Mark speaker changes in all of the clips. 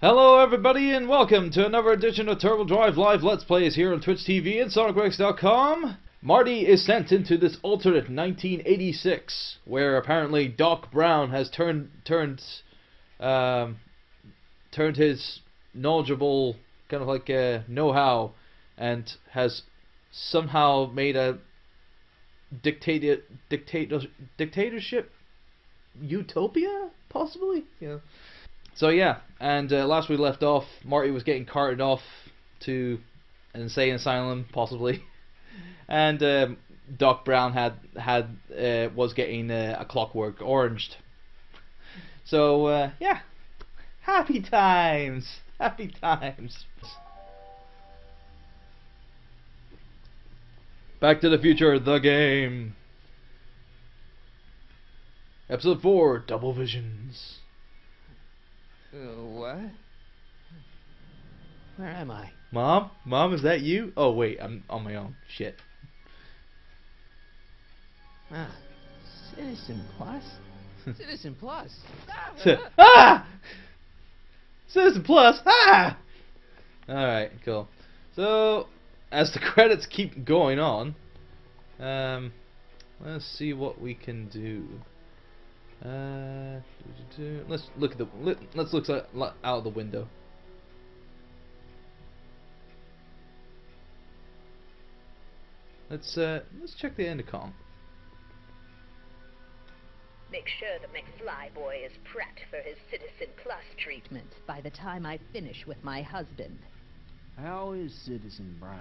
Speaker 1: Hello everybody and welcome to another edition of Turbo Drive Live Let's Plays here on Twitch TV and SonicWrex.com. Marty is sent into this alternate 1986 where apparently Doc Brown has turned his knowledgeable kind of like know-how and has somehow made a dictatorship utopia, possibly? Yeah. So yeah, and last we left off, Marty was getting carted off to an insane asylum, possibly, and Doc Brown was getting a clockwork oranged. So yeah, happy times, happy times. Back to the Future, the game. Episode 4, Double Visions.
Speaker 2: What? Where am I?
Speaker 1: Mom? Mom, is that you? Oh wait, I'm on my own. Shit.
Speaker 2: Ah, Citizen Plus? Citizen Plus!
Speaker 1: Ah! Citizen Plus! Ah! Alright, cool. So, as the credits keep going on, let's see what we can do. Let's look at let's look out of the window. Let's check the intercom.
Speaker 3: Make sure the McFly boy is prepped for his Citizen Plus treatment by the time I finish with my husband.
Speaker 4: How is Citizen Brown?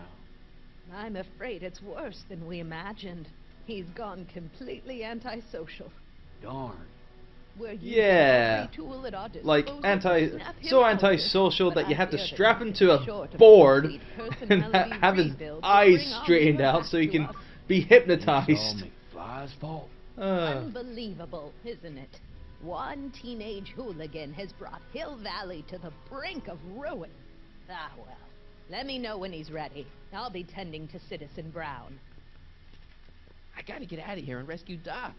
Speaker 3: I'm afraid it's worse than we imagined. He's gone completely antisocial.
Speaker 4: Darn.
Speaker 1: Yeah, like so antisocial that you have to strap him to a board and have his eyes straightened out so he can be hypnotized.
Speaker 3: Unbelievable, isn't it? One teenage hooligan has brought Hill Valley to the brink of ruin. Ah well, let me know when he's ready. I'll be tending to Citizen Brown.
Speaker 2: I gotta get out of here and rescue Doc.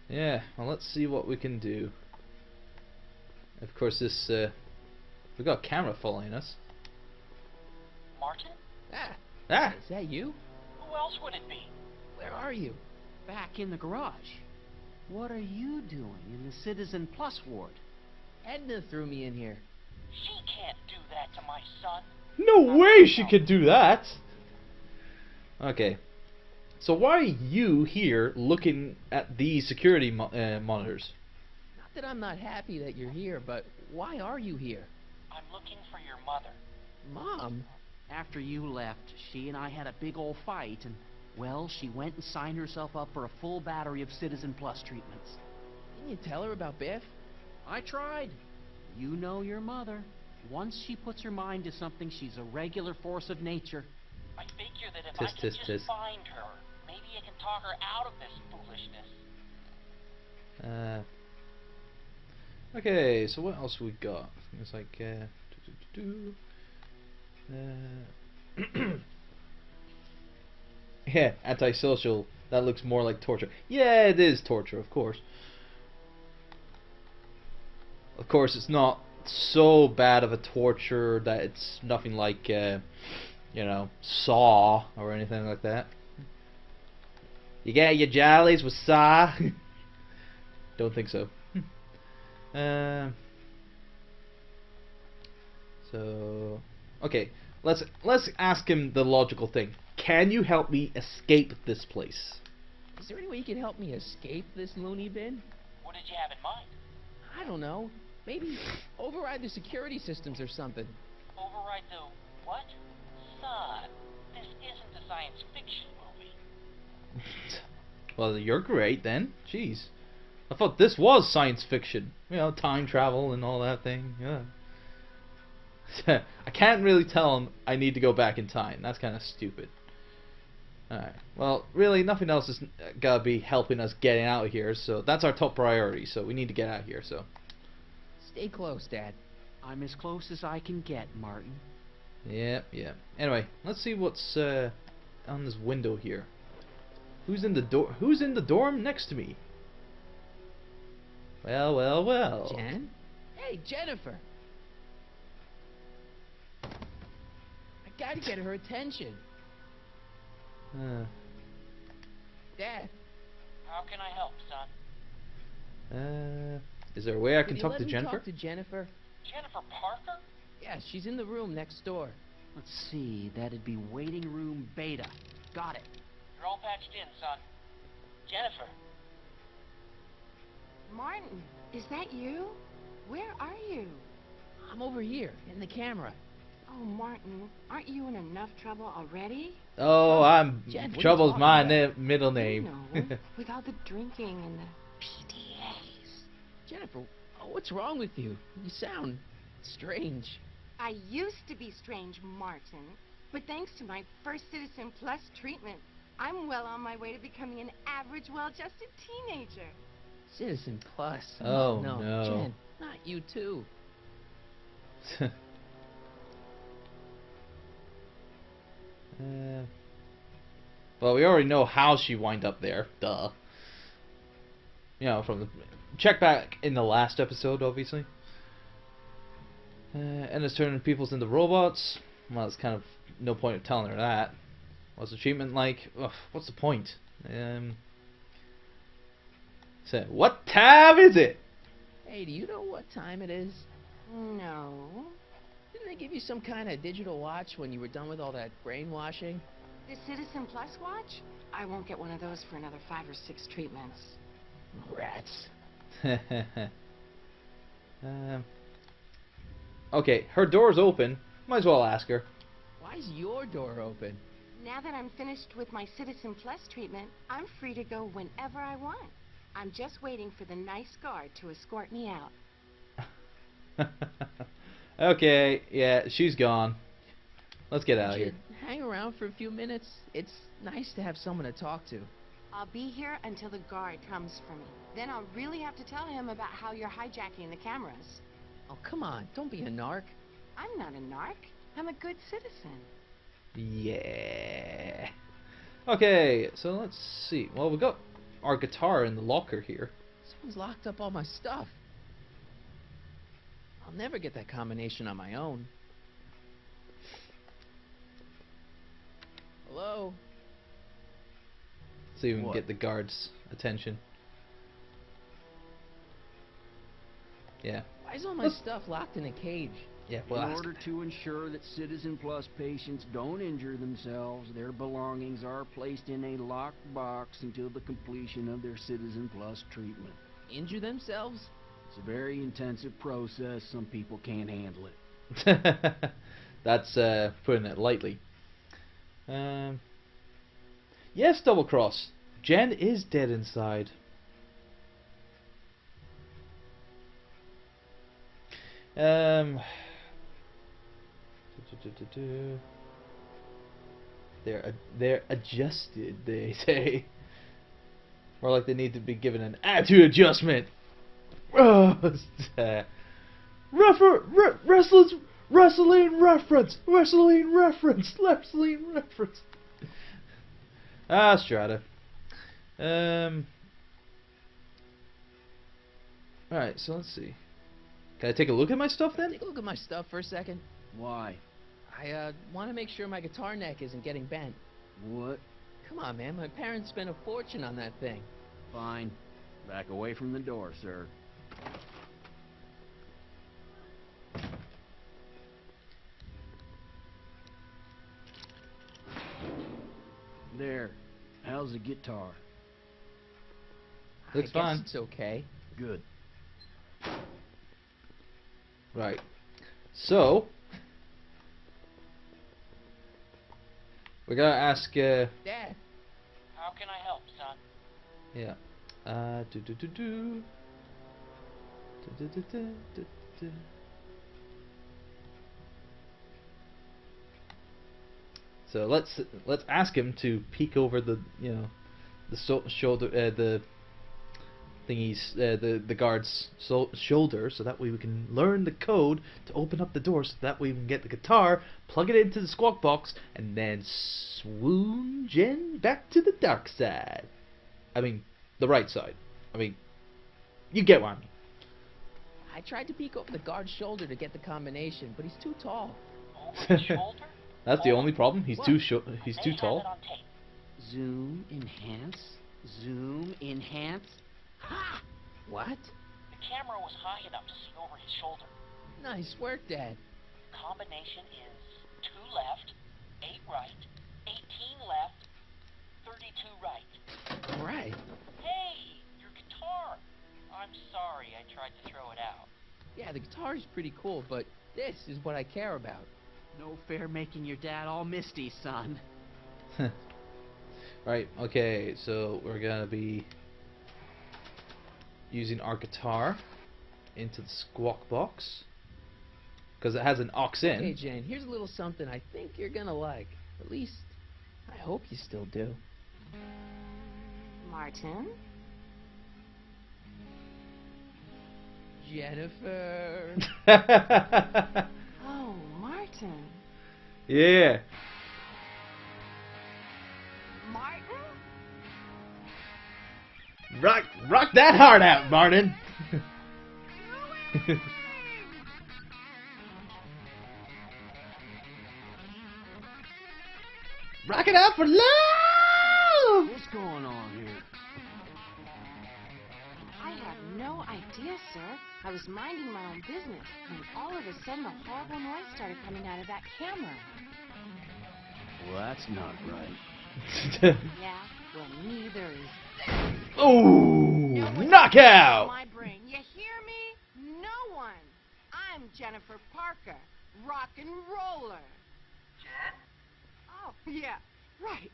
Speaker 1: Yeah, well, let's see what we can do. Of course, this we got a camera following us.
Speaker 5: Martin?
Speaker 1: Ah!
Speaker 2: Is that you?
Speaker 5: Who else would it be?
Speaker 2: Where are you?
Speaker 4: Back in the garage. What are you doing in the Citizen Plus ward?
Speaker 2: Edna threw me in here.
Speaker 5: She can't do that to my son.
Speaker 1: No way she could do that! Okay. So why are you here looking at these security monitors?
Speaker 2: Not that I'm not happy that you're here, but why are you here?
Speaker 5: I'm looking for your mother.
Speaker 2: Mom?
Speaker 4: After you left, she and I had a big old fight, and, well, she went and signed herself up for a full battery of Citizen Plus treatments.
Speaker 2: Didn't you tell her about Biff?
Speaker 4: I tried. You know your mother. Once she puts her mind to something, she's a regular force of nature.
Speaker 5: I figure that if I can just find her, maybe I can talk her out of this foolishness.
Speaker 1: Okay, so what else we got? It's like yeah, antisocial. That looks more like torture. Yeah, it is torture, of course. Of course, it's not so bad of a torture that it's nothing like you know, Saw or anything like that. You get your jollies with Saw? Don't think so. So okay, let's ask him the logical thing. Can you help me escape this place?
Speaker 2: Is there any way you can help me escape this loony bin?
Speaker 5: What did you have in mind?
Speaker 2: I don't know. Maybe override the security systems or something.
Speaker 5: Override the what? Son, this isn't a science fiction movie.
Speaker 1: Well, you're great then. Jeez. I thought this was science fiction. You know, time travel and all that thing. Yeah. I can't really tell him I need to go back in time. That's kind of stupid. Alright. Well, really, nothing else is gotta be helping us getting out of here, so that's our top priority, so we need to get out of here, so.
Speaker 2: Stay close, Dad.
Speaker 4: I'm as close as I can get, Martin.
Speaker 1: Yeah. Anyway, let's see what's on this window here. Who's in the door? Who's in the dorm next to me? Well.
Speaker 2: Jen? Hey, Jennifer. gotta get her attention. Dad,
Speaker 5: How can I help, son?
Speaker 1: Is there a way I can
Speaker 2: could you
Speaker 1: talk
Speaker 2: let
Speaker 1: to
Speaker 2: me
Speaker 1: Jennifer?
Speaker 2: talk to Jennifer?
Speaker 5: Jennifer Parker?
Speaker 2: Yeah, she's in the room next door.
Speaker 4: Let's see, that'd be waiting room beta. Got it.
Speaker 5: You're all patched in, son. Jennifer.
Speaker 6: Martin, is that you? Where are you?
Speaker 2: I'm over here, in the camera.
Speaker 6: Oh, Martin, aren't you in enough trouble already?
Speaker 1: Oh, I'm
Speaker 2: Jen, what are you
Speaker 1: Trouble's
Speaker 2: talking
Speaker 1: my
Speaker 2: about?
Speaker 1: middle
Speaker 6: You
Speaker 1: name.
Speaker 6: know, with all the drinking and the PDAs.
Speaker 2: Jennifer, what's wrong with you? You sound strange.
Speaker 6: I used to be strange, Martin, but thanks to my first Citizen Plus treatment, I'm well on my way to becoming an average, well-adjusted teenager.
Speaker 2: Citizen Plus.
Speaker 1: Oh,
Speaker 2: no.
Speaker 1: no.
Speaker 2: Jen, not you too.
Speaker 1: Well, we already know how she wind up there. Duh. You know, from the check back in the last episode, obviously. And it's turning peoples into robots. Well, it's kind of no point of telling her that. What's the treatment like? Ugh, what's the point? So, what time is it?
Speaker 2: Hey, do you know what time it is?
Speaker 6: No.
Speaker 2: Didn't they give you some kind of digital watch when you were done with all that brainwashing?
Speaker 6: The Citizen Plus watch? I won't get one of those for another 5 or 6 treatments.
Speaker 2: Rats.
Speaker 1: Okay, her door's open. Might as well ask her.
Speaker 2: Why's your door open?
Speaker 6: Now that I'm finished with my Citizen Plus treatment, I'm free to go whenever I want. I'm just waiting for the nice guard to escort me out.
Speaker 1: Okay, yeah, she's gone. Let's get out of
Speaker 2: Could
Speaker 1: here.
Speaker 2: you hang around for a few minutes? It's nice to have someone to talk to.
Speaker 6: I'll be here until the guard comes for me. Then I'll really have to tell him about how you're hijacking the cameras.
Speaker 2: Oh, come on. Don't be a narc.
Speaker 6: I'm not a narc. I'm a good citizen.
Speaker 1: Yeah. Okay, so let's see. Well, we got our guitar in the locker here.
Speaker 2: Someone's locked up all my stuff. I'll never get that combination on my own. Hello?
Speaker 1: See if we can
Speaker 4: What?
Speaker 1: get the guards' attention. Yeah.
Speaker 2: Why is all my stuff locked in a cage?
Speaker 1: Yeah, well,
Speaker 7: In order to ensure that Citizen Plus patients don't injure themselves, their belongings are placed in a locked box until the completion of their Citizen Plus treatment.
Speaker 2: Injure themselves?
Speaker 7: It's a very intensive process. Some people can't handle it.
Speaker 1: that's putting it lightly. Yes, Double Cross. Jen is dead inside. They're adjusted, they say. More like they need to be given an attitude adjustment. Wrestling reference. Ah, Strata. Alright, so let's see. Can I take a look at my stuff then?
Speaker 2: Take a look at my stuff for a second.
Speaker 7: Why?
Speaker 2: I want to make sure my guitar neck isn't getting bent.
Speaker 7: What?
Speaker 2: Come on, man. My parents spent a fortune on that thing.
Speaker 7: Fine. Back away from the door, sir. There. How's the guitar?
Speaker 1: Looks
Speaker 2: I guess
Speaker 1: fine.
Speaker 2: it's okay.
Speaker 7: Good.
Speaker 1: Right. So we gotta ask.
Speaker 2: Dad.
Speaker 5: How can I help, son?
Speaker 1: Yeah. So let's ask him to peek over the shoulder the thingy's the guard's shoulder, so that way we can learn the code to open up the door, so that way we can get the guitar, plug it into the squawk box, and then swoon Jen back to the dark side. I mean, the right side. I mean, you get what I mean.
Speaker 2: I tried to peek over the guard's shoulder to get the combination, but he's too tall.
Speaker 5: Over the shoulder?
Speaker 1: That's the only problem. He's
Speaker 4: What?
Speaker 1: too short.
Speaker 5: I
Speaker 1: He's
Speaker 5: may
Speaker 1: too
Speaker 5: have
Speaker 1: tall.
Speaker 5: it on tape.
Speaker 4: Zoom, enhance, zoom, enhance. Ha! What?
Speaker 5: The camera was high enough to see over his shoulder.
Speaker 2: Nice work, Dad.
Speaker 5: Combination is 2 left, 8 right, 18 left, 32 right.
Speaker 2: All right.
Speaker 5: Hey, your guitar. I'm sorry I tried to throw it out.
Speaker 2: Yeah, the guitar's pretty cool, but this is what I care about.
Speaker 4: No fair making your dad all misty, son.
Speaker 1: Right. Okay. So we're gonna be using our guitar into the squawk box because it has an aux in.
Speaker 2: Hey, Jane, here's a little something I think you're gonna like. At least, I hope you still do.
Speaker 6: Martin?
Speaker 2: Jennifer.
Speaker 6: Oh, Martin.
Speaker 1: Yeah.
Speaker 6: Martin?
Speaker 1: Rock that heart out, Martin. Rock it out for love.
Speaker 7: What's going on here?
Speaker 6: I have no idea, sir. I was minding my own business, and all of a sudden a horrible noise started coming out of that camera.
Speaker 7: Well, that's not right.
Speaker 6: Yeah, well, neither is
Speaker 1: Oh,
Speaker 6: No one's
Speaker 1: knockout.
Speaker 6: my brain. You hear me? No one. I'm Jennifer Parker, rock and roller.
Speaker 5: Jen?
Speaker 6: Oh, yeah, right.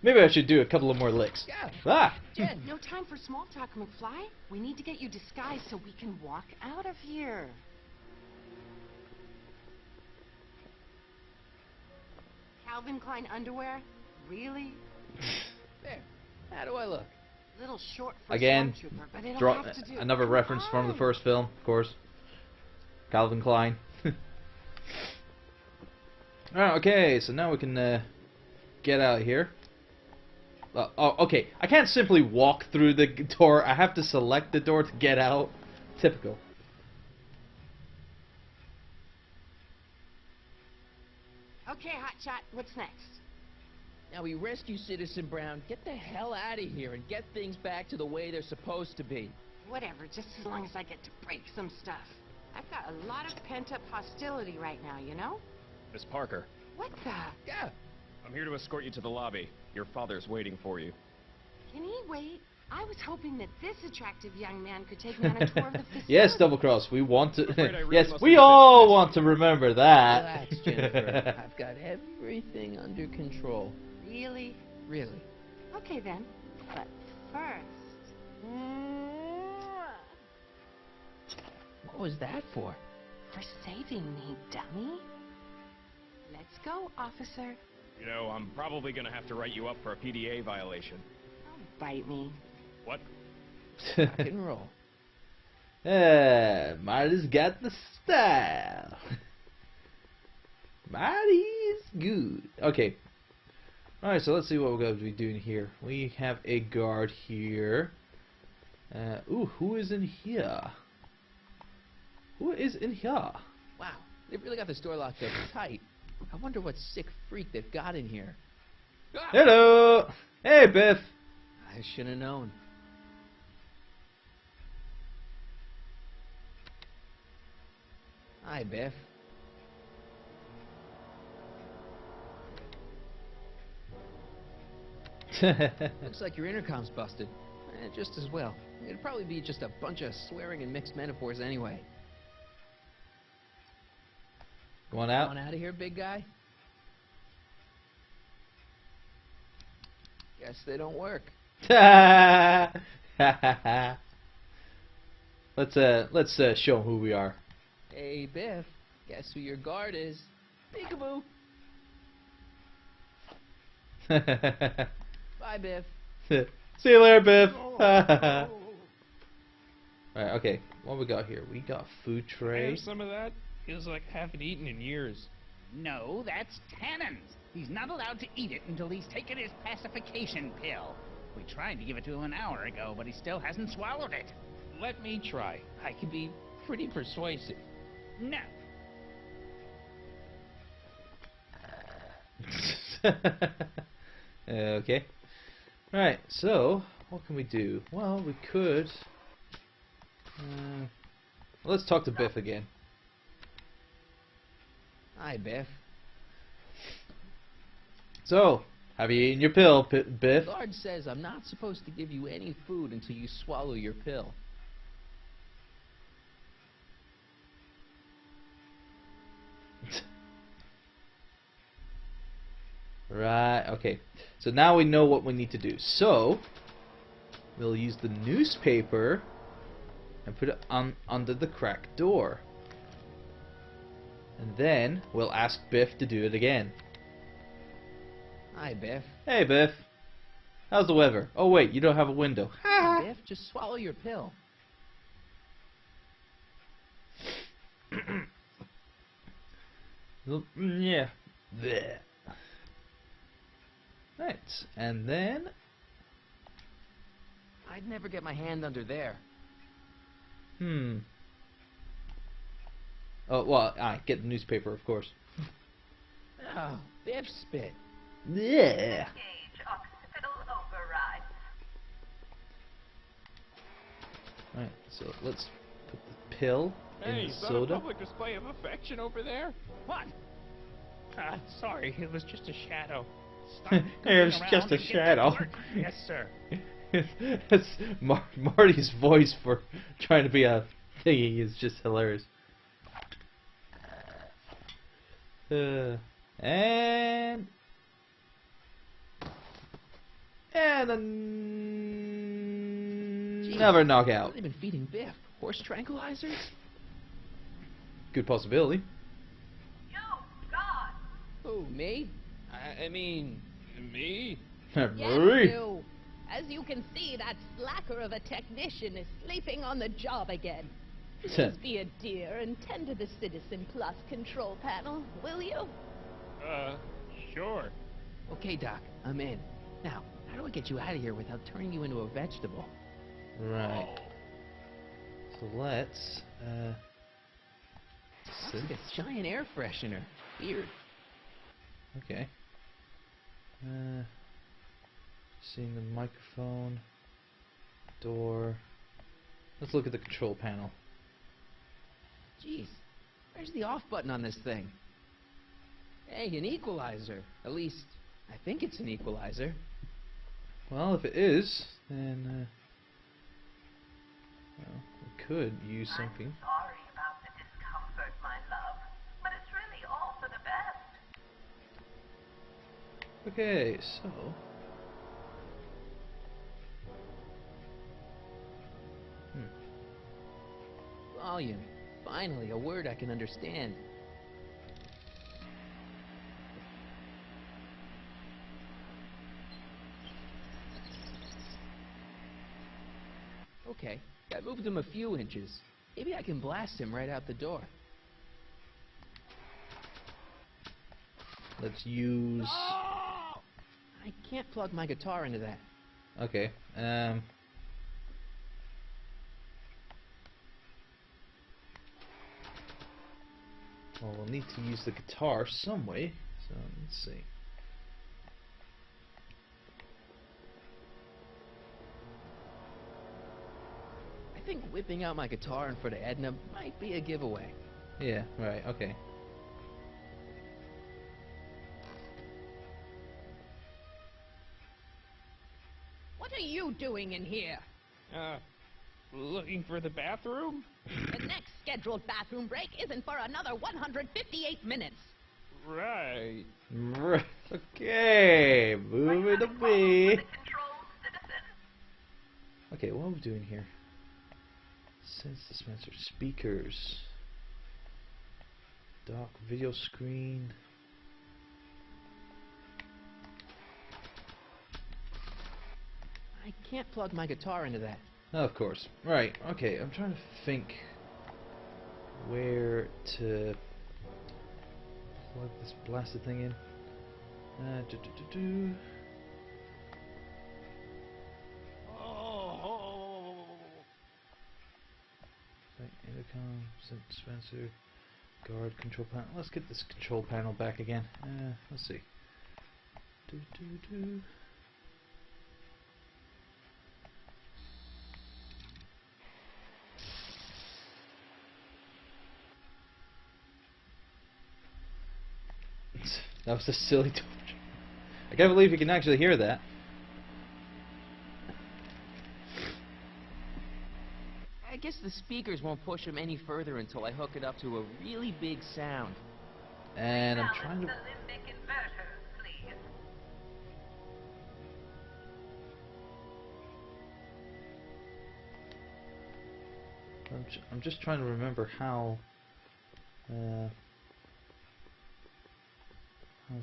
Speaker 1: Maybe I should do a couple of more licks.
Speaker 2: Yeah.
Speaker 1: Ah.
Speaker 2: Jen.
Speaker 6: No time for small talk, McFly. We need to get you disguised so we can walk out of here. Calvin Klein underwear? Really?
Speaker 2: There. How do I look?
Speaker 6: Little short for
Speaker 1: Again,
Speaker 6: Stormtrooper, but it'll
Speaker 1: Draw
Speaker 6: have to do.
Speaker 1: another
Speaker 6: Come
Speaker 1: reference from the
Speaker 6: on.
Speaker 1: first film, of course. Calvin Klein. Alright, okay, so now we can get out of here. Oh, okay. I can't simply walk through the door. I have to select the door to get out. Typical.
Speaker 6: Okay, Hotshot, what's next?
Speaker 2: Now we rescue Citizen Brown, get the hell out of here, and get things back to the way they're supposed to be.
Speaker 6: Whatever, just as long as I get to break some stuff. I've got a lot of pent-up hostility right now, you know?
Speaker 8: Miss Parker,
Speaker 6: What the?
Speaker 2: Yeah.
Speaker 8: I'm here to escort you to the lobby. Your father's waiting for you.
Speaker 6: Can he wait? I was hoping that this attractive young man could take me on a tour of the facility.
Speaker 1: Yes, Double Cross. We want to.
Speaker 8: afraid I really
Speaker 1: Yes,
Speaker 8: must
Speaker 1: we
Speaker 8: admit
Speaker 1: all
Speaker 8: this.
Speaker 1: want to remember that.
Speaker 2: Relax, Jennifer. I've got everything under control.
Speaker 6: Really?
Speaker 2: Really.
Speaker 6: Okay then. But first...
Speaker 2: What was that for?
Speaker 6: For saving me, dummy. Let's go, officer.
Speaker 8: You know, I'm probably gonna have to write you up for a PDA violation.
Speaker 6: Don't bite me.
Speaker 8: What?
Speaker 2: Rock and roll.
Speaker 1: Marty's got the style. Marty's good. Okay. Alright, so let's see what we're going to be doing here. We have a guard here. Ooh, who is in here? Who is in here?
Speaker 2: Wow, they've really got this door locked up tight. I wonder what sick freak they've got in here. Ah!
Speaker 1: Hello! Hey, Biff!
Speaker 2: I should have known. Hi, Biff. Looks like your intercom's busted. Just as well. It'd probably be just a bunch of swearing and mixed metaphors anyway.
Speaker 1: Going out?
Speaker 2: On out of here, big guy? Guess they don't work.
Speaker 1: Let's show 'em who we are.
Speaker 2: Hey, Biff. Guess who your guard is? Peekaboo. Bye, Biff.
Speaker 1: See you later, Biff. Alright, okay. What we got here? We got food tray.
Speaker 9: Some of that feels like I haven't eaten in years.
Speaker 4: No, that's Tannen's. He's not allowed to eat it until he's taken his pacification pill.
Speaker 10: We tried to give it to him an hour ago, but he still hasn't swallowed it.
Speaker 9: Let me try. I can be pretty persuasive.
Speaker 10: No.
Speaker 1: Okay. Right, so, what can we do? Well, we could... let's talk to Biff again.
Speaker 2: Hi, Biff.
Speaker 1: So, have you eaten your pill, Biff?
Speaker 2: The guard says I'm not supposed to give you any food until you swallow your pill.
Speaker 1: Right, okay. So now we know what we need to do. So, we'll use the newspaper and put it under the cracked door. And then we'll ask Biff to do it again.
Speaker 2: Hi, Biff.
Speaker 1: Hey, Biff. How's the weather? Oh, wait, you don't have a window.
Speaker 2: Biff, just swallow your pill.
Speaker 1: Yeah. Blech. Right, and then...
Speaker 2: I'd never get my hand under there.
Speaker 1: Oh, well, get the newspaper, of course.
Speaker 2: Oh, Biff spit.
Speaker 1: Yeah. Right, so let's put the pill in
Speaker 9: Hey,
Speaker 1: the
Speaker 9: is that a
Speaker 1: soda.
Speaker 9: public display of affection over there?
Speaker 10: What?
Speaker 9: Sorry, it was just a shadow.
Speaker 10: Stop
Speaker 1: It was
Speaker 10: goofing
Speaker 1: just
Speaker 10: around
Speaker 1: a
Speaker 10: and get to
Speaker 1: shadow.
Speaker 10: work. Yes, sir.
Speaker 1: It's Marty's voice for trying to be a thingy is just hilarious. And another knockout.
Speaker 2: They've been feeding Biff horse tranquilizers?
Speaker 1: Good possibility.
Speaker 2: Who, me?
Speaker 9: I mean, me?
Speaker 3: Yes,
Speaker 1: Marie.
Speaker 3: you. As you can see, that slacker of a technician is sleeping on the job again. Please be a dear and tend to the Citizen Plus control panel, will you?
Speaker 9: Sure.
Speaker 2: Okay, Doc, I'm in. Now, how do I get you out of here without turning you into a vegetable?
Speaker 1: Right. So let's
Speaker 2: It's like a giant air freshener. Weird.
Speaker 1: okay. Seeing the microphone, door. Let's look at the control panel.
Speaker 2: Jeez, where's the off button on this thing? Hey, an equalizer. At least, I think it's an equalizer.
Speaker 1: Well, if it is, then well, we could use something.
Speaker 5: Sorry about the discomfort, my love, but it's really all for the best.
Speaker 1: Okay, so
Speaker 2: Volume. Finally, a word I can understand. Okay, I moved him a few inches. Maybe I can blast him right out the door.
Speaker 1: let's use.
Speaker 2: I can't plug my guitar into that.
Speaker 1: Okay. Well, we'll need to use the guitar some way. So let's see.
Speaker 2: I think whipping out my guitar in front of Edna might be a giveaway.
Speaker 1: Yeah. Right. Okay.
Speaker 3: What are you doing in here?
Speaker 9: Looking for the bathroom?
Speaker 3: The next scheduled bathroom break isn't for another 158 minutes.
Speaker 9: Right.
Speaker 1: Okay. Moving away. Okay, what are we doing here? Sense dispenser, speakers, dock, video screen.
Speaker 2: I can't plug my guitar into that.
Speaker 1: Of course. Right, okay, I'm trying to think where to plug this blasted thing in. intercom, dispenser, guard, control panel. Let's get this control panel back again. Let's see. That was a silly torch. I can't believe you can actually hear that.
Speaker 2: I guess the speakers won't push him any further until I hook it up to a really big sound.
Speaker 1: And I'm trying to... I'm just trying to remember how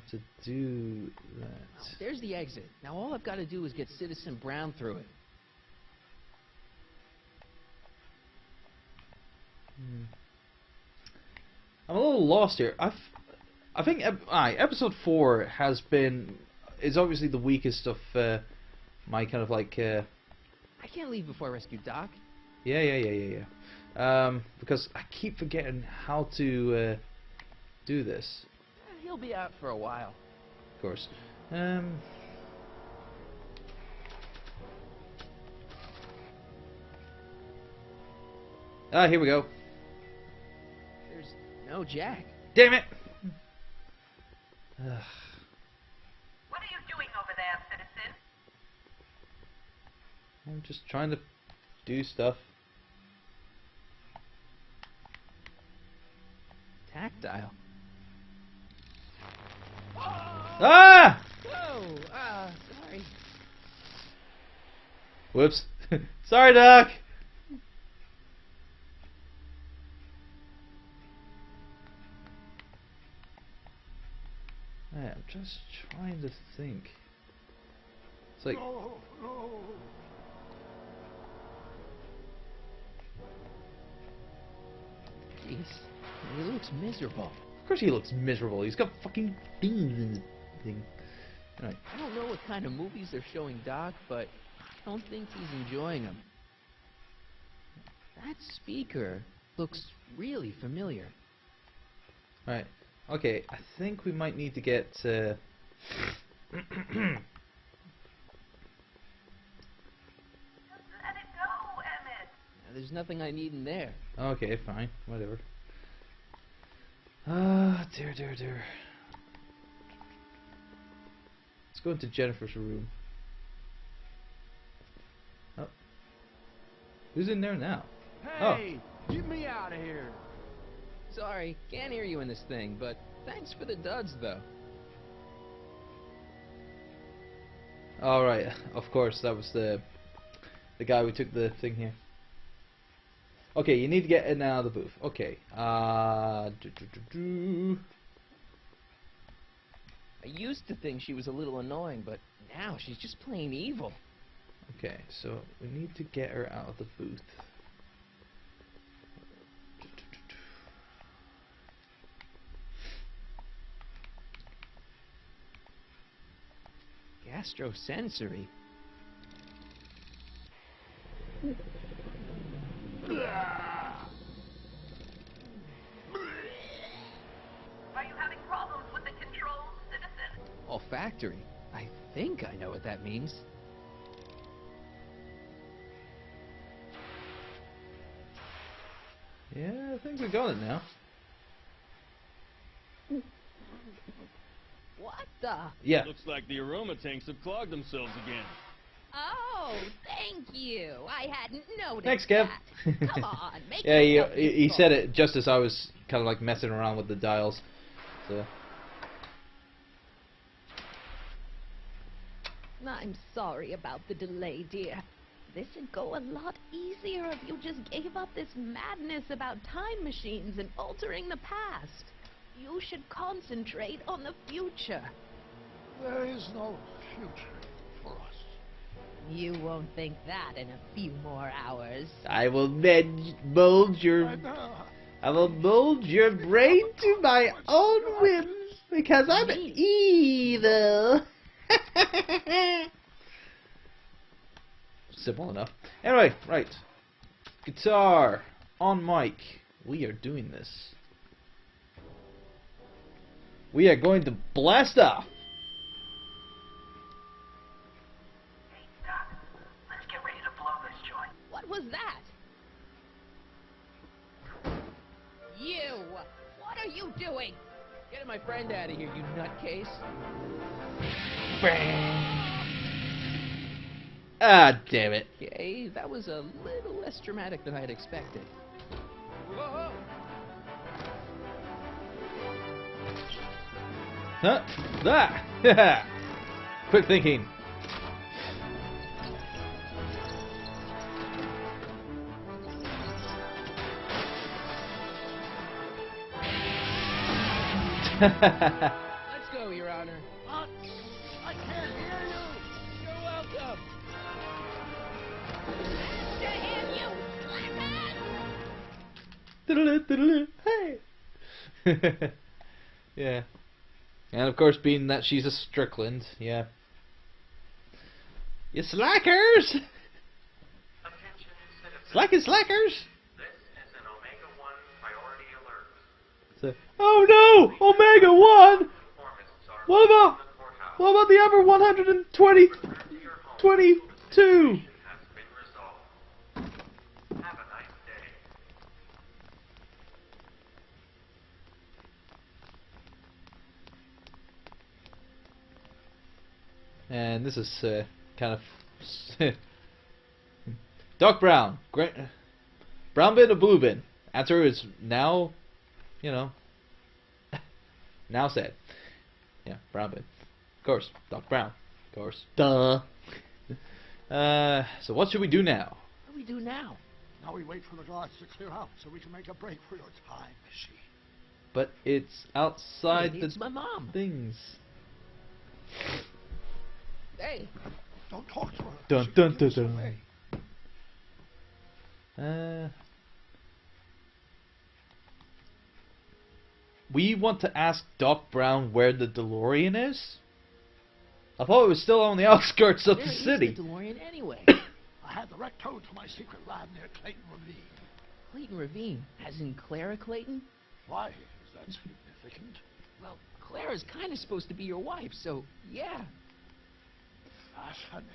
Speaker 1: to do that.
Speaker 2: There's the exit. Now all I've got to do is get Citizen Brown through it.
Speaker 1: I'm a little lost here. I think episode 4 is obviously the weakest of my kind of like.
Speaker 2: I can't leave before I rescue Doc.
Speaker 1: Yeah. Because I keep forgetting how to do this.
Speaker 2: He'll be out for a while.
Speaker 1: Of course. Here we go.
Speaker 2: There's no jack.
Speaker 1: Damn it!
Speaker 5: What are you doing over there, citizen?
Speaker 1: I'm just trying to do stuff.
Speaker 2: Tactile.
Speaker 1: Ah!
Speaker 2: Oh, sorry.
Speaker 1: Whoops. Sorry, Doc. I'm just trying to think. It's like...
Speaker 7: No.
Speaker 2: Jeez, he looks miserable.
Speaker 1: Of course he looks miserable. He's got fucking beans in his thing. Right.
Speaker 2: I don't know what kind of movies they're showing Doc, but I don't think he's enjoying them. That speaker looks really familiar.
Speaker 1: Right. Okay, I think we might need to get...
Speaker 3: Let it go, Emmett.
Speaker 2: There's nothing I need in there.
Speaker 1: Okay, fine. Whatever. Dear. Let's go into Jennifer's room. Oh. Who's in there now?
Speaker 7: Hey, get me out of here.
Speaker 2: Sorry, can't hear you in this thing, but thanks for the duds, though.
Speaker 1: Alright, of course, that was the guy who took the thing here. Okay, you need to get in and out of the booth. Okay.
Speaker 2: I used to think she was a little annoying, but now she's just plain evil.
Speaker 1: Okay, so we need to get her out of the booth.
Speaker 2: Gastrosensory.
Speaker 5: Are you having problems with the controls, citizen?
Speaker 2: Olfactory. I think I know what that means.
Speaker 1: Yeah, I think we got it now.
Speaker 3: What the?
Speaker 1: Yeah.
Speaker 8: Looks like the aroma tanks have clogged themselves again.
Speaker 3: Oh, thank you. I hadn't noticed.
Speaker 1: Thanks, Kev.
Speaker 3: That. Come on, make
Speaker 1: Yeah,
Speaker 3: yourself
Speaker 1: he
Speaker 3: useful.
Speaker 1: said it just as I was kind of like messing around with the dials. So.
Speaker 3: I'm sorry about the delay, dear. This'd go a lot easier if you just gave up this madness about time machines and altering the past. You should concentrate on the future.
Speaker 7: There is no future for us.
Speaker 3: You won't think that in a few more hours.
Speaker 1: I will mold your brain to my own whims because I'm evil. Simple enough. Anyway, right. Guitar. on mic. We are doing this. We are going to blast off.
Speaker 5: Hey, Doc. Let's get ready to blow this joint.
Speaker 3: What was that? You! What are you doing?
Speaker 2: Get my friend out of here, you nutcase.
Speaker 1: Ah, damn it.
Speaker 2: Okay, that was a little less dramatic than I had expected. Whoa!
Speaker 1: Huh? Ah! Quick thinking.
Speaker 2: Let's go, Your Honor.
Speaker 7: What? I can't hear you!
Speaker 2: You're welcome.
Speaker 1: Hey! Yeah. And of course, being that she's a Strickland, yeah. You slackers!
Speaker 11: Attention citizens.
Speaker 1: Slackers!
Speaker 11: This is an Omega-1 priority alert.
Speaker 1: So, oh no! Omega-1!
Speaker 11: Conformists are
Speaker 1: What about,
Speaker 11: in the courthouse.
Speaker 1: what about the other 120,
Speaker 11: Return to your home.
Speaker 1: 22?
Speaker 11: Situation has been resolved. Have a nice day.
Speaker 1: And this is kind of Doc Brown, great. Brown bin or blue bin? Answer is now, you know, now said. Yeah, brown bin. Of course, Doc Brown. Of course. Duh. So what should we do now?
Speaker 2: What do we do now?
Speaker 7: Now we wait for the guards to clear out so we can make a break for your time machine.
Speaker 1: But it's outside
Speaker 2: It's
Speaker 1: the
Speaker 2: my mom.
Speaker 1: things.
Speaker 2: Hey.
Speaker 7: Don't talk to her.
Speaker 1: Dun
Speaker 7: She
Speaker 1: dun
Speaker 7: can
Speaker 1: dun
Speaker 7: give us away.
Speaker 1: dun. We want to ask Doc Brown where the DeLorean is? I thought it was still on the outskirts of
Speaker 2: Where
Speaker 1: the
Speaker 2: is
Speaker 1: city.
Speaker 2: the DeLorean anyway?
Speaker 7: I had the wreck towed to my secret lab near Clayton Ravine.
Speaker 2: Clayton Ravine, as in Clara Clayton?
Speaker 7: Why is that significant?
Speaker 2: Well, Clara's kind of supposed to be your wife, so yeah.
Speaker 7: Fascinating.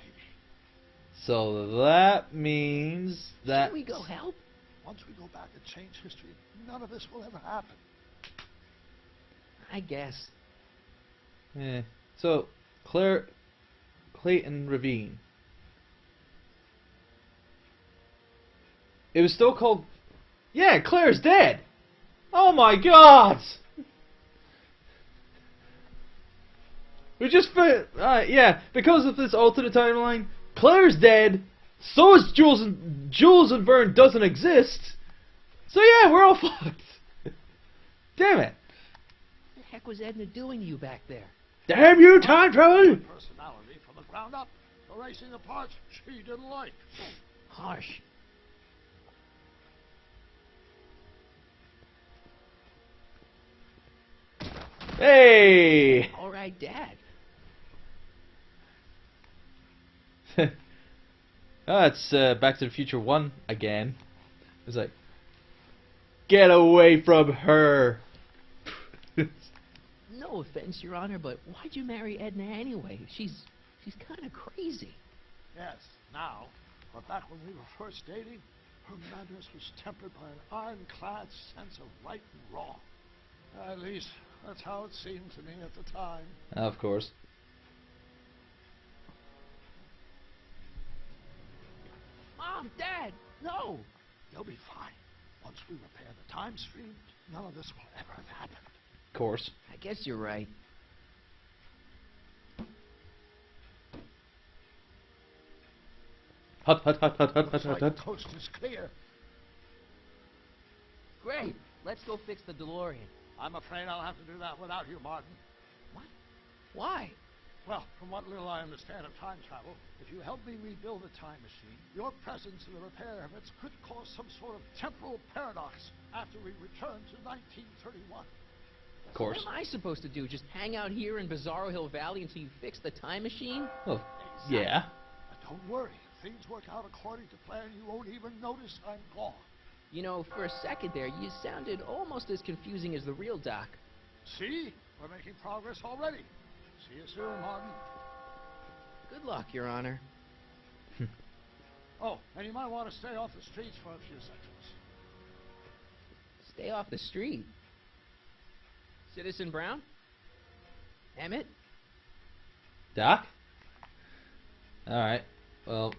Speaker 1: So that means that
Speaker 2: Should we go help?
Speaker 7: Once we go back and change history, none of this will ever happen.
Speaker 2: I guess.
Speaker 1: Yeah. So Clayton Ravine. It was still called. Yeah, Claire's dead. Oh my God. We just yeah, because of this alternate timeline, Claire's dead. So is Jules, and Jules and Vern doesn't exist. So yeah, we're all fucked. Damn it.
Speaker 2: What the heck was Edna doing to you back there?
Speaker 1: Damn you, time travel.
Speaker 7: Personality from the ground up, erasing the parts she didn't like.
Speaker 2: Harsh.
Speaker 1: Hey.
Speaker 2: All right, Dad.
Speaker 1: It's Back to the Future 1 again. It's like, get away from her.
Speaker 2: No offense, Your Honor, but why'd you marry Edna anyway? She's kind of crazy.
Speaker 7: Yes, now. But back when we were first dating, her madness was tempered by an ironclad sense of right and wrong. At least, that's how it seemed to me at the time.
Speaker 1: Of course.
Speaker 2: Mom, Dad, no!
Speaker 7: You'll be fine. Once we repair the time stream, none of this will ever have happened.
Speaker 1: Of course.
Speaker 2: I guess you're right.
Speaker 1: Hut, hut, hut, hut, hut, hut,
Speaker 7: Looks
Speaker 1: hut,
Speaker 7: like
Speaker 1: hut.
Speaker 7: the coast is clear.
Speaker 2: Great. Let's go fix the DeLorean.
Speaker 7: I'm afraid I'll have to do that without you, Martin.
Speaker 2: What? Why?
Speaker 7: Well, from what little I understand of time travel, if you help me rebuild a time machine, your presence in the repair of it could cause some sort of temporal paradox after we return to 1931.
Speaker 1: Of course.
Speaker 2: What am I supposed to do? Just hang out here in Bizarro Hill Valley until you fix the time machine?
Speaker 1: Well,
Speaker 7: Exactly.
Speaker 1: yeah.
Speaker 7: But don't worry. If things work out according to plan, you won't even notice I'm gone.
Speaker 2: You know, for a second there, you sounded almost as confusing as the real Doc.
Speaker 7: See? We're making progress already. See you soon, Martin.
Speaker 2: Good luck, Your Honor.
Speaker 7: Oh, and you might want to stay off the streets for a few seconds.
Speaker 2: Stay off the street. Citizen Brown? Emmett?
Speaker 1: Doc? Alright. Well.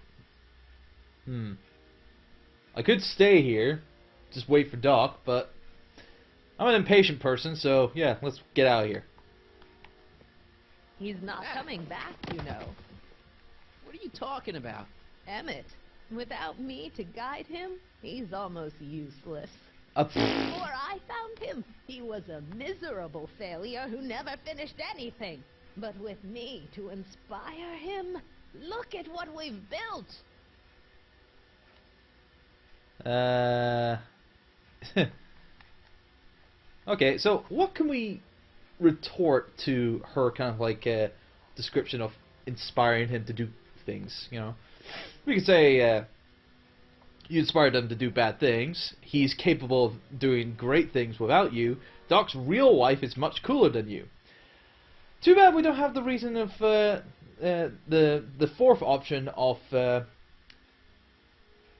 Speaker 1: I could stay here. Just wait for Doc, but I'm an impatient person, so yeah, let's get out of here.
Speaker 3: He's not coming back, you know.
Speaker 2: What are you talking about?
Speaker 3: Emmett, without me to guide him, he's almost useless.
Speaker 1: Pfft.
Speaker 3: Before I found him, he was a miserable failure who never finished anything. But with me to inspire him, look at what we've built.
Speaker 1: Okay, so what can we retort to her kind of like description of inspiring him to do things, you know? We could say you inspired him to do bad things. He's capable of doing great things without you. Doc's real wife is much cooler than you. Too bad we don't have the reason of the fourth option of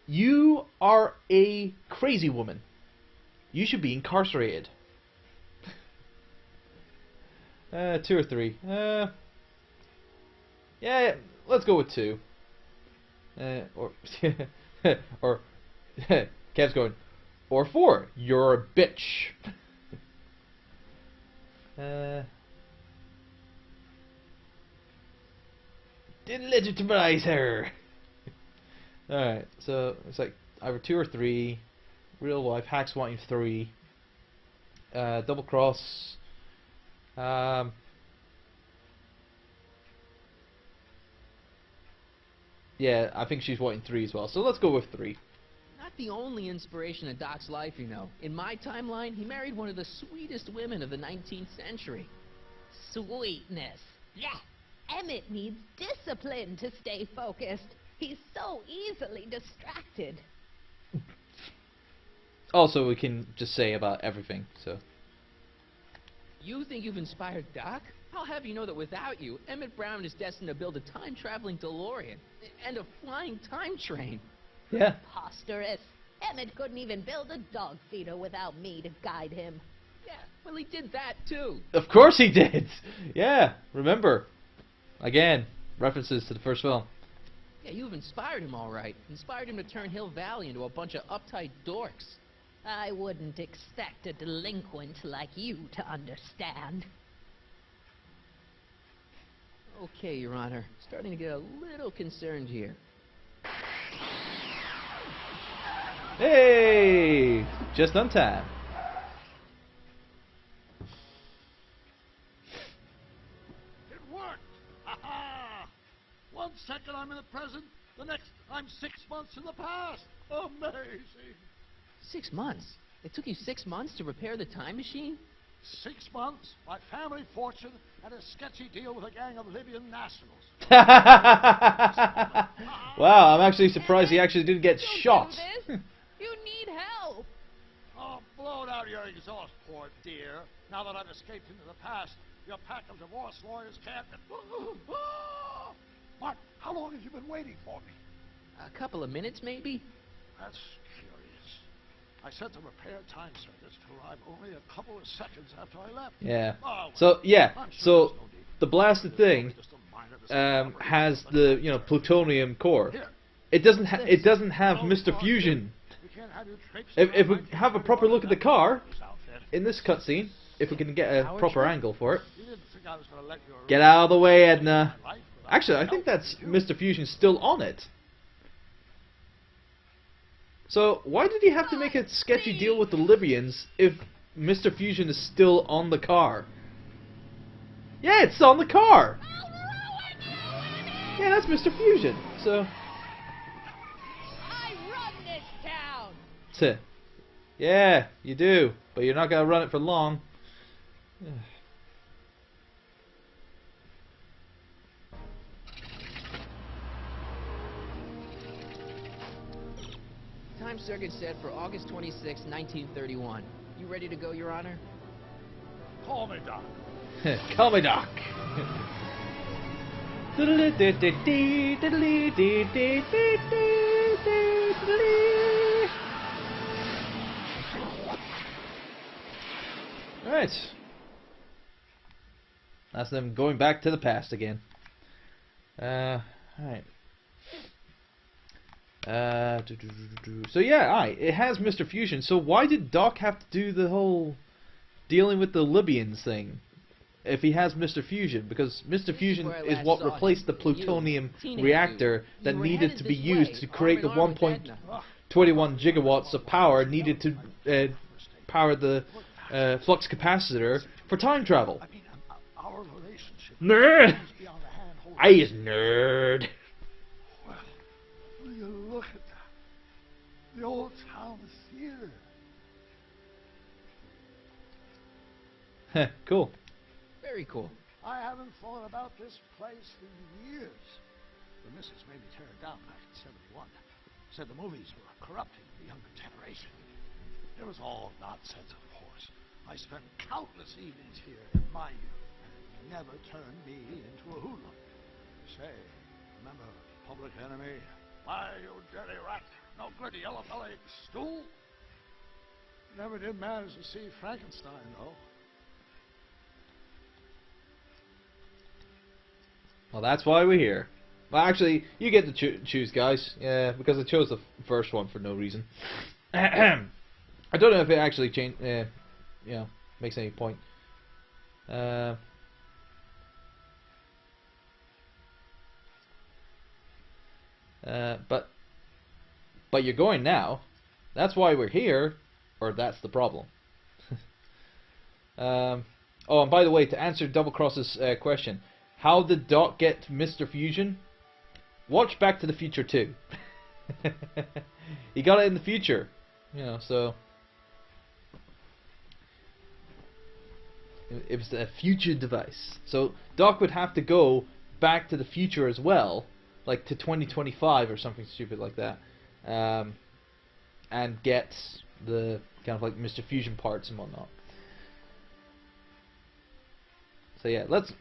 Speaker 1: you are a crazy woman. You should be incarcerated. 2 or 3. Yeah, let's go with 2. Or or Kev's going, or 4. You're a bitch. Delegitimize her. Alright, so it's like either 2 or 3. Real wife, hacks wanting 3. Double cross. Yeah, I think she's wanting 3 as well. So let's go with 3.
Speaker 2: Not the only inspiration in Doc's life, you know. In my timeline, he married one of the sweetest women of the 19th century.
Speaker 3: Sweetness. Yeah. Emmett needs discipline to stay focused. He's so easily distracted.
Speaker 1: Also, we can just say about everything, so.
Speaker 2: You think you've inspired Doc? I'll have you know that without you, Emmett Brown is destined to build a time-traveling DeLorean and a flying time train.
Speaker 1: Yeah.
Speaker 3: Preposterous. Emmett couldn't even build a dog feeder without me to guide him.
Speaker 2: Yeah, well, he did that, too.
Speaker 1: Of course he did. Yeah, remember. Again, references to the first film.
Speaker 2: Yeah, you've inspired him all right. Inspired him to turn Hill Valley into a bunch of uptight dorks.
Speaker 3: I wouldn't expect a delinquent like you to understand.
Speaker 2: Okay, Your Honor. Starting to get a little concerned here.
Speaker 1: Hey! Just on time.
Speaker 7: It worked! Ha-ha! 1 second I'm in the present, the next I'm 6 months in the past. Amazing!
Speaker 2: 6 months? It took you 6 months to repair the time machine?
Speaker 7: 6 months, my family fortune, and a sketchy deal with a gang of Libyan nationals.
Speaker 1: Wow, I'm actually surprised he actually didn't get shot.
Speaker 3: Do this. You need help.
Speaker 7: Oh, blow out your exhaust port, dear. Now that I've escaped into the past, your pack of divorce lawyers can't... Mark, how long have you been waiting for me?
Speaker 2: A couple of minutes, maybe?
Speaker 7: That's curious. I sent the repair time circuits to arrive only a couple of seconds after I left.
Speaker 1: Yeah.
Speaker 7: Oh,
Speaker 1: So yeah.
Speaker 7: I'm sure
Speaker 1: So
Speaker 7: there's no need.
Speaker 1: the blasted thing
Speaker 7: Just a minor discovery.
Speaker 1: has the plutonium core.
Speaker 7: Here.
Speaker 1: It doesn't have Mr. Fusion.
Speaker 7: We can't have you traipse
Speaker 1: If we
Speaker 7: around
Speaker 1: have a
Speaker 7: my
Speaker 1: proper look at the car
Speaker 7: this outfit.
Speaker 1: in this cutscene, if we can get a
Speaker 2: Power
Speaker 1: proper
Speaker 2: trip?
Speaker 1: angle for it.
Speaker 7: You didn't think I was gonna let you
Speaker 1: Get out of the way, Edna.
Speaker 7: my life without
Speaker 1: Actually, I
Speaker 7: help
Speaker 1: think that's
Speaker 7: from you.
Speaker 1: Mr. Fusion still on it. So why did he have to make a sketchy deal with the Libyans if Mr. Fusion is still on the car? Yeah, it's on the car. Yeah, that's Mr. Fusion. So,
Speaker 3: I run this town.
Speaker 1: yeah, you do, but you're not gonna run it for long.
Speaker 2: time circuit set for August 26, 1931. You ready to go, Your Honor?
Speaker 7: Call me, Doc.
Speaker 1: Call me Doc. Alright. That's them going back to the past again. Alright. So yeah, alright, it has Mr. Fusion. So why did Doc have to do the whole dealing with the Libyans thing if he has Mr. Fusion? Because Mr. Fusion is what replaced the plutonium reactor that needed to be used to create the 1.21 gigawatts of power needed to power the flux capacitor for time travel.
Speaker 7: I mean, our relationship
Speaker 1: Nerd!
Speaker 7: is beyond a handhold.
Speaker 1: I is nerd.
Speaker 7: Well, will you look at that? The old town theater.
Speaker 1: Cool.
Speaker 2: Very cool.
Speaker 7: I haven't thought about this place for years. The missus made me tear it down back in '71. Said the movies were corrupting the younger generation. It was all nonsense, of course. I spent countless evenings here in my youth, and it never turned me into a hoodlum. Say, remember Public Enemy? Why, you dirty rat, no good yellow-bellied stool? Never did manage to see Frankenstein, though.
Speaker 1: Well, that's why we're here. Well, actually, you get to choose, guys. Yeah, because I chose the first one for no reason. I don't know if it actually changed. Makes any point. But you're going now. That's why we're here, or that's the problem. Oh, and by the way, to answer Double Cross's question, how did Doc get Mr. Fusion? Watch Back to the Future 2. He got it in the future, so it was a future device. So Doc would have to go back to the future as well, like to 2025 or something stupid like that, and get the kind of like Mr. Fusion parts and whatnot. So yeah, let's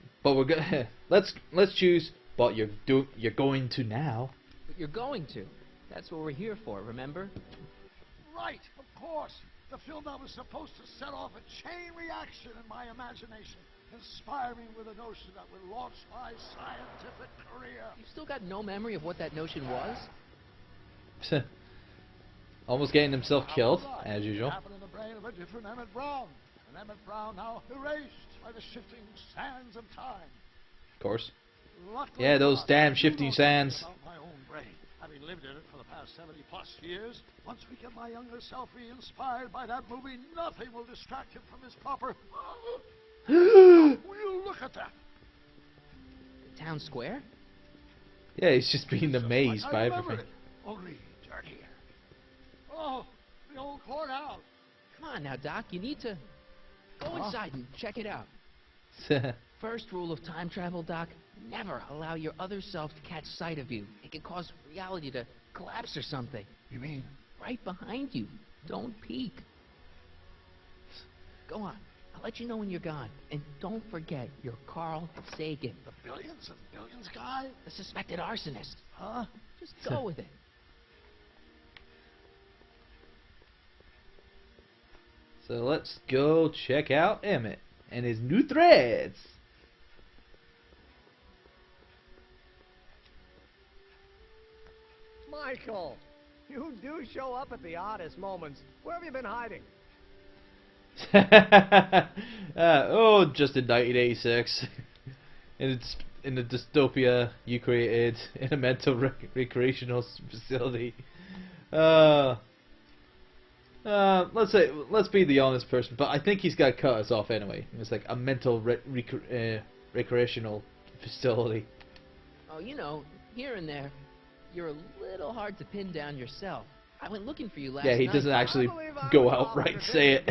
Speaker 1: choose. But you're going to now.
Speaker 2: But you're going to. That's what we're here for, remember?
Speaker 7: Right, of course. The film that was supposed to set off a chain reaction in my imagination, inspire me with a notion that would launch my scientific career.
Speaker 2: You've still got no memory of what that notion was?
Speaker 1: Almost getting himself killed, as usual.
Speaker 7: It happened in the brain of a different Emmett Brown. An Emmett Brown now erased by the shifting sands of time.
Speaker 1: Of course.
Speaker 7: Luckily
Speaker 1: Yeah, those
Speaker 7: enough,
Speaker 1: damn
Speaker 7: I
Speaker 1: shifting
Speaker 7: know
Speaker 1: sands.
Speaker 7: about my own brain, having lived in it for the past 70+ years. Once we get my younger self re-inspired by that movie, nothing will distract him from his proper. Will you look at that?
Speaker 2: The town square?
Speaker 1: Yeah, he's just being amazed by everything.
Speaker 7: Only dirtier. Oh, the old courthouse.
Speaker 2: Come on now, Doc. You need to go inside and check it out. First rule of time travel, Doc, never allow your other self to catch sight of you. It can cause reality to collapse or something.
Speaker 7: You mean?
Speaker 2: Right behind you. Don't peek. Go on. I'll let you know when you're gone. And don't forget, you're Carl Sagan.
Speaker 7: The billions and billions guy?
Speaker 2: The suspected arsonist.
Speaker 7: Huh?
Speaker 2: Just go with it.
Speaker 1: So let's go check out Emmett and his new threads.
Speaker 12: Michael, you do show up at the oddest moments. Where have you been hiding?
Speaker 1: Just in 1986. It's in the dystopia you created in a mental recreational facility. Let's be the honest person, but I think he's got to cut us off anyway. It's like a mental recreational facility.
Speaker 2: Oh, here and there, you're a little hard to pin down yourself. I went looking for you last night.
Speaker 1: Yeah, he doesn't actually go outright and say it.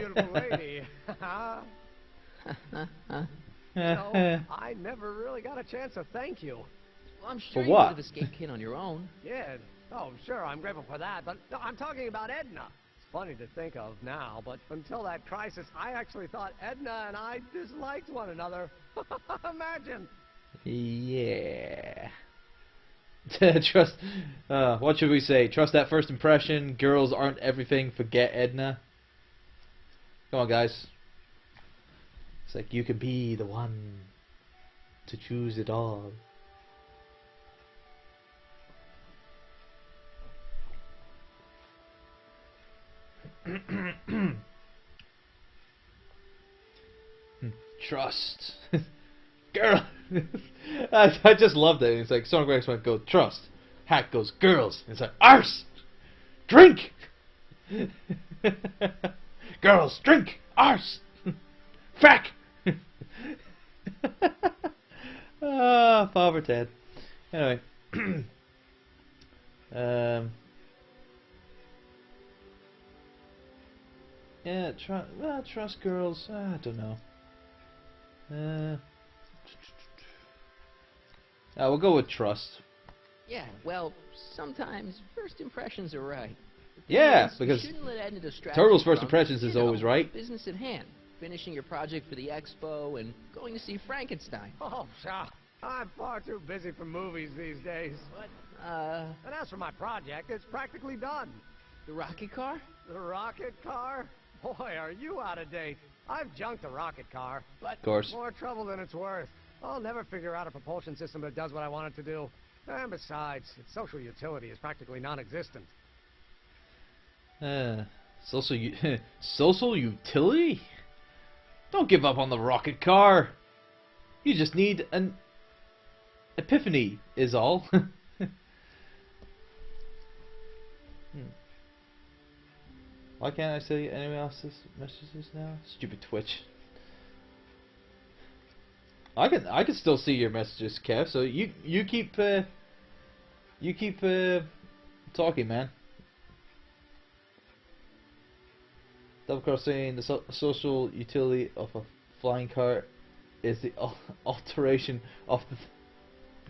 Speaker 12: I never really got a chance to thank you.
Speaker 2: Well, I'm
Speaker 1: For
Speaker 2: sure you
Speaker 1: what?
Speaker 2: would have escaped Kin on your own.
Speaker 12: Yeah. Oh, sure, I'm grateful for that, but no, I'm talking about Edna. It's funny to think of now, but until that crisis, I actually thought Edna and I disliked one another. Imagine.
Speaker 1: Yeah. Trust. What should we say? Trust that first impression. Girls aren't everything. Forget Edna. Come on, guys. It's like you can be the one to choose it all. Trust. Girl. I just loved it. It's like Sonic Rex went go trust. Hack goes girls. It's like arse. Drink. Girls drink. Arse. Frack. Father Ted. Anyway. Yeah, trust girls. I don't know. We'll go with trust.
Speaker 2: Yeah, well, sometimes first impressions are right.
Speaker 1: Yeah,
Speaker 2: You
Speaker 1: because
Speaker 2: shouldn't let Edna distract
Speaker 1: Turtle's
Speaker 2: you
Speaker 1: first
Speaker 2: from,
Speaker 1: impressions is
Speaker 2: you know,
Speaker 1: always right.
Speaker 2: Business at hand. Finishing your project for the expo and going to see Frankenstein.
Speaker 12: Oh, pshaw. I'm far too busy for movies these days.
Speaker 2: What?
Speaker 12: And as for my project, it's practically done.
Speaker 2: The rocket car?
Speaker 12: The rocket car? Boy, are you out of date. I've junked the rocket car, but
Speaker 1: Of course.
Speaker 12: more trouble than it's worth. I'll never figure out a propulsion system that does what I want it to do. And besides, its social utility is practically non-existent.
Speaker 1: Social utility? Don't give up on the rocket car. You just need an epiphany, is all. Why can't I see anyone else's messages now? Stupid Twitch. I can still see your messages, Kev. So you keep talking, man. Double cross saying the social utility of a flying car is the alteration of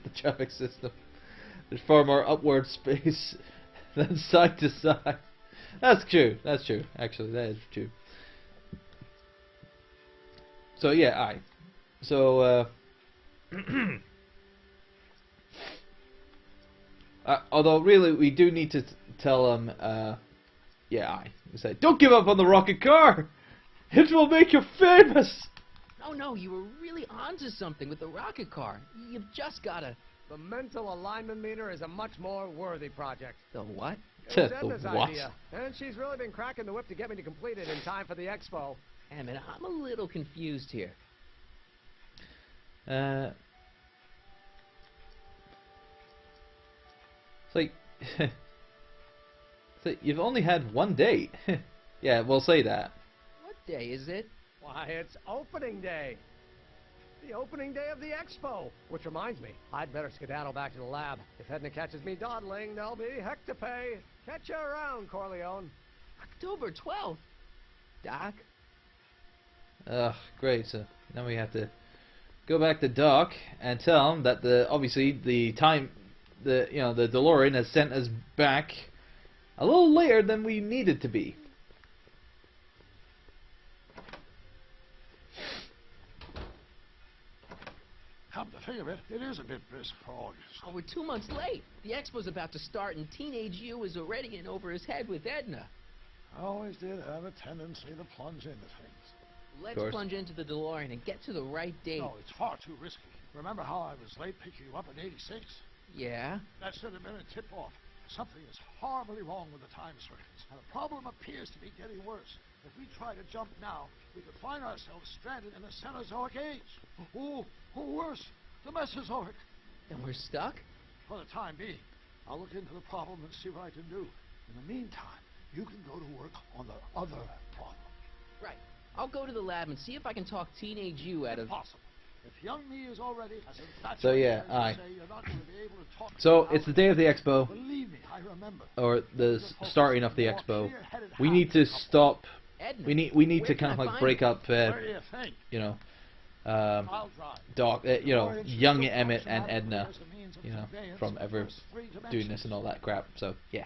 Speaker 1: the traffic system. There's far more upward space than side to side. That's true. That's true. Actually, that is true. So yeah, So although really we do need to tell him. We say don't give up on the rocket car. It will make you famous.
Speaker 2: No, you were really onto something with the rocket car. You've just gotta.
Speaker 12: The mental alignment meter is a much more worthy project.
Speaker 2: The what?
Speaker 12: It was Edna's idea, and she's really been cracking the whip to get me to complete it in time for the expo.
Speaker 2: Damn it, I'm a little confused here.
Speaker 1: It's like, you've only had one date. Yeah, we'll say that.
Speaker 2: What day is it?
Speaker 12: Why, it's opening day. The opening day of the expo. Which reminds me, I'd better skedaddle back to the lab. If Edna catches me dawdling, there'll be heck to pay. Catch you around, Corleone.
Speaker 2: October 12th. Doc?
Speaker 1: Ugh, great. So now we have to go back to Doc and tell him that obviously the DeLorean has sent us back a little later than we needed to be.
Speaker 7: Come to think of it, it is a bit brisk for August.
Speaker 2: Oh, we're 2 months late. The expo's about to start, and teenage you is already in over his head with Edna.
Speaker 7: I always did have a tendency to plunge into things.
Speaker 2: Let's plunge into the DeLorean and get to the right date.
Speaker 7: No, it's far too risky. Remember how I was late picking you up in '86?
Speaker 2: Yeah?
Speaker 7: That should have been a tip-off. Something is horribly wrong with the time circuits, and the problem appears to be getting worse. If we try to jump now, we could find ourselves stranded in the Cenozoic age. Or worse, the Mesozoic.
Speaker 2: Then we're stuck?
Speaker 7: For the time being. I'll look into the problem and see what I can do. In the meantime, you can go to work on the other problem.
Speaker 2: Right. I'll go to the lab and see if I can talk teenage you out of...
Speaker 7: Impossible. If young me is already as
Speaker 1: So yeah,
Speaker 7: So
Speaker 1: it's the day of the expo.
Speaker 7: Believe me, I remember.
Speaker 1: Or the starting of the expo. We need to stop.
Speaker 2: Edna,
Speaker 1: We need to
Speaker 2: where
Speaker 1: kind of
Speaker 2: can I
Speaker 1: like
Speaker 2: find
Speaker 1: break
Speaker 2: her?
Speaker 1: up.
Speaker 7: Where do you think?
Speaker 1: You know,
Speaker 7: I'll drive.
Speaker 1: Doc,
Speaker 7: The
Speaker 1: you know,
Speaker 7: more interest
Speaker 1: young
Speaker 7: will
Speaker 1: Emmett
Speaker 7: function
Speaker 1: and
Speaker 7: adequately
Speaker 1: Edna,
Speaker 7: as a means of
Speaker 1: you know,
Speaker 7: conveyance
Speaker 1: from ever
Speaker 7: across 3
Speaker 1: doing this
Speaker 7: dimensions.
Speaker 1: and all that crap. So yeah.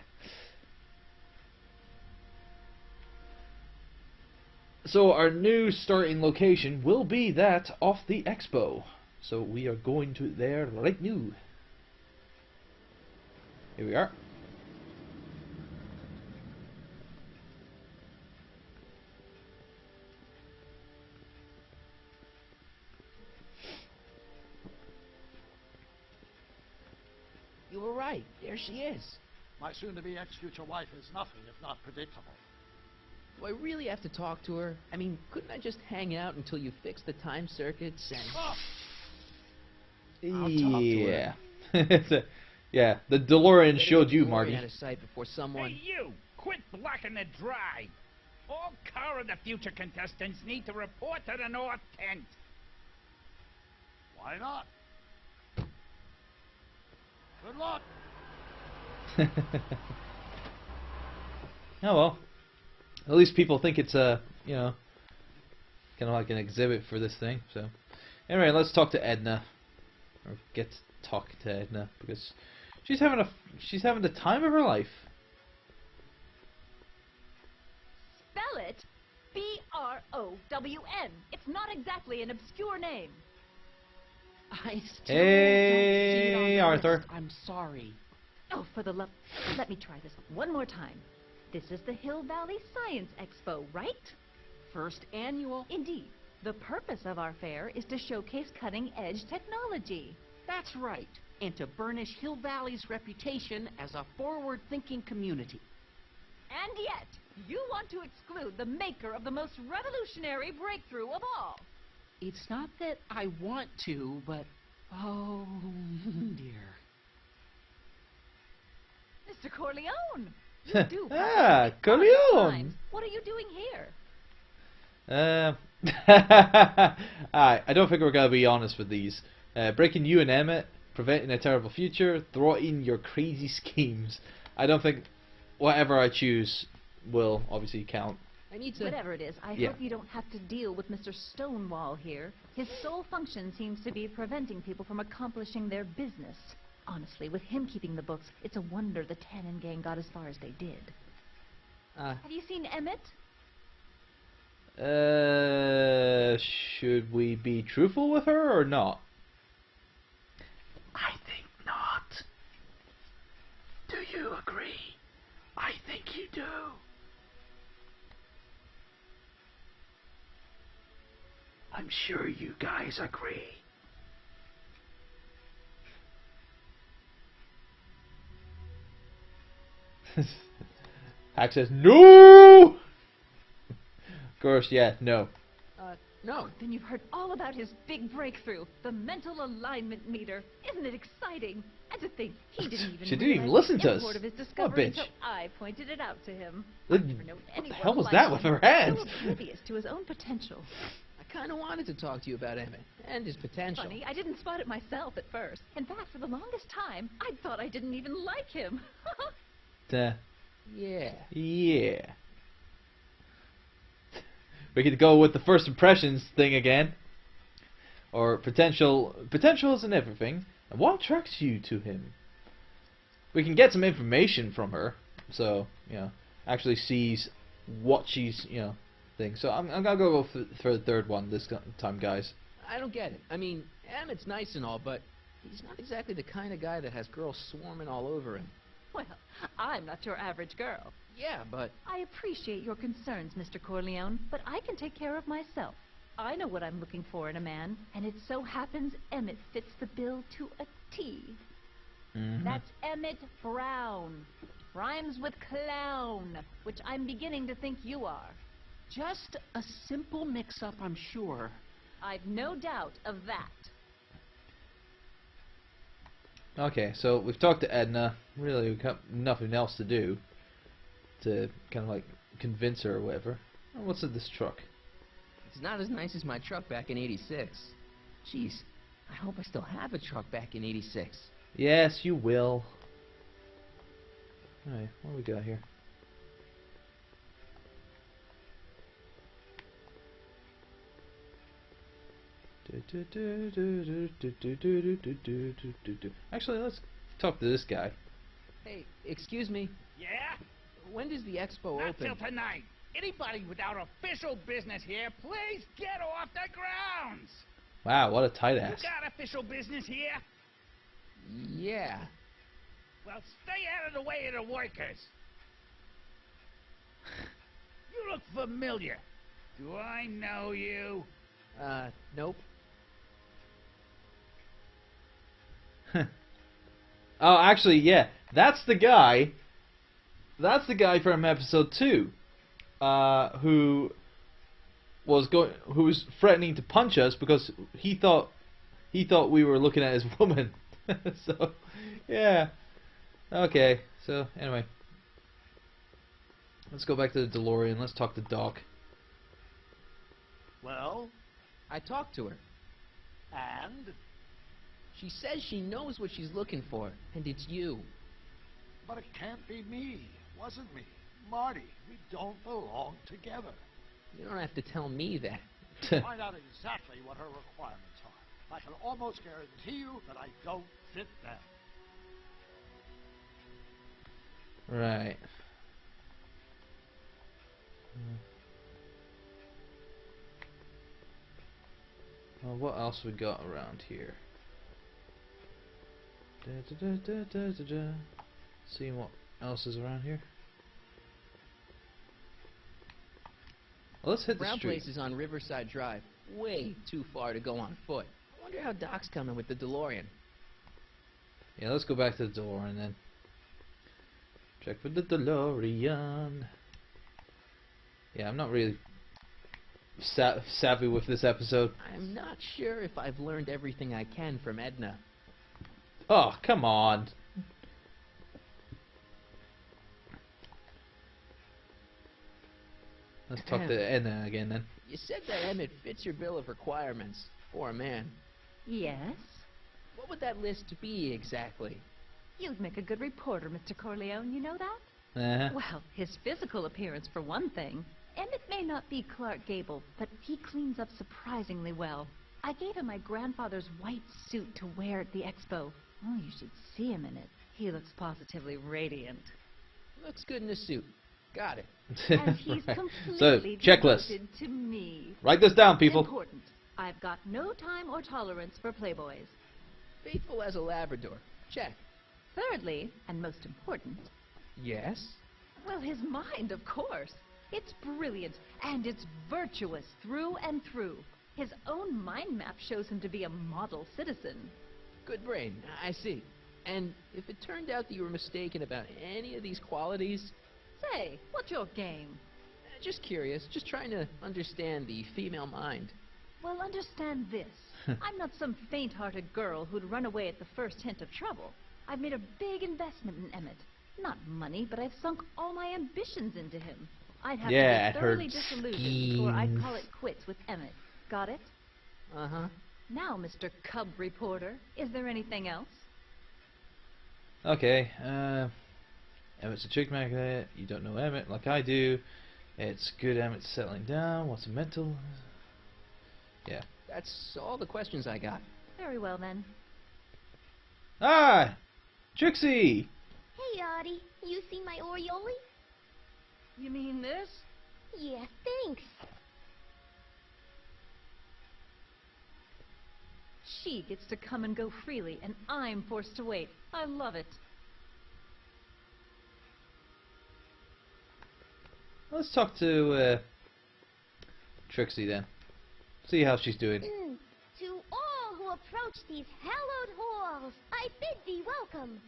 Speaker 1: So our new starting location will be that of the expo. So we are going to there right now. Here we are.
Speaker 2: You were right. There she is.
Speaker 7: My soon-to-be ex-future wife is nothing if not predictable.
Speaker 2: Do I really have to talk to her? I mean, couldn't I just hang out until you fix the time circuits and...
Speaker 7: I'll talk to
Speaker 1: Yeah. Yeah, the DeLorean
Speaker 2: Better
Speaker 1: showed
Speaker 2: get
Speaker 1: you,
Speaker 2: DeLorean
Speaker 1: Marty.
Speaker 2: out of sight before someone...
Speaker 10: Hey, you! Quit blocking the drive! All car of the future contestants need to report to the North Tent.
Speaker 7: Why not? Good luck.
Speaker 1: Oh well. At least people think it's a, you know, kind of like an exhibit for this thing. So, anyway, let's talk to Edna, or get to talk to Edna because she's having the time of her life.
Speaker 3: Spell it B-R-O-W-N. It's not exactly an obscure name.
Speaker 4: I still
Speaker 1: Hey,
Speaker 4: don't see it on the
Speaker 1: Arthur.
Speaker 4: list. I'm sorry.
Speaker 3: Oh, for the love... Let me try this one more time. This is the Hill Valley Science Expo, right?
Speaker 4: First annual.
Speaker 3: Indeed. The purpose of our fair is to showcase cutting-edge technology.
Speaker 4: That's right. And to burnish Hill Valley's reputation as a forward-thinking community.
Speaker 3: And yet, you want to exclude the maker of the most revolutionary breakthrough of all.
Speaker 4: It's not that I want to, but... oh, dear.
Speaker 3: Mr. Corleone! You do
Speaker 1: Ah,
Speaker 3: practice fine
Speaker 1: Corleone!
Speaker 3: times. What are you doing here?
Speaker 1: I don't think we're gonna be honest with these. Breaking you and Emmett, preventing a terrible future, thwarting your crazy schemes. I don't think whatever I choose will obviously count.
Speaker 2: I need to...
Speaker 3: Whatever it is, I
Speaker 1: Yeah.
Speaker 3: hope you don't have to deal with Mr. Stonewall here. His sole function seems to be preventing people from accomplishing their business. Honestly, with him keeping the books, it's a wonder the Tannen gang got as far as they did. Have you seen Emmett?
Speaker 1: Should we be truthful with her or not? I think not. Do you agree? I think you do. I'm sure you guys agree. Hack says no. Of course, yeah, no.
Speaker 2: No.
Speaker 3: Then you've heard all about his big breakthrough, the mental alignment meter. Isn't it exciting? And to think he didn't even
Speaker 1: She didn't even
Speaker 3: realize
Speaker 1: listen
Speaker 3: the
Speaker 1: to us.
Speaker 3: import of his
Speaker 1: What a
Speaker 3: discovery
Speaker 1: bitch.
Speaker 3: until I pointed it out to him.
Speaker 1: What
Speaker 3: I've never known
Speaker 1: the
Speaker 3: anyone
Speaker 1: hell was
Speaker 3: like
Speaker 1: that with
Speaker 3: him,
Speaker 1: her hand?
Speaker 3: so oblivious to his own potential.
Speaker 2: I kind of wanted to talk to you about Emmett and his potential.
Speaker 3: Funny, I didn't spot it myself at first. In fact, for the longest time, I thought I didn't even like him.
Speaker 2: Yeah.
Speaker 1: Yeah. We could go with the first impressions thing again. Or potential isn't everything. And what attracts you to him? We can get some information from her. So, you know, actually sees what she's, you know, thing. So I'm gonna go for the third one this time, guys.
Speaker 2: I don't get it. I mean, Emmett's nice and all, but he's not exactly the kind of guy that has girls swarming all over him.
Speaker 3: Well, I'm not your average girl.
Speaker 2: Yeah, but...
Speaker 3: I appreciate your concerns, Mr. Corleone, but I can take care of myself. I know what I'm looking for in a man, and it so happens Emmett fits the bill to a T. That's Emmett Brown. Rhymes with clown, which I'm beginning to think you are.
Speaker 4: Just a simple mix-up, I'm sure.
Speaker 3: I've no doubt of that.
Speaker 1: Okay, so we've talked to Edna. Really, we've got nothing else to do to kind of like convince her or whatever. Oh, what's in this truck?
Speaker 2: It's not as nice as my truck back in '86. Jeez, I hope I still have a truck back in '86.
Speaker 1: Yes, you will. Alright, what do we got here? Actually, let's talk to this guy.
Speaker 2: Hey, excuse me.
Speaker 10: Yeah?
Speaker 2: When does the expo
Speaker 10: Not
Speaker 2: open?
Speaker 10: till tonight. Anybody without official business here, please get off the grounds!
Speaker 1: Wow, what a tight ass.
Speaker 10: You got official business here?
Speaker 2: Yeah.
Speaker 10: Well, stay out of the way of the workers. You look familiar. Do I know you?
Speaker 2: Nope.
Speaker 1: Oh, actually, yeah. That's the guy. That's the guy from episode 2. Who was threatening to punch us because he thought we were looking at his woman. So, yeah. Okay. So, anyway. Let's go back to the DeLorean. Let's talk to Doc.
Speaker 7: Well?
Speaker 2: I talked to her.
Speaker 7: And?
Speaker 2: She says she knows what she's looking for, and it's you.
Speaker 7: But it can't be me. It wasn't me. Marty, we don't belong together.
Speaker 2: You don't have to tell me that.
Speaker 7: Find out exactly what her requirements are. I can almost guarantee you that I don't fit them.
Speaker 1: Right. Well, what else we got around here? Seeing what else is around here. Well, let's hit the
Speaker 2: Brown
Speaker 1: street.
Speaker 2: Place is on Riverside Drive. Way too far to go on foot. I wonder how Doc's coming with the DeLorean.
Speaker 1: Yeah, let's go back to the DeLorean then. Check for the DeLorean. Yeah, I'm not really savvy with this episode.
Speaker 2: I'm not sure if I've learned everything I can from Edna.
Speaker 1: Oh, come on. Let's talk to Edna again then.
Speaker 2: You said that Emmett fits your bill of requirements for a man.
Speaker 13: Yes?
Speaker 2: What would that list be exactly?
Speaker 13: You'd make a good reporter, Mr. Corleone, you know that?
Speaker 1: Uh-huh.
Speaker 13: Well, his physical appearance for one thing. Emmett may not be Clark Gable, but he cleans up surprisingly well. I gave him my grandfather's white suit to wear at the expo. Oh, you should see him in it. He looks positively radiant.
Speaker 2: Looks good in a suit. Got it.
Speaker 13: And he's
Speaker 1: Right.
Speaker 13: completely
Speaker 1: So, checklist.
Speaker 13: devoted to me.
Speaker 1: Write this down, people.
Speaker 13: Important. I've got no time or tolerance for playboys.
Speaker 2: Faithful as a Labrador. Check.
Speaker 13: Thirdly, and most important,
Speaker 2: Yes?
Speaker 13: well, his mind, of course. It's brilliant, and it's virtuous through and through. His own mind map shows him to be a model citizen.
Speaker 2: Good brain. I see. And if it turned out that you were mistaken about any of these qualities...
Speaker 13: Say, what's your game?
Speaker 2: Just curious. Just trying to understand the female mind.
Speaker 13: Well, understand this. I'm not some faint-hearted girl who'd run away at the first hint of trouble. I've made a big investment in Emmett. Not money, but I've sunk all my ambitions into him. I'd have to be thoroughly disillusioned before I'd call it quits with Emmett. Got it?
Speaker 2: Uh-huh.
Speaker 13: Now, Mr. Cub Reporter, is there anything else?
Speaker 1: Okay, Emmett's a chick magnet. You don't know Emmett like I do. It's good Emmett's settling down. What's a mental? Yeah.
Speaker 2: That's all the questions I got.
Speaker 13: Very well, then.
Speaker 1: Ah! Trixie!
Speaker 14: Hey, Artie. You see my Oriole?
Speaker 13: You mean this?
Speaker 14: Yeah, thanks.
Speaker 13: She gets to come and go freely, and I'm forced to wait. I love it.
Speaker 1: Let's talk to Trixie then. See how she's doing.
Speaker 14: To all who approach these hallowed halls, I bid thee welcome.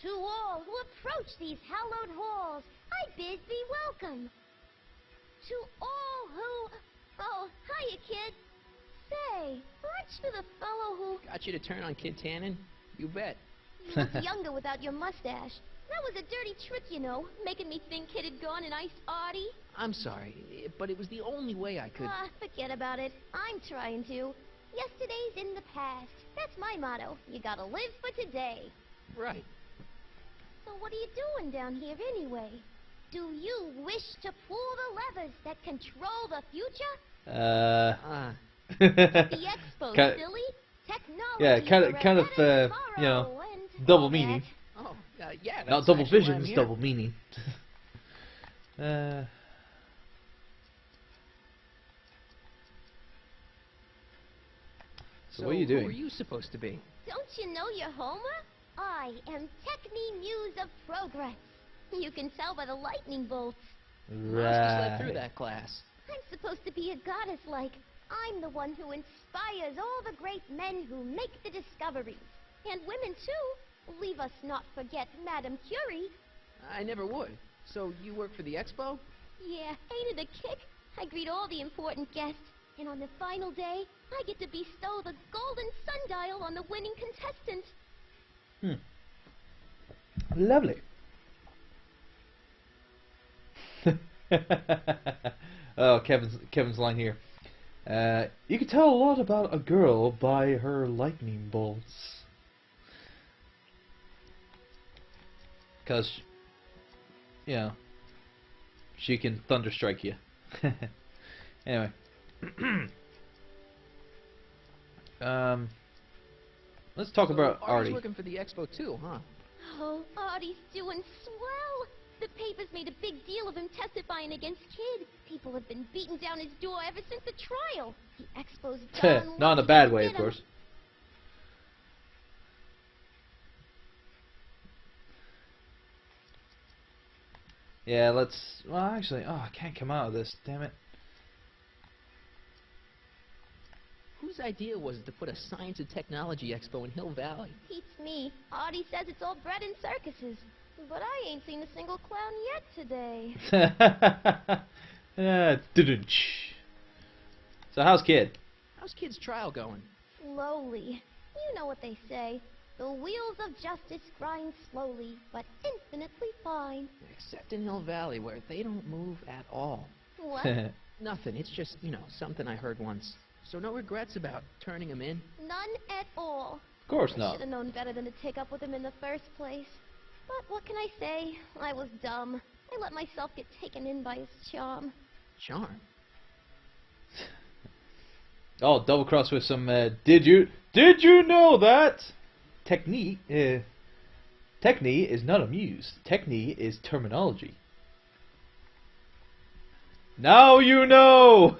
Speaker 14: To all who approach these hallowed halls, I bid thee welcome. To all who... Oh, hiya, kid. Say, aren't you the fellow who...
Speaker 2: Got you to turn on Kid Tannen? You bet.
Speaker 14: You look younger without your mustache. That was a dirty trick, you know, making me think Kid had gone and iced Artie.
Speaker 2: I'm sorry, but it was the only way I could...
Speaker 14: Forget about it. I'm trying to. Yesterday's in the past. That's my motto. You gotta live for today.
Speaker 2: Right.
Speaker 14: So what are you doing down here anyway? Do you wish to pull the levers that control the future? The expo, silly. Technology
Speaker 1: yeah, kind of,
Speaker 14: tomorrow,
Speaker 1: you know,
Speaker 14: and
Speaker 1: double
Speaker 14: all
Speaker 1: meaning.
Speaker 2: Oh, yeah, that's
Speaker 1: Not double
Speaker 2: actually why
Speaker 1: vision,
Speaker 2: I'm
Speaker 1: it's
Speaker 2: here.
Speaker 1: double meaning. So what are you doing?
Speaker 2: Who are you supposed to be?
Speaker 14: Don't you know your Homer? I am Techni Muse of Progress. You can tell by the lightning bolts.
Speaker 2: Must have slept through that class.
Speaker 14: I'm supposed to be a goddess like. I'm the one who inspires all the great men who make the discoveries. And women too. Leave us not forget Madame Curie.
Speaker 2: I never would. So you work for the expo?
Speaker 14: Yeah, ain't it a kick? I greet all the important guests. And on the final day, I get to bestow the golden sundial on the winning contestant.
Speaker 1: Lovely. Oh, Kevin's line here. You can tell a lot about a girl by her lightning bolts. Because, you know, she can thunderstrike you. Anyway. Let's talk about
Speaker 2: Artie's
Speaker 1: Artie.
Speaker 2: working for the expo too, huh?
Speaker 14: Oh, Artie's doing swell. The papers made a big deal of him testifying against Kid. People have been beating down his door ever since the trial. The expo's down.
Speaker 1: Not in a bad way, of course. Yeah, let's... Well, actually... Oh, I can't come out of this. Damn it.
Speaker 2: Whose idea was it to put a science and technology expo in Hill Valley?
Speaker 14: Beats me. Artie says it's all bred in circuses. But I ain't seen a single clown yet today.
Speaker 1: So how's Kid?
Speaker 2: How's Kid's trial going?
Speaker 14: Slowly. You know what they say. The wheels of justice grind slowly, but infinitely fine.
Speaker 2: Except in Hill Valley, where they don't move at all.
Speaker 14: What?
Speaker 2: Nothing. It's just, you know, something I heard once. So no regrets about turning him in?
Speaker 14: None at all.
Speaker 1: Of course
Speaker 14: I
Speaker 1: not.
Speaker 14: should have known better than to take up with him in the first place. But what can I say? I was dumb. I let myself get taken in by his charm.
Speaker 2: Charm?
Speaker 1: Oh, double cross with some, did you know that? Techni is not a muse. Techni is terminology. Now you know!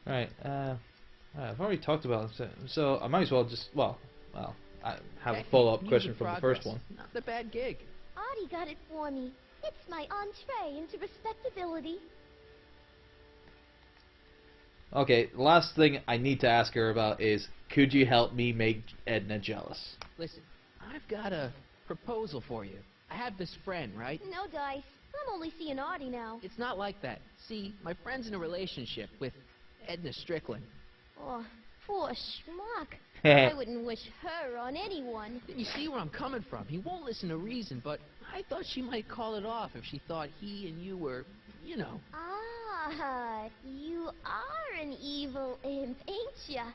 Speaker 1: Right, I've already talked about it, so I might as well just, well, I have a follow-up question from the first one.
Speaker 2: Not a bad gig.
Speaker 14: Artie got it for me. It's my entree into respectability.
Speaker 1: Okay, the last thing I need to ask her about is, could you help me make Edna jealous?
Speaker 2: Listen, I've got a proposal for you. I have this friend, right?
Speaker 14: No dice. I'm only seeing Artie now.
Speaker 2: It's not like that. See, my friend's in a relationship with Edna Strickland.
Speaker 14: Oh, poor schmuck. I wouldn't wish her on anyone.
Speaker 2: You see where I'm coming from. He won't listen to reason, but I thought she might call it off if she thought he and you were, you know.
Speaker 14: Ah, you are an evil imp, ain't ya?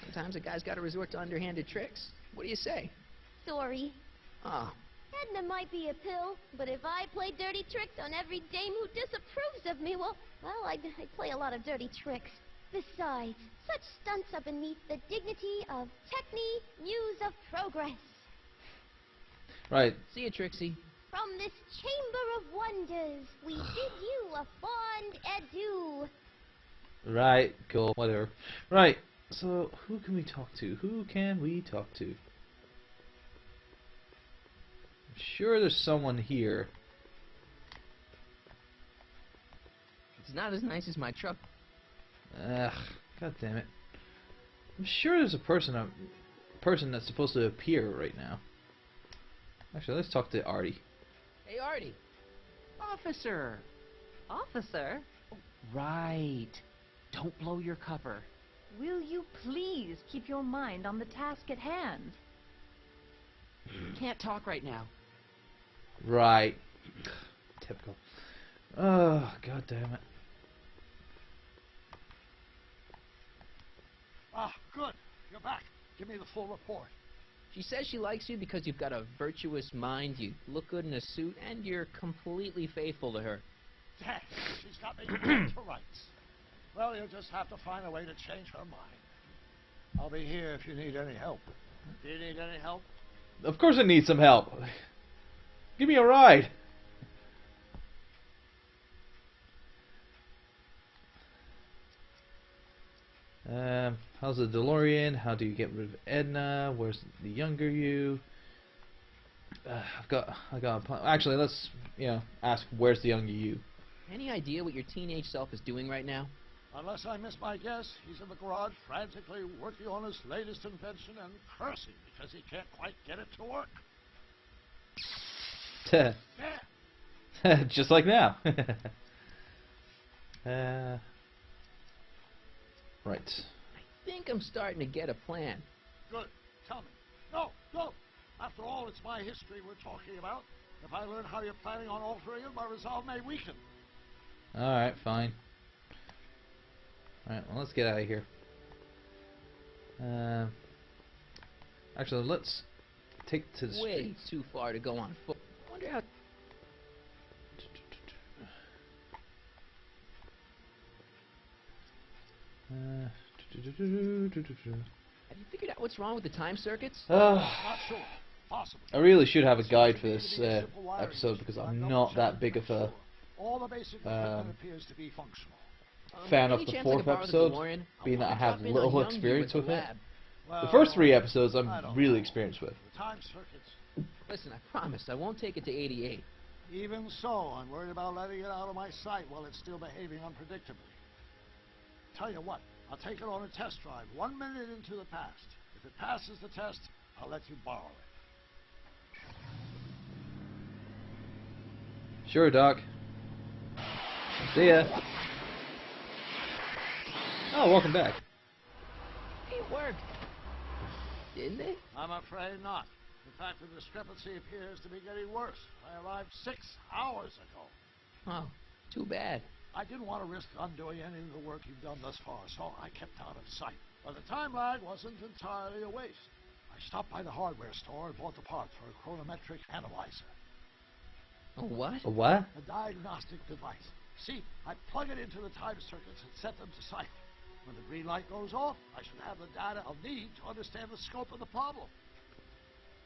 Speaker 2: Sometimes a guy's got to resort to underhanded tricks. What do you say?
Speaker 14: Sorry.
Speaker 2: Oh.
Speaker 14: Edna might be a pill, but if I play dirty tricks on every dame who disapproves of me, well, I'd play a lot of dirty tricks. Besides, such stunts are beneath the dignity of Techni, Muse of Progress.
Speaker 1: Right.
Speaker 2: See you, Trixie.
Speaker 14: From this chamber of wonders, we bid you a fond adieu.
Speaker 1: Right, cool, whatever. Right, so who can we talk to? Who can we talk to? I'm sure there's someone here.
Speaker 2: It's not as nice as my truck.
Speaker 1: Ugh, god damn it. I'm sure there's a person that's supposed to appear right now. Actually, let's talk to Artie.
Speaker 2: Hey, Artie. Officer.
Speaker 13: Officer?
Speaker 4: Right. Don't blow your cover.
Speaker 13: Will you please keep your mind on the task at hand?
Speaker 4: Can't talk right now.
Speaker 1: Right. Typical. Oh, god damn it.
Speaker 7: Ah, good. You're back. Give me the full report.
Speaker 2: She says she likes you because you've got a virtuous mind, you look good in a suit, and you're completely faithful to her.
Speaker 7: Dang, she's got me dead to rights. Well, you'll just have to find a way to change her mind. I'll be here if you need any help. Do you need any help?
Speaker 1: Of course I need some help. Give me a ride. How's the DeLorean? How do you get rid of Edna? Where's the younger you? I got a plan. Actually, let's ask where's the younger you.
Speaker 2: Any idea what your teenage self is doing right now?
Speaker 7: Unless I miss my guess, he's in the garage frantically working on his latest invention and cursing because he can't quite get it to work.
Speaker 1: Just like now. Right.
Speaker 2: I think I'm starting to get a plan.
Speaker 7: Good. Tell me. No, no. After all, it's my history we're talking about. If I learn how you're planning on altering it, my resolve may weaken.
Speaker 1: Alright, fine. Alright, well, let's get out of here. Actually, let's take to the
Speaker 2: Way
Speaker 1: streets.
Speaker 2: too far to go on foot. I wonder how... Have you figured out what's wrong with the time circuits?
Speaker 7: Not sure. Possibly.
Speaker 1: I really should have a guide for this episode because I'm not that big of a
Speaker 7: All the basic equipment appears to be functional.
Speaker 1: fan of the fourth episode, being that I have little experience with it. The first 3 episodes I'm really experienced with.
Speaker 7: The time circuits.
Speaker 2: Listen, I promise I won't take it to 88.
Speaker 7: Even so, I'm worried about letting it out of my sight while it's still behaving unpredictably. Tell you what, I'll take it on a test drive 1 minute into the past. If it passes the test, I'll let you borrow it.
Speaker 1: Sure, Doc. See ya. Oh, welcome back.
Speaker 2: It worked. Didn't it?
Speaker 7: I'm afraid not. In fact, the discrepancy appears to be getting worse. I arrived 6 hours ago.
Speaker 2: Oh, too bad.
Speaker 7: I didn't want to risk undoing any of the work you've done thus far, so I kept out of sight. But the time lag wasn't entirely a waste. I stopped by the hardware store and bought the part for a chronometric analyzer.
Speaker 2: A what?
Speaker 1: A what?
Speaker 7: A diagnostic device. See, I plug it into the time circuits and set them to sight. When the green light goes off, I should have the data I'll need to understand the scope of the problem.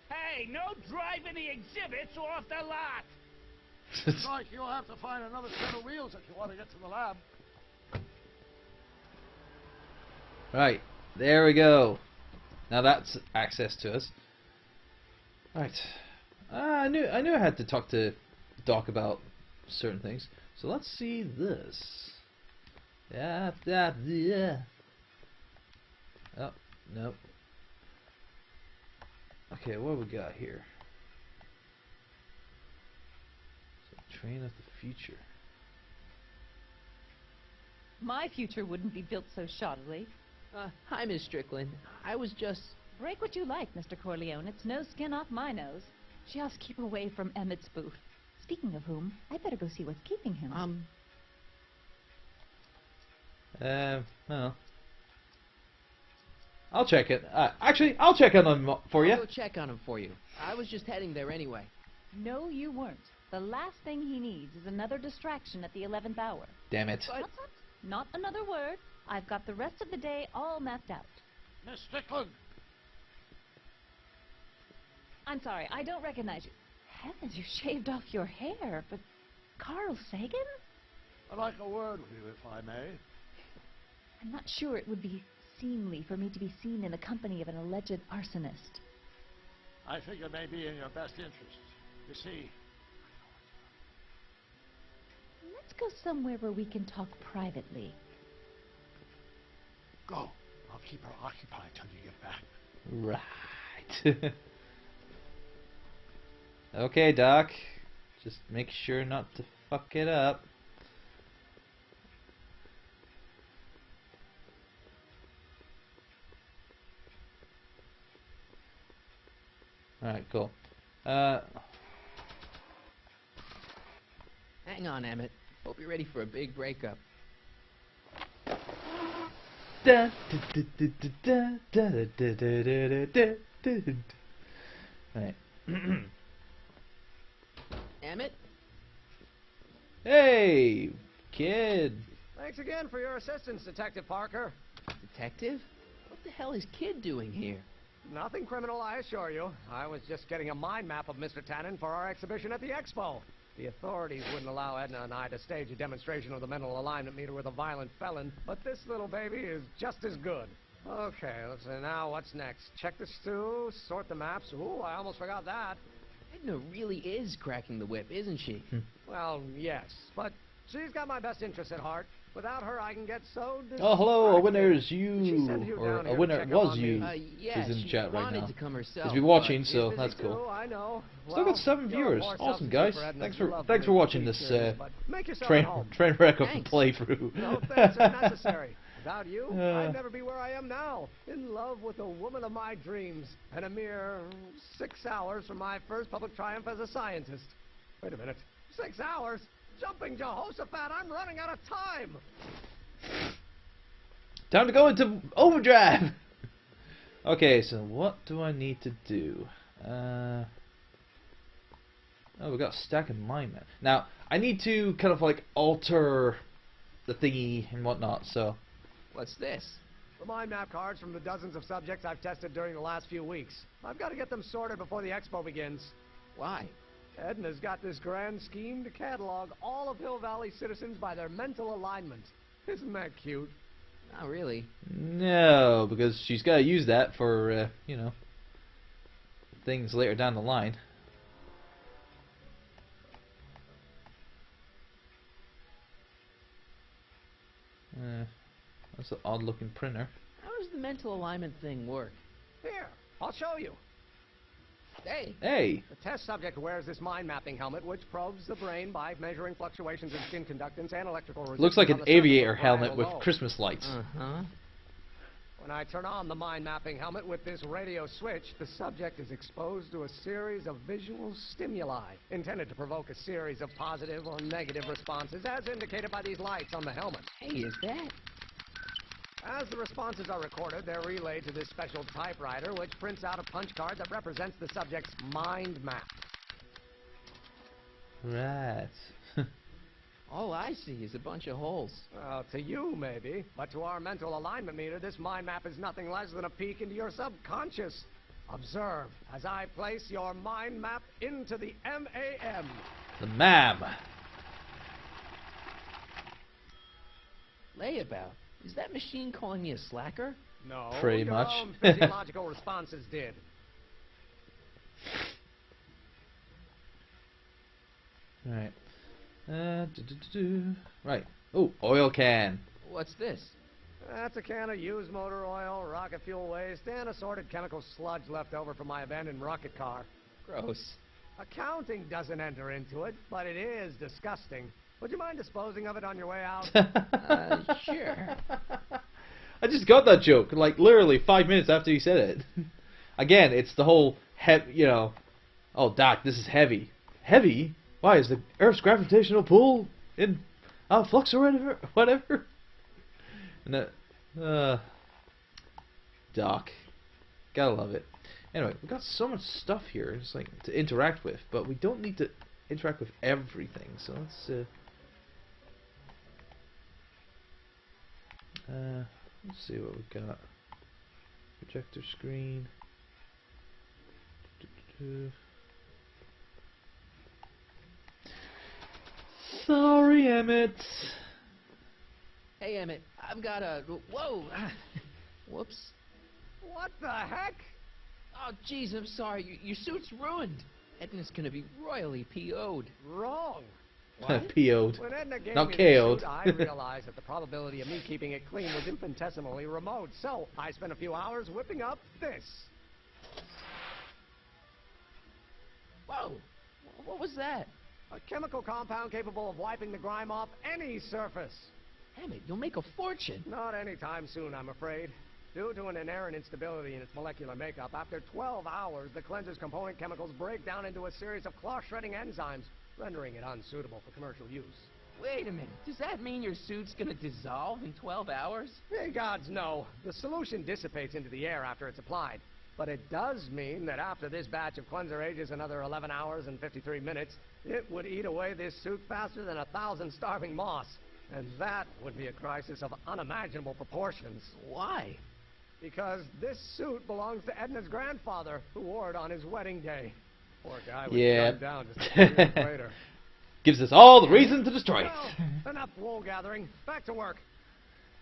Speaker 10: Hey, no driving the exhibits off the lot!
Speaker 7: It's like you'll have to find another set of wheels if you want to get to the lab.
Speaker 1: Right, there we go. Now that's access to us. Right, I knew I had to talk to Doc about certain things. So let's see this. Yeah. Oh, nope. Okay, what we got here? So, train of the future.
Speaker 13: My future wouldn't be built so shoddily.
Speaker 2: Hi, Miss Strickland. I was just...
Speaker 13: Break what you like, Mr. Corleone. It's no skin off my nose. Just keep away from Emmett's booth. Speaking of whom, I better go see what's keeping him.
Speaker 1: Well, I'll check it. Actually, I'll check on him for you.
Speaker 2: I'll go check on him for you. I was just heading there anyway.
Speaker 13: No, you weren't. The last thing he needs is another distraction at the 11th hour.
Speaker 1: Damn it.
Speaker 13: Not another word. I've got the rest of the day all mapped out.
Speaker 7: Miss Strickland!
Speaker 13: I'm sorry, I don't recognize you. Heavens, you shaved off your hair, but Carl Sagan?
Speaker 7: I'd like a word with you, if I may.
Speaker 13: I'm not sure it would be seemly for me to be seen in the company of an alleged arsonist.
Speaker 7: I think it may be in your best interest. You see...
Speaker 13: Let's go somewhere where we can talk privately.
Speaker 7: Go. I'll keep her occupied till you get back.
Speaker 1: Right. Okay, Doc. Just make sure not to fuck it up. Alright, cool.
Speaker 2: Hang on, Emmett. Hope you're ready for a big breakup.
Speaker 1: Da, da, da, da, da, da, da, da, da, da, da. Right.
Speaker 2: Emmett?
Speaker 1: Hey, kid.
Speaker 12: Thanks again for your assistance, Detective Parker.
Speaker 2: Detective? What the hell is Kid doing here?
Speaker 12: Nothing criminal, I assure you. I was just getting a mind map of Mr. Tannen for our exhibition at the Expo. The authorities wouldn't allow Edna and I to stage a demonstration of the mental alignment meter with a violent felon, but this little baby is just as good. Okay, let's see, now what's next? Check the stew, sort the maps. Ooh, I almost forgot that.
Speaker 2: Edna really is cracking the whip, isn't she?
Speaker 12: Well, yes, but she's got my best interests at heart. Without her, I can get so distracted.
Speaker 1: Oh, hello, a winner is you,
Speaker 12: or
Speaker 1: a winner was you.
Speaker 2: Yeah,
Speaker 1: She's in
Speaker 2: she
Speaker 1: chat right
Speaker 2: wanted
Speaker 1: now.
Speaker 2: to come herself.
Speaker 1: She's been watching, so that's
Speaker 12: Too,
Speaker 1: cool.
Speaker 12: I know.
Speaker 1: Still got 7 viewers. Awesome, guys. Thanks for watching this train wreck of a playthrough.
Speaker 12: No thanks are necessary. Without you, I'd never be where I am now. In love with the woman of my dreams. And a mere 6 hours from my first public triumph as a scientist. Wait a minute. 6 hours? Jumping Jehoshaphat, I'm running out of time.
Speaker 1: Time to go into overdrive. Okay, so what do I need to do? Oh, we got a stack of mind map. Now, I need to kind of like alter the thingy and whatnot, so.
Speaker 2: What's this?
Speaker 12: The mind map cards from the dozens of subjects I've tested during the last few weeks. I've got to get them sorted before the expo begins.
Speaker 2: Why?
Speaker 12: Edna's got this grand scheme to catalog all of Hill Valley citizens by their mental alignment. Isn't that cute?
Speaker 2: Not really.
Speaker 1: No, because she's got to use that for, you know, things later down the line. That's an odd-looking printer.
Speaker 2: How does the mental alignment thing work?
Speaker 12: Here, I'll show you.
Speaker 2: Hey!
Speaker 1: Hey!
Speaker 12: The test subject wears this mind mapping helmet, which probes the brain by measuring fluctuations in skin conductance and electrical resistance.
Speaker 1: Looks like an aviator helmet with
Speaker 12: below.
Speaker 1: Christmas lights.
Speaker 12: When I turn on the mind mapping helmet with this radio switch, the subject is exposed to a series of visual stimuli intended to provoke a series of positive or negative responses, as indicated by these lights on the helmet.
Speaker 2: Hey, is that?
Speaker 12: As the responses are recorded, they're relayed to this special typewriter, which prints out a punch card that represents the subject's mind map.
Speaker 1: Right.
Speaker 2: All I see is a bunch of holes.
Speaker 12: Well, to you, maybe. But to our mental alignment meter, this mind map is nothing less than a peek into your subconscious. Observe as I place your mind map into the MAM.
Speaker 1: The MAM.
Speaker 2: Layabout. Is that machine calling me a slacker?
Speaker 12: No.
Speaker 1: Pretty
Speaker 12: your
Speaker 1: much.
Speaker 12: Own physiological responses did.
Speaker 1: Right. Right. Oh, oil can.
Speaker 2: What's this?
Speaker 12: That's a can of used motor oil, rocket fuel waste, and assorted chemical sludge left over from my abandoned rocket car.
Speaker 2: Gross.
Speaker 12: Accounting doesn't enter into it, but it is disgusting. Would you mind disposing of it on your way out?
Speaker 2: Sure.
Speaker 1: I just got that joke, like, literally 5 minutes after you said it. Again, it's the whole, you know, oh, Doc, this is heavy. Heavy? Why, is the Earth's gravitational pull in flux or whatever? And Doc. Gotta love it. Anyway, we've got so much stuff here, it's like, to interact with, but we don't need to interact with everything, so let's see what we've got. Projector screen. Sorry, Emmett.
Speaker 2: Hey, Emmett, I've got a... Whoa! Whoops.
Speaker 12: What the heck?
Speaker 2: Oh, jeez, I'm sorry. Your suit's ruined. Edna's gonna be royally PO'd.
Speaker 12: Wrong.
Speaker 1: PO'd.
Speaker 12: When Edna gave
Speaker 1: Not
Speaker 12: me
Speaker 1: KO'd.
Speaker 12: the suit, I realized that the probability of me keeping it clean was infinitesimally remote. So I spent a few hours whipping up this.
Speaker 2: Whoa! What was that?
Speaker 12: A chemical compound capable of wiping the grime off any surface.
Speaker 2: Emmett, you'll make a fortune.
Speaker 12: Not anytime soon, I'm afraid. Due to an inherent instability in its molecular makeup, after 12 hours, the cleanser's component chemicals break down into a series of cloth-shredding enzymes, rendering it unsuitable for commercial use.
Speaker 2: Wait a minute. Does that mean your suit's gonna dissolve in 12 hours?
Speaker 12: Hey, gods, no. The solution dissipates into the air after it's applied. But it does mean that after this batch of cleanser ages another 11 hours and 53 minutes, it would eat away this suit faster than 1,000 starving moths. And that would be a crisis of unimaginable proportions.
Speaker 2: Why?
Speaker 12: Because this suit belongs to Edna's grandfather, who wore it on his wedding day. Poor guy was
Speaker 1: Yeah.
Speaker 12: gunned down just a few years later.
Speaker 1: Gives us all the reason to destroy it.
Speaker 12: Well, enough wool gathering. Back to work.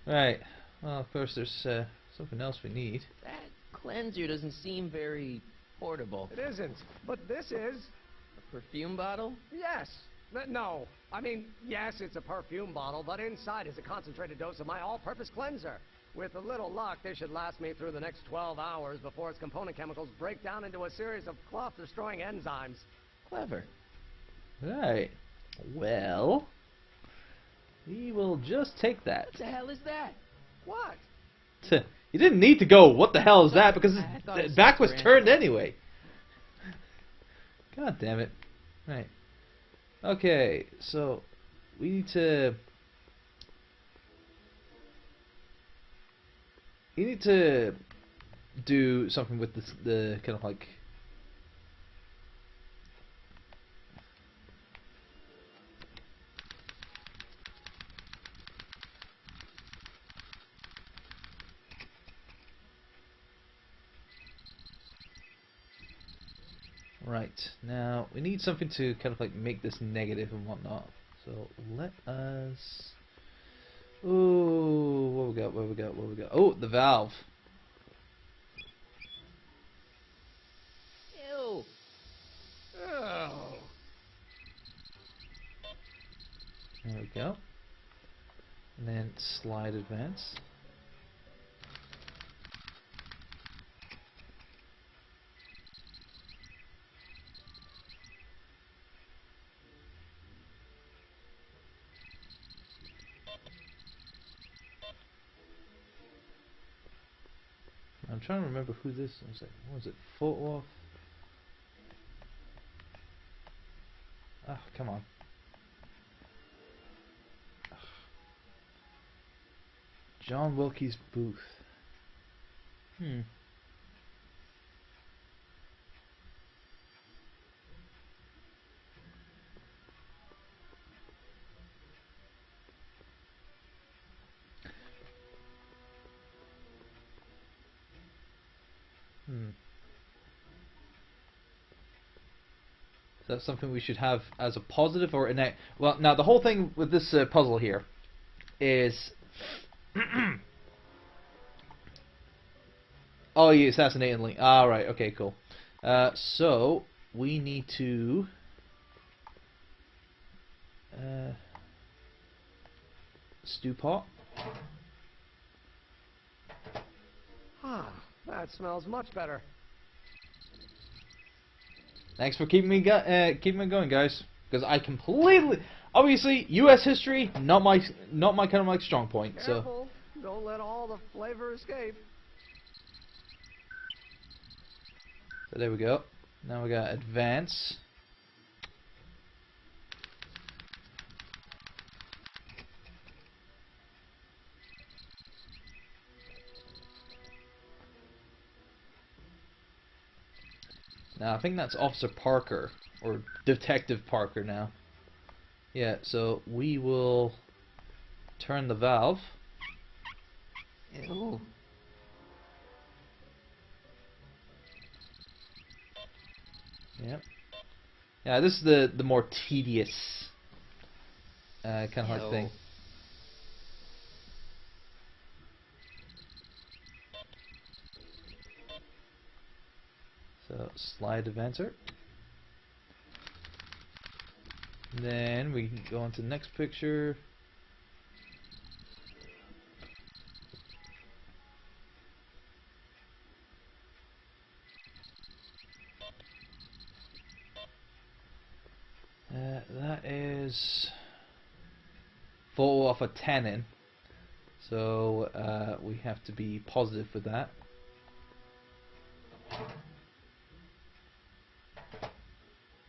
Speaker 1: Right. Well, of course, there's something else we need.
Speaker 2: That cleanser doesn't seem very portable.
Speaker 12: It isn't, but this is.
Speaker 2: A perfume bottle?
Speaker 12: Yes. No. I mean, yes, it's a perfume bottle, but inside is a concentrated dose of my all-purpose cleanser. With a little luck, this should last me through the next 12 hours before its component chemicals break down into a series of cloth-destroying enzymes.
Speaker 2: Clever.
Speaker 1: Right. Well, we will just take that.
Speaker 2: What the hell is that?
Speaker 12: What?
Speaker 1: You didn't need to go, what the hell is that? Because
Speaker 2: the
Speaker 1: back was turned anyway. God damn it. Right. Okay, so we need to... You need to do something with this, the kind of like... Right, now we need something to kind of like make this negative and whatnot. So let us... Ooh, what we got, what we got, what we got? Oh, the valve.
Speaker 2: Ew.
Speaker 12: Oh.
Speaker 1: There we go. And then slide advance. I'm trying to remember who this was. What was it? Photo? Ah, come on. Ugh. John Wilkie's Booth. Is that something we should have as a positive or a negative? Well, now the whole thing with this puzzle here is... Oh, you assassinated Link. Ah, right. Okay, cool. So, we need to... stew pot.
Speaker 12: Ah, that smells much better.
Speaker 1: Thanks for keeping me going, guys. Because I completely, obviously, U.S. history, not my kind of like strong point.
Speaker 12: Careful, don't let all the flavor escape.
Speaker 1: So there we go. Now we got advance. Now I think that's Officer Parker or Detective Parker now. Yeah, so we will turn the valve.
Speaker 2: Ew.
Speaker 1: Yep. Yeah, this is the more tedious kind of like thing. So slide advancer. Then we can go on to the next picture. That is photo off a tenon, so we have to be positive with that.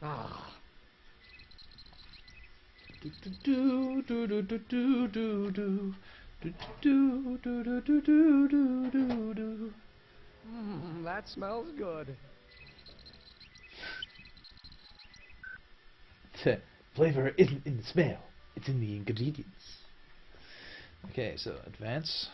Speaker 12: Ah. That smells good.
Speaker 1: Flavor isn't in the smell, it's in the ingredients. Okay, so advance.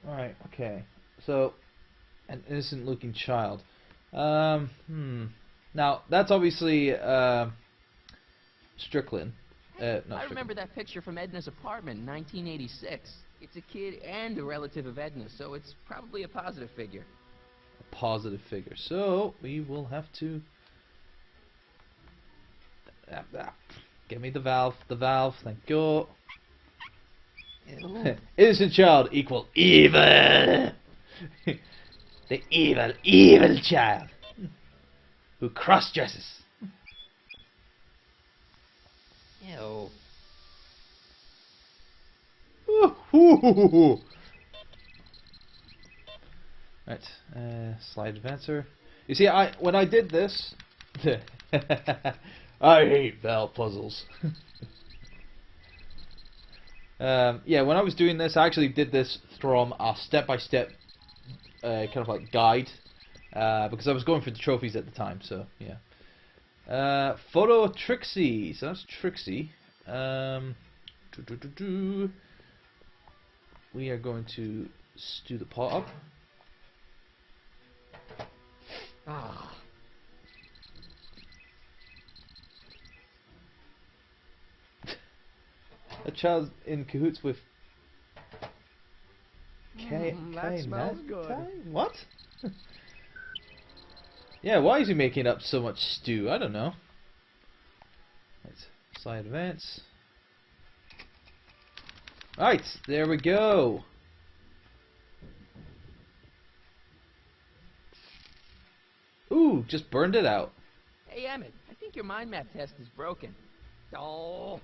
Speaker 1: Alright, okay. So, an innocent looking child. Now, that's obviously Strickland.
Speaker 2: I remember that picture from Edna's apartment in 1986. It's a kid and a relative of Edna's, so it's probably a positive figure.
Speaker 1: A positive figure. So, we will have to... Give me the valve. The valve, thank you. Innocent child equal evil. The evil child who cross-dresses.
Speaker 2: Ew.
Speaker 1: Right, slide advancer. You see, when I did this, I hate valve puzzles. Yeah, when I was doing this, I actually did this from a step-by-step kind of like guide, because I was going for the trophies at the time. So yeah. Photo Trixie. So that's Trixie. We are going to stew the pot up.
Speaker 12: Ah.
Speaker 1: A child's in cahoots with
Speaker 12: that smells good.
Speaker 1: What? Yeah, why is he making up so much stew? I don't know. Let's slide advance. Right, there we go. Ooh, just burned it out.
Speaker 2: Hey, Emmett, I think your mind map test is broken.
Speaker 12: Oh,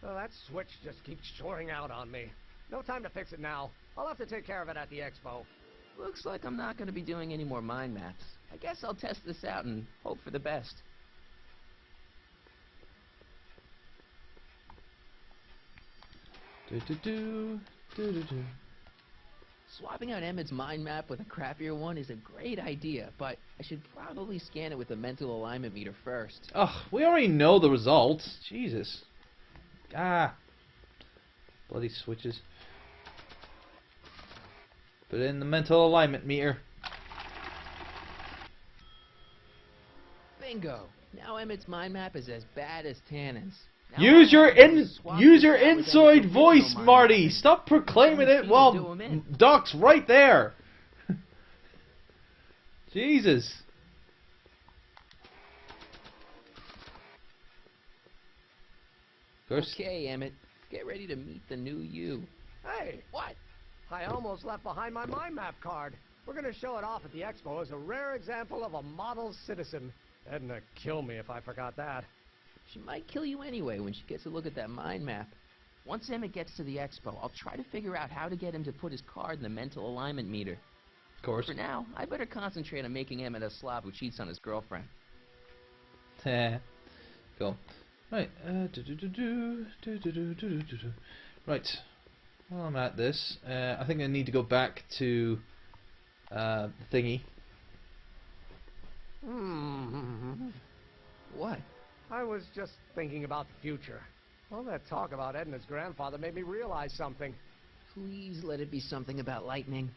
Speaker 12: well, that switch just keeps shorting out on me. No time to fix it now. I'll have to take care of it at the expo.
Speaker 2: Looks like I'm not going to be doing any more mind maps. I guess I'll test this out and hope for the best. Swapping out Emmett's mind map with a crappier one is a great idea, but I should probably scan it with a mental alignment meter first.
Speaker 1: Ugh, we already know the results. Jesus. Ah. Bloody switches. Put in the mental alignment meter.
Speaker 2: Bingo! Now Emmett's mind map is as bad as Tannen's.
Speaker 1: Use your inside voice, Marty. Stop proclaiming it while Doc's right there. Jesus.
Speaker 2: Okay, Emmett. Get ready to meet the new you.
Speaker 12: Hey,
Speaker 2: what?
Speaker 12: I almost left behind my mind map card. We're going to show it off at the expo as a rare example of a model citizen. Edna kill me if I forgot that.
Speaker 2: She might kill you anyway when she gets a look at that mind map. Once Emmett gets to the expo, I'll try to figure out how to get him to put his card in the mental alignment meter.
Speaker 1: Of course.
Speaker 2: For now, I better concentrate on making Emmett a slob who cheats on his girlfriend.
Speaker 1: Cool. Right. Right. While I'm at this, I think I need to go back to the thingy.
Speaker 2: What?
Speaker 12: I was just thinking about the future. All that talk about Edna's grandfather made me realize something.
Speaker 2: Please let it be something about lightning.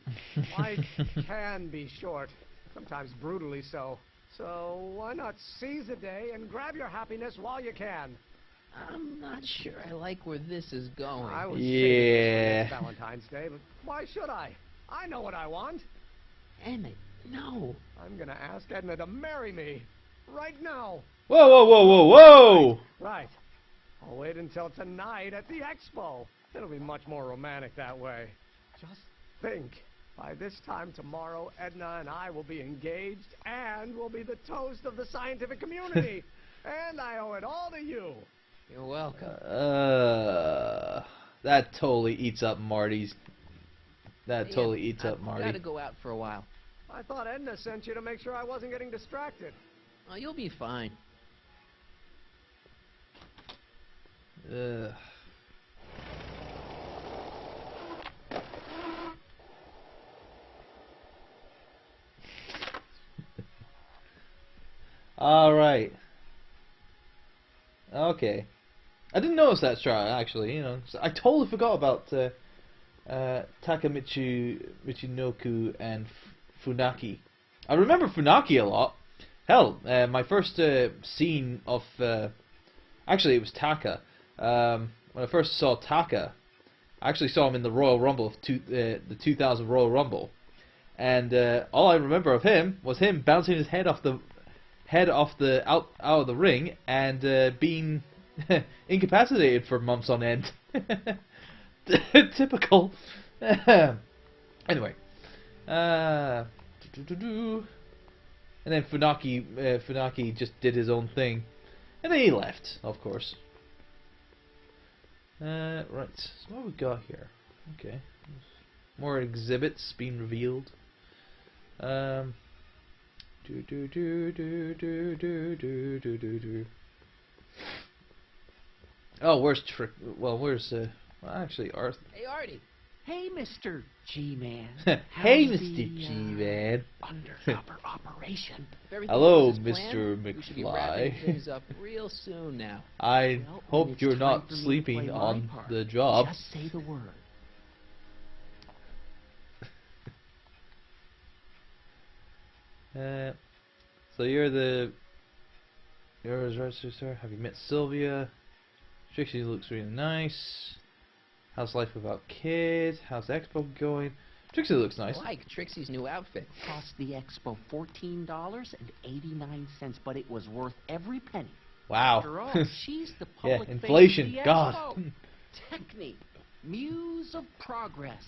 Speaker 12: Life can be short, sometimes brutally so. So why not seize the day and grab your happiness while you can?
Speaker 2: I'm not sure I like where this is going.
Speaker 12: I was saving Valentine's Day, but why should I? I know what I want.
Speaker 2: Emmett, no.
Speaker 12: I'm gonna ask Edna to marry me. Right now.
Speaker 1: Whoa, whoa, whoa, whoa, whoa!
Speaker 12: Right. I'll wait until tonight at the expo. It'll be much more romantic that way. Just think. By this time tomorrow, Edna and I will be engaged and will be the toast of the scientific community. And I owe it all to you.
Speaker 2: You're welcome.
Speaker 1: That totally eats up Marty's. That totally eats up Marty.
Speaker 2: I gotta go out for a while.
Speaker 12: I thought Edna sent you to make sure I wasn't getting distracted.
Speaker 2: Oh, you'll be fine.
Speaker 1: Alright. Okay. I didn't notice that strat, actually, you know. I totally forgot about Michinoku and Funaki. I remember Funaki a lot. Hell, my first scene of... actually, it was Taka. When I first saw Taka, I actually saw him in the Royal Rumble of the 2000 Royal Rumble. And all I remember of him was him bouncing his head off the out of the ring and being incapacitated for months on end. Typical. Anyway, and then Funaki just did his own thing, and then he left, of course. Right, so what we got here? Okay, more exhibits being revealed. Oh, where's Trick? Well, where's well, actually, Arthur.
Speaker 4: Hey, Artie. Hey, Mr. G-Man.
Speaker 1: Hey, Mr. G-Man.
Speaker 4: Undercover operation.
Speaker 1: Hello, Mr.
Speaker 2: We should be wrapping things up real soon now.
Speaker 1: I hope you're not sleeping on the job.
Speaker 4: Just say the word.
Speaker 1: So you're the registered star. Have you met Sylvia? Trixie looks really nice. How's life without kids? How's the expo going? Trixie looks nice.
Speaker 2: I like Trixie's new outfit.
Speaker 4: Cost the expo $14.89, but it was worth every penny.
Speaker 1: Wow.
Speaker 4: After all, she's the
Speaker 1: yeah,
Speaker 4: public
Speaker 1: inflation.
Speaker 4: face of the
Speaker 1: God.
Speaker 4: expo. Technique, muse of progress.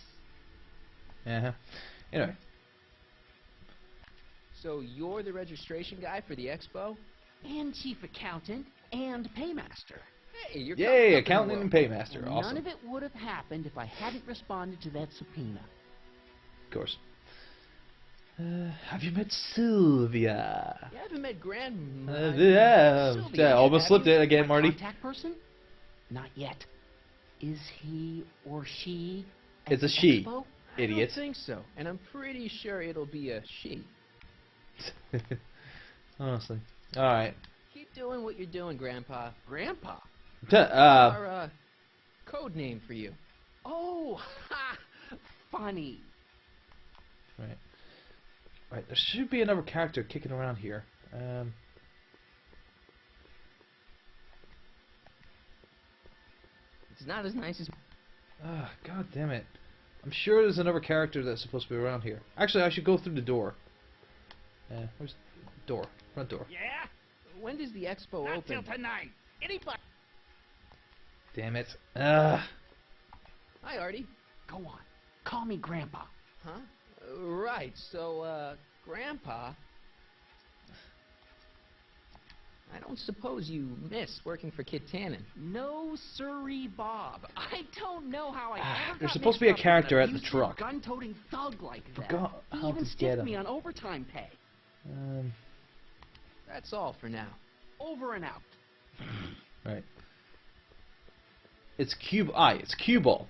Speaker 1: Uh-huh. Anyway.
Speaker 2: So you're the registration guy for the expo?
Speaker 4: And chief accountant and paymaster.
Speaker 2: Hey, you're
Speaker 1: Yay, accountant and paymaster.
Speaker 4: And
Speaker 1: awesome.
Speaker 4: none of it would have happened if I hadn't responded to that subpoena.
Speaker 1: Of course. Have you met Sylvia?
Speaker 2: You haven't met Grand...
Speaker 1: yeah, almost slipped it again, Marty.
Speaker 4: Contact person? Not yet. Is he or she at
Speaker 1: It's a
Speaker 4: the
Speaker 1: she,
Speaker 4: expo?
Speaker 1: idiot.
Speaker 2: I don't think so, and I'm pretty sure it'll be a she.
Speaker 1: Honestly. Alright.
Speaker 2: Keep doing what you're doing, Grandpa.
Speaker 4: Grandpa?
Speaker 2: Our code name for you.
Speaker 4: Oh, ha! Funny.
Speaker 1: Right. Right, there should be another character kicking around here.
Speaker 2: It's not as nice as...
Speaker 1: Ah, god damn it. I'm sure there's another character that's supposed to be around here. Actually, I should go through the door. Where's the door? Front door.
Speaker 10: Yeah?
Speaker 2: When does the expo
Speaker 10: Not
Speaker 2: open?
Speaker 10: till tonight. Anybody?
Speaker 1: Damn it.
Speaker 2: Hi, Artie.
Speaker 4: Go on. Call me Grandpa.
Speaker 2: Huh? Right, so, Grandpa... I don't suppose you miss working for Kit Tannen.
Speaker 4: No siree, Bob. I don't know how I ever
Speaker 1: There's
Speaker 4: got
Speaker 1: supposed to be a
Speaker 4: mixed up
Speaker 1: character
Speaker 4: with
Speaker 1: at
Speaker 4: an
Speaker 1: the truck.
Speaker 4: gun-toting thug like that.
Speaker 1: Forgot
Speaker 4: He
Speaker 1: how
Speaker 4: even
Speaker 1: to get
Speaker 4: stiffed
Speaker 1: him.
Speaker 4: me on overtime pay.
Speaker 2: That's all for now.
Speaker 4: Over and out.
Speaker 1: Right. It's it's cue ball.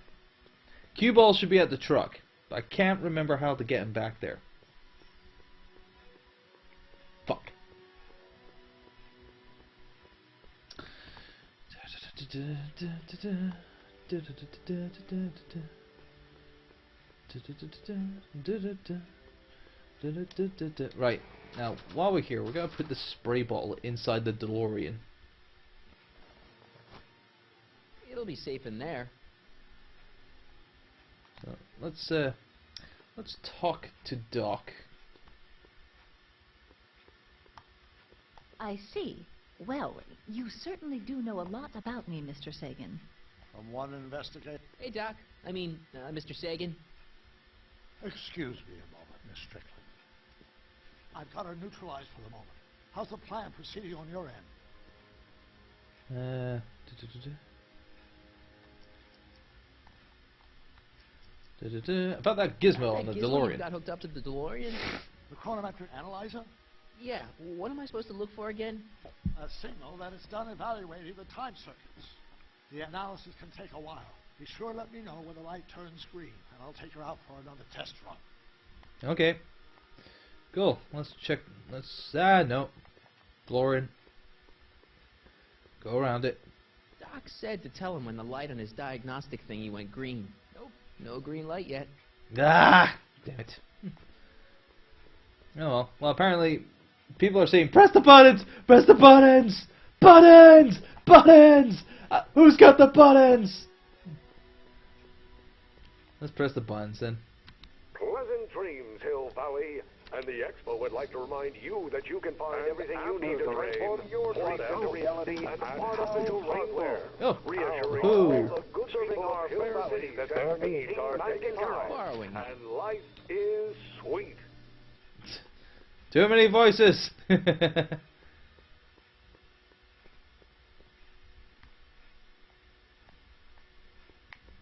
Speaker 1: Cue ball should be at the truck, but I can't remember how to get him back there. Fuck. Right, now while we're here, we're gonna put the spray bottle inside the DeLorean.
Speaker 2: It'll be safe in there.
Speaker 1: So let's talk to Doc.
Speaker 13: I see. Well, you certainly do know a lot about me, Mr. Sagan.
Speaker 7: From one investigator.
Speaker 2: Hey, Doc. I mean, Mr. Sagan.
Speaker 7: Excuse me a moment, Miss Strickland. I've got her neutralized for the moment. How's the plan proceeding on your end?
Speaker 1: About that gizmo on the
Speaker 2: Gizmo
Speaker 1: DeLorean.
Speaker 2: you got hooked up to the DeLorean?
Speaker 7: The chronometric analyzer?
Speaker 2: Yeah. What am I supposed to look for again?
Speaker 7: A signal that it's done evaluating the time circuits. The analysis can take a while. Be sure to let me know when the light turns green, and I'll take her out for another test run.
Speaker 1: Okay. Cool. Let's check. No. DeLorean. Go around it.
Speaker 2: Doc said to tell him when the light on his diagnostic thingy went green. Nope, no green light yet.
Speaker 1: Ah! Damn it. Oh well, apparently people are saying, press the buttons! Press the buttons! Buttons! Buttons! Who's got the buttons? Let's press the buttons then.
Speaker 15: Pleasant dreams, Hill Valley. And the Expo would like to remind you that you can find everything you need to transform your dreams into reality and part of the hardware.
Speaker 1: Oh.
Speaker 15: Reassuring
Speaker 1: Ooh.
Speaker 15: all the good people of Hill Valley that their needs are taken care of. And life is sweet.
Speaker 1: Too many voices. I'm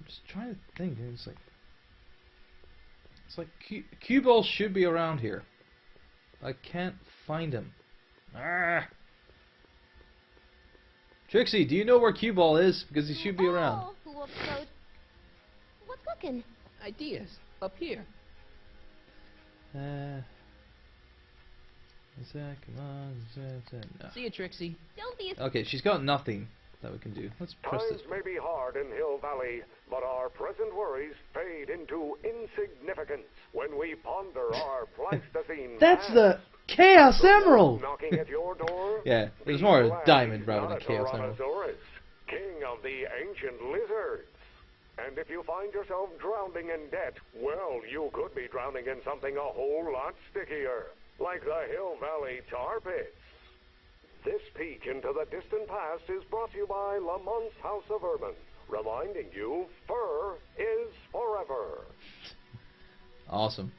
Speaker 1: just trying to think. It's like cue ball should be around here. I can't find him. Ah. Trixie, do you know where cue ball is? Because he should be around.
Speaker 14: What's cooking?
Speaker 2: Ideas. Up here.
Speaker 1: Come on. No.
Speaker 2: See you, Trixie.
Speaker 14: Don't be
Speaker 1: Okay, she's got nothing that we can do. Let's press this.
Speaker 15: Times may be hard in Hill Valley, but our present worries fade into insignificance when we ponder our Pleistocene
Speaker 1: That's
Speaker 15: past.
Speaker 1: the Chaos Emerald!
Speaker 15: Knocking at your door?
Speaker 1: Yeah, it was more a diamond rather than Chaos Emerald.
Speaker 15: Tyrannosaurus, king of the ancient lizards. And if you find yourself drowning in debt, well, you could be drowning in something a whole lot stickier, like the Hill Valley tar pits. This peek into the distant past is brought to you by Lamont's House of Urban, reminding you fur is forever.
Speaker 1: Awesome.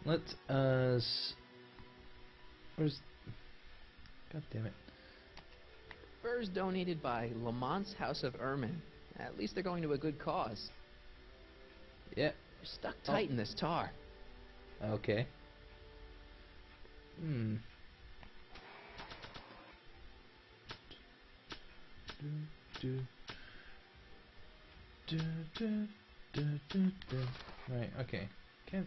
Speaker 1: Let us... Where's... God damn it.
Speaker 2: Furs donated by Lamont's House of Ermine. At least they're going to a good cause.
Speaker 1: Yeah.
Speaker 2: You're stuck tight in this tar.
Speaker 1: Okay. Right, okay. Can't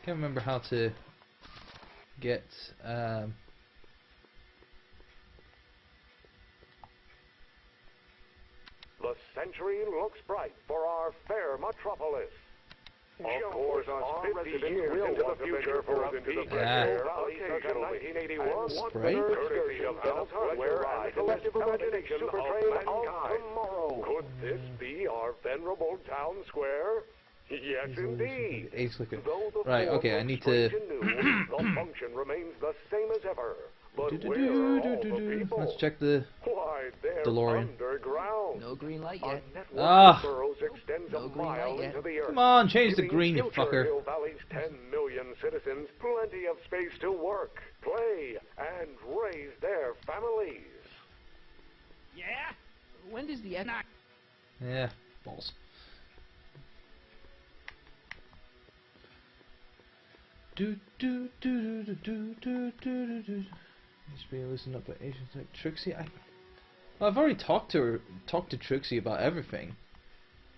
Speaker 1: remember how to get
Speaker 15: The century looks bright for our fair metropolis. Of course, our 50 years into the future for a peak Hill Valley such as 1981, courtesy of Bell's Hardware and collective imagination of mankind. Could this be our venerable town square? Yes, indeed. Though the
Speaker 1: right,
Speaker 15: form
Speaker 1: okay, I
Speaker 15: looks
Speaker 1: need to...
Speaker 15: strange and new, the function remains the same as ever. But where are all the people?
Speaker 1: Let's check the
Speaker 15: Why, they're
Speaker 1: DeLorean.
Speaker 15: underground.
Speaker 2: No green light yet.
Speaker 1: Ah!
Speaker 2: No green light yet.
Speaker 1: Come on, change the green, you fucker.
Speaker 15: Hill Valley's 10 million citizens plenty of space to work, play, and raise their families.
Speaker 10: Yeah?
Speaker 2: When does the...
Speaker 1: Yeah, balls. Just be loosened up by Asian type Trixie. Well, I've already talked to Trixie about everything.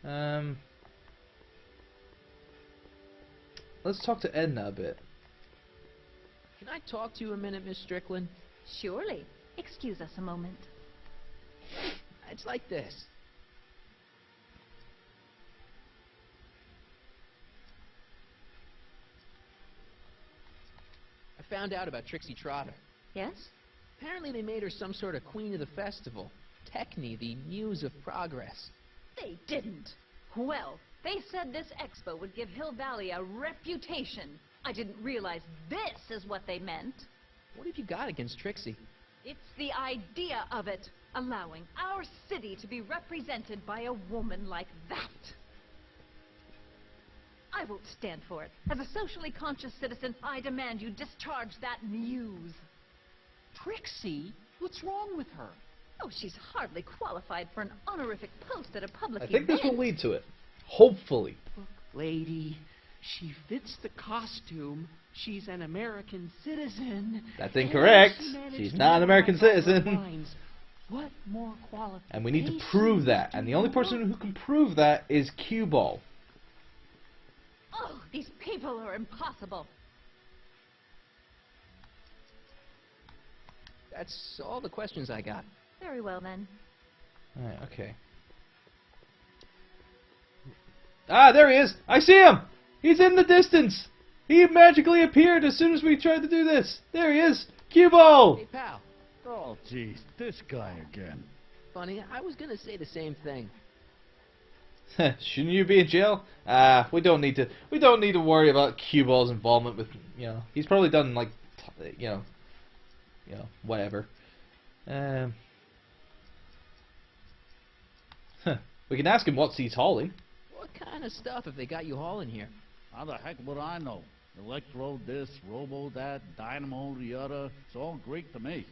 Speaker 1: Let's talk to Edna a bit.
Speaker 2: Can I talk to you a minute, Miss Strickland?
Speaker 13: Surely. Excuse us a moment.
Speaker 2: It's like this. I found out about Trixie Trotter.
Speaker 13: Yes?
Speaker 2: Apparently they made her some sort of queen of the festival. Techni, the muse of progress.
Speaker 13: They didn't. Well, they said this expo would give Hill Valley a reputation. I didn't realize this is what they meant.
Speaker 2: What have you got against Trixie?
Speaker 13: It's the idea of it. Allowing our city to be represented by a woman like that. I won't stand for it. As a socially conscious citizen, I demand you discharge that muse.
Speaker 4: Trixie? What's wrong with her?
Speaker 13: Oh, she's hardly qualified for an honorific post at a public
Speaker 1: I think
Speaker 13: event.
Speaker 1: this will lead to it. Hopefully.
Speaker 4: Look, lady, she fits the costume. She's an American citizen.
Speaker 1: That's incorrect.
Speaker 4: She
Speaker 1: She's not an American citizen.
Speaker 4: Lines. What more qualifications?
Speaker 1: And we need to prove that. And the only person who can prove that is Cue Ball.
Speaker 13: Oh, these people are impossible.
Speaker 2: That's all the questions I got.
Speaker 13: Very well, then.
Speaker 1: Alright, okay. Ah, there he is! I see him! He's in the distance! He magically appeared as soon as we tried to do this. There he is! Cue ball!
Speaker 2: Hey, pal.
Speaker 7: Oh, jeez, this guy again.
Speaker 2: Funny, I was gonna say the same thing.
Speaker 1: Shouldn't you be in jail? We don't need to worry about Cue ball's involvement with, you know, he's probably done like, you know, whatever. We can ask him what he's hauling.
Speaker 2: What kind of stuff have they got you hauling here?
Speaker 7: How the heck would I know? Electro this, robo that, dynamo the other. It's all Greek to me.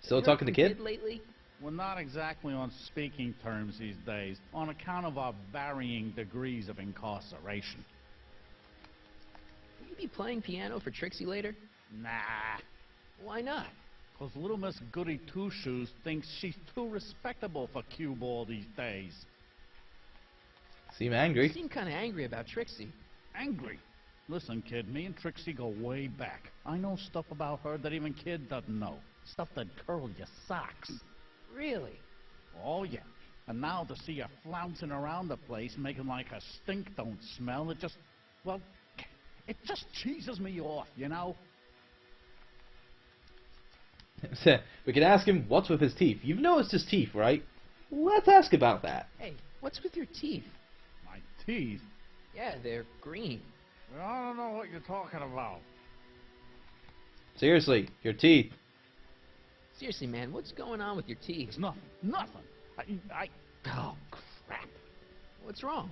Speaker 1: Still talking to Kid?
Speaker 2: Lately?
Speaker 7: We're not exactly on speaking terms these days, on account of our varying degrees of incarceration.
Speaker 2: Will you be playing piano for Trixie later?
Speaker 7: Nah.
Speaker 2: Why not?
Speaker 7: Because little Miss Goody Two-Shoes thinks she's too respectable for cue ball these days.
Speaker 1: Seem angry.
Speaker 2: You seem kind of angry about Trixie.
Speaker 7: Angry? Listen, kid, me and Trixie go way back. I know stuff about her that even Kid doesn't know. Stuff that curl your socks.
Speaker 2: Really?
Speaker 7: Oh, yeah. And now to see her flouncing around the place, making like her stink don't smell, it just, well, it just cheeses me off, you know?
Speaker 1: We can ask him what's with his teeth. You've noticed his teeth, right? Let's ask about that.
Speaker 2: Hey, what's with your teeth?
Speaker 7: My teeth?
Speaker 2: Yeah, they're green.
Speaker 7: Well, I don't know what you're talking about.
Speaker 1: Seriously, your teeth.
Speaker 2: Seriously, man, what's going on with your teeth?
Speaker 7: It's nothing. Nothing. Oh, crap.
Speaker 2: What's wrong?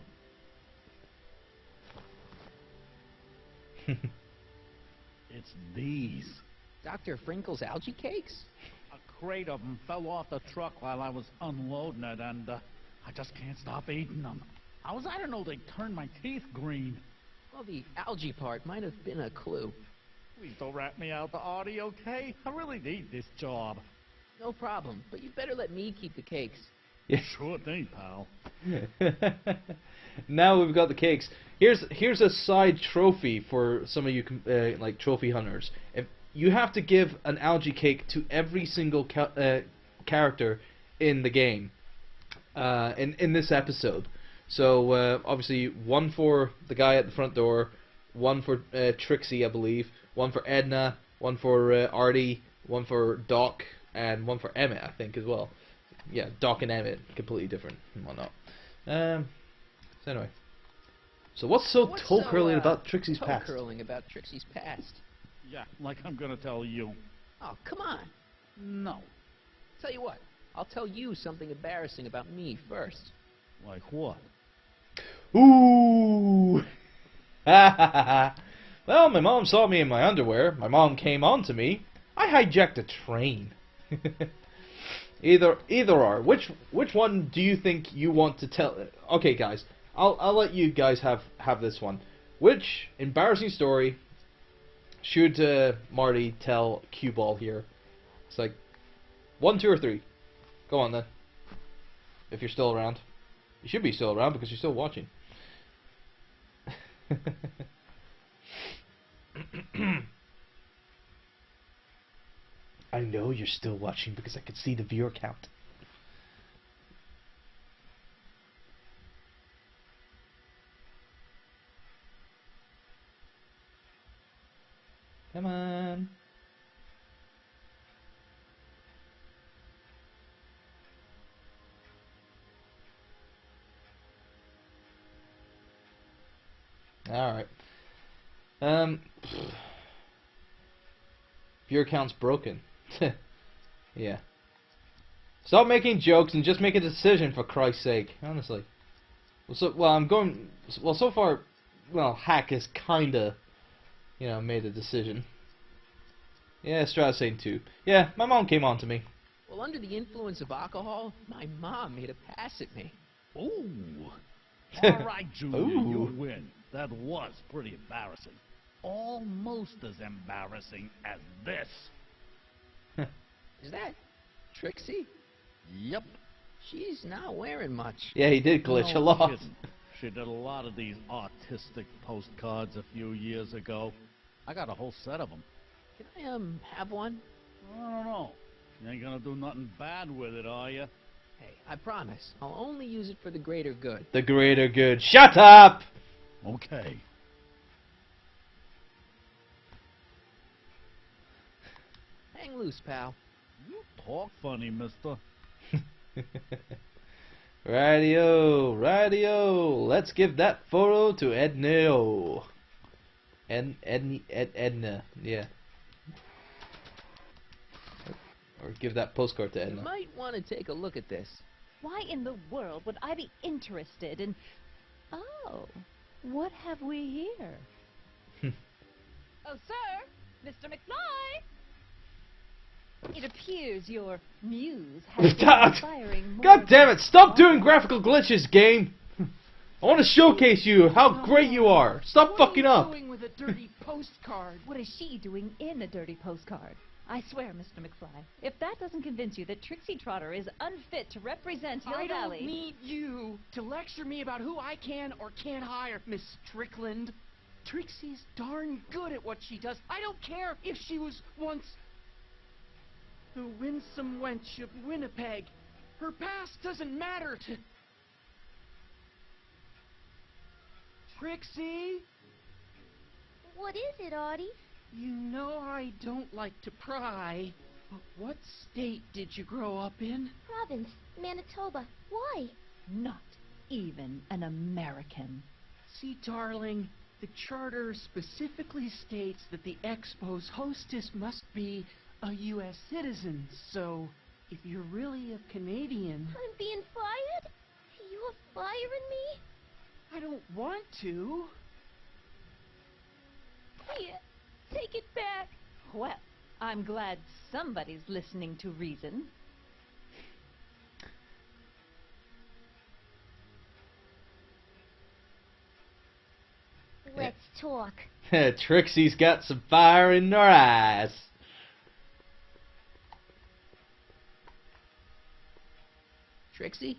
Speaker 7: It's these.
Speaker 2: Dr. Frinkle's algae cakes?
Speaker 7: A crate of them fell off the truck while I was unloading it, and I just can't stop eating them. How was I to know they'd turn my teeth green?
Speaker 2: Well, the algae part might have been a clue.
Speaker 7: Please don't rat me out to Artie, okay? I really need this job.
Speaker 2: No problem, but you better let me keep the cakes.
Speaker 1: Yeah.
Speaker 7: Sure thing, pal.
Speaker 1: Now we've got the cakes. Here's a side trophy for some of you like trophy hunters. If you have to give an algae cake to every single character in the game, in this episode. So obviously one for the guy at the front door, one for Trixie, I believe, one for Edna, one for Artie, one for Doc, and one for Emmett, I think, as well. Yeah, Doc and Emmett, completely different and whatnot. So anyway, so what's toe curling about Trixie's past?
Speaker 2: Toe curling about Trixie's past.
Speaker 7: Yeah, like I'm gonna tell you.
Speaker 2: Oh, come on.
Speaker 7: No.
Speaker 2: Tell you what, I'll tell you something embarrassing about me first.
Speaker 7: Like what?
Speaker 1: Ooh! Well, my mom saw me in my underwear. My mom came on to me. I hijacked a train. Either or. Which one do you think you want to tell? Okay, guys, I'll let you guys have this one. Which embarrassing story should Marty tell Cue Ball here? It's like 1, 2, or 3. Go on then. If you're still around, you should be still around because you're still watching. I know you're still watching because I can see the viewer count. Come on. Alright. Viewer count's broken. Yeah. Stop making jokes and just make a decision, for Christ's sake. Honestly. So far, Hack has kinda, made a decision. Yeah, Strat's saying 2. Yeah, my mom came on to me.
Speaker 2: Well, under the influence of alcohol, my mom made a pass at me.
Speaker 7: Ooh. All right, Junior, you win. That was pretty embarrassing. Almost as embarrassing as this.
Speaker 2: Is that Trixie?
Speaker 7: Yep.
Speaker 2: She's not wearing much.
Speaker 1: Yeah, he did glitch a lot.
Speaker 7: She did a lot of these artistic postcards a few years ago. I got a whole set of them.
Speaker 2: Can I, have one?
Speaker 7: I don't know. You ain't gonna do nothing bad with it, are you?
Speaker 2: Hey, I promise. I'll only use it for the greater good.
Speaker 1: The greater good. Shut up!
Speaker 7: Okay.
Speaker 2: Hang loose, pal.
Speaker 7: You talk funny, mister.
Speaker 1: Radio. Let's give that photo to Edna. Edna, yeah. Or give that postcard to Edna.
Speaker 2: You might want to take a look at this.
Speaker 13: Why in the world would I be interested in... Oh, what have we here? Oh, sir! Mr. McFly! It appears your muse has been inspiring more.
Speaker 1: God damn it! Stop doing graphical glitches, game! I want to showcase you how great you are! Stop fucking up!
Speaker 2: What are you doing with a dirty postcard?
Speaker 13: What is she doing in a dirty postcard? I swear, Mr. McFly, if that doesn't convince you that Trixie Trotter is unfit to represent Hill
Speaker 4: I
Speaker 13: Valley...
Speaker 4: don't need you to lecture me about who I can or can't hire, Miss Strickland. Trixie's darn good at what she does. I don't care if she was once the winsome wench of Winnipeg. Her past doesn't matter to... Trixie?
Speaker 14: What is it, Artie?
Speaker 4: You know I don't like to pry, but what state did you grow up in?
Speaker 14: Province, Manitoba. Why?
Speaker 13: Not even an American.
Speaker 4: See, darling, the charter specifically states that the Expo's hostess must be a U.S. citizen, so if you're really a Canadian...
Speaker 14: I'm being fired? You're firing me?
Speaker 4: I don't want to.
Speaker 14: Here, take it back.
Speaker 13: Well, I'm glad somebody's listening to reason.
Speaker 14: Let's talk.
Speaker 1: Trixie's got some fire in her eyes.
Speaker 2: Trixie?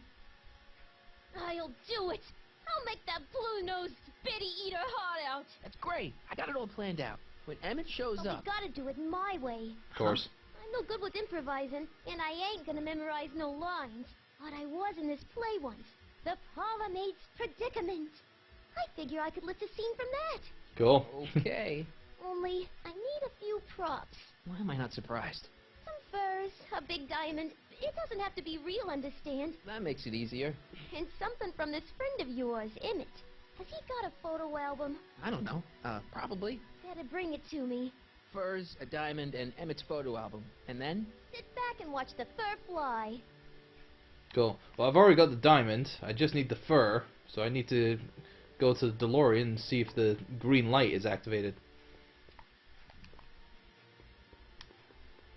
Speaker 14: I'll do it. I'll make that blue-nosed bitty eat her heart out.
Speaker 2: That's great. I got it all planned out. When Emmett shows
Speaker 14: But
Speaker 2: up...
Speaker 14: we gotta do it my way.
Speaker 1: Of course.
Speaker 14: I'm no good with improvising, and I ain't gonna memorize no lines. But I was in this play once. The Parlor Maid's Predicament. I figure I could lift a scene from that.
Speaker 1: Cool.
Speaker 2: Okay.
Speaker 14: Only, I need a few props.
Speaker 2: Why am I not surprised?
Speaker 14: Some furs, a big diamond. It doesn't have to be real, understand?
Speaker 2: That makes it easier.
Speaker 14: And something from this friend of yours, Emmett. Has he got a photo album?
Speaker 2: I don't know. Probably.
Speaker 14: Better bring it to me.
Speaker 2: Furs, a diamond, and Emmett's photo album. And then?
Speaker 14: Sit back and watch the fur fly.
Speaker 1: Cool. Well, I've already got the diamond. I just need the fur. So I need to go to the DeLorean and see if the green light is activated.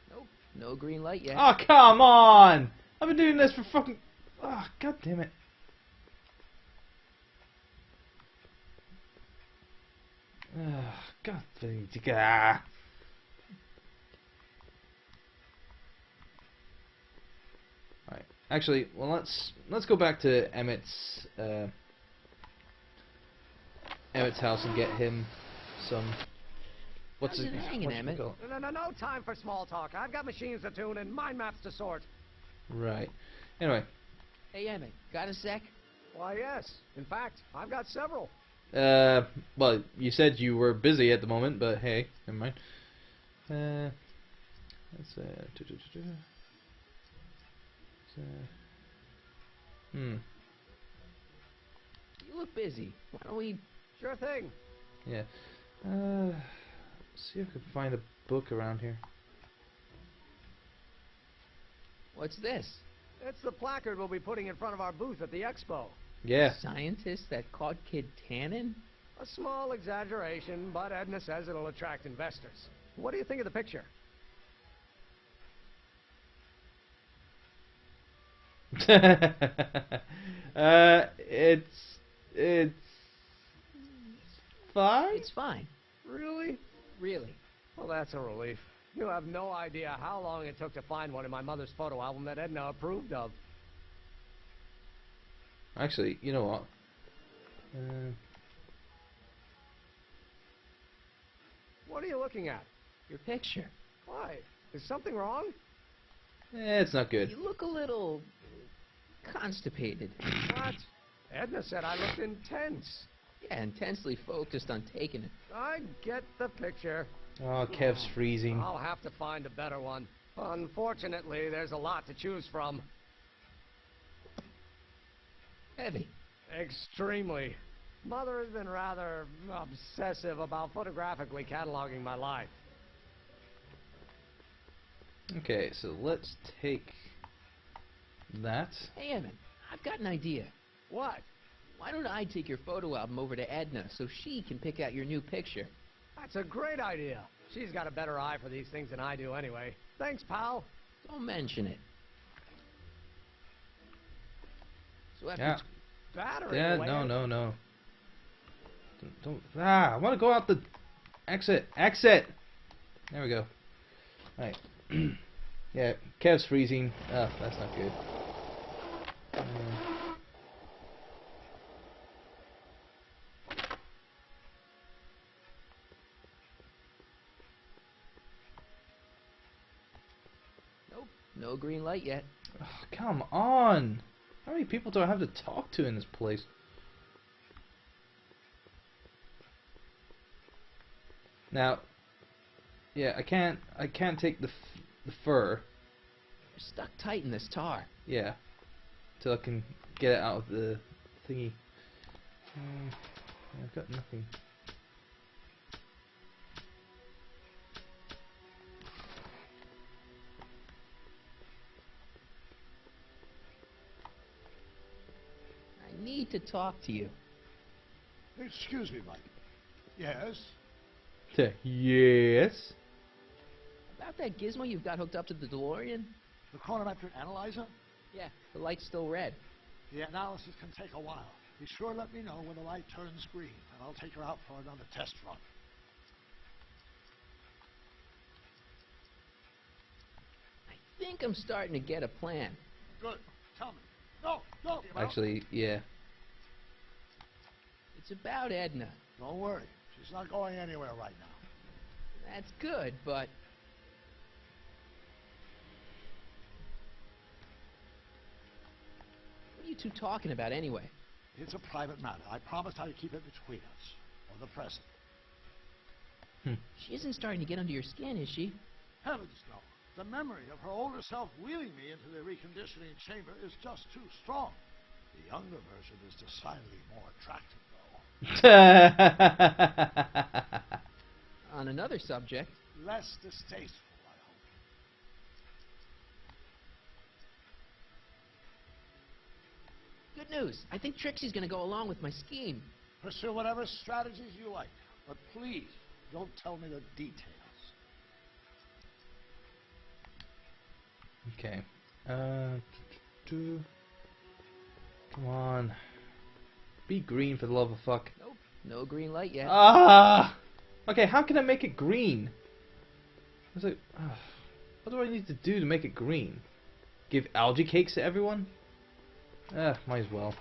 Speaker 2: Nope. No green light yet.
Speaker 1: Oh, come on! I've been doing this for fucking... Oh, god damn it. God damn it. Ah. Alright. Actually, well, let's go back to Emmett's house and get him some... What's
Speaker 2: How's it hanging, Emmett?
Speaker 12: No time for small talk. I've got machines to tune and mind maps to sort.
Speaker 1: Right. Anyway.
Speaker 2: Hey, Emmett, got a sec?
Speaker 12: Why, yes. In fact, I've got several.
Speaker 1: Well, you said you were busy at the moment, but hey, never mind. Let's
Speaker 2: You look busy. Why don't we...
Speaker 12: Sure thing.
Speaker 1: Yeah. See if I can find a book around here.
Speaker 2: What's this?
Speaker 12: It's the placard we'll be putting in front of our booth at the expo.
Speaker 1: Yeah.
Speaker 2: Scientist that caught Kid Tannen?
Speaker 12: A small exaggeration, but Edna says it'll attract investors. What do you think of the picture?
Speaker 1: It's fine.
Speaker 2: It's fine.
Speaker 12: Really?
Speaker 2: Really.
Speaker 12: Well, that's a relief. You have no idea how long it took to find one in my mother's photo album that Edna approved of.
Speaker 1: Actually, you know what?
Speaker 12: What are you looking at?
Speaker 2: Your picture.
Speaker 12: Why? Is something wrong?
Speaker 1: It's not good.
Speaker 2: You look a little constipated.
Speaker 12: What? Edna said I looked intense.
Speaker 2: Yeah, intensely focused on taking it.
Speaker 12: I get the picture.
Speaker 1: Oh, Kev's freezing.
Speaker 12: I'll have to find a better one. Unfortunately, there's a lot to choose from.
Speaker 2: Heavy.
Speaker 12: Extremely. Mother has been rather obsessive about photographically cataloging my life.
Speaker 1: Okay, so let's take that.
Speaker 2: Hey, Evan, I've got an idea.
Speaker 12: What?
Speaker 2: Why don't I take your photo album over to Edna so she can pick out your new picture?
Speaker 12: That's a great idea. She's got a better eye for these things than I do anyway. Thanks, pal.
Speaker 2: Don't mention it. So after
Speaker 1: Yeah.
Speaker 12: Battery
Speaker 1: Yeah,
Speaker 12: away.
Speaker 1: no. Don't. I want to go out the exit. Exit. There we go. Right. Yeah, Kev's freezing. Oh, that's not good.
Speaker 2: Nope, no green light yet.
Speaker 1: Oh, come on. How many people do I have to talk to in this place? Now, yeah, I can't take the fur.
Speaker 2: You're stuck tight in this tar.
Speaker 1: Yeah, till I can get it out of the thingy. I've got nothing.
Speaker 2: I need to talk to you.
Speaker 7: Excuse me, Mike. Yes?
Speaker 1: Yes?
Speaker 2: About that gizmo you've got hooked up to the DeLorean?
Speaker 7: The chronometric analyzer?
Speaker 2: Yeah, the light's still red.
Speaker 7: The analysis can take a while. Be sure to let me know when the light turns green, and I'll take her out for another test run.
Speaker 2: I think I'm starting to get a plan.
Speaker 7: Good. Tell me. No, no.
Speaker 1: Actually, yeah.
Speaker 2: It's about Edna.
Speaker 7: Don't worry. She's not going anywhere right now.
Speaker 2: That's good, but... What are you two talking about anyway?
Speaker 7: It's a private matter. I promised I'd keep it between us. For the present.
Speaker 2: She isn't starting to get under your skin, is she?
Speaker 7: Heavens, no. The memory of her older self wheeling me into the reconditioning chamber is just too strong. The younger version is decidedly more attractive, though.
Speaker 2: On another subject.
Speaker 7: Less distasteful, I hope.
Speaker 2: Good news. I think Trixie's going to go along with my scheme.
Speaker 7: Pursue whatever strategies you like, but please don't tell me the details.
Speaker 1: Okay. Come on. Be green for the love of fuck.
Speaker 2: Nope. No green light yet.
Speaker 1: Ah! Okay, how can I make it green? What do I need to do to make it green? Give algae cakes to everyone? Might as well.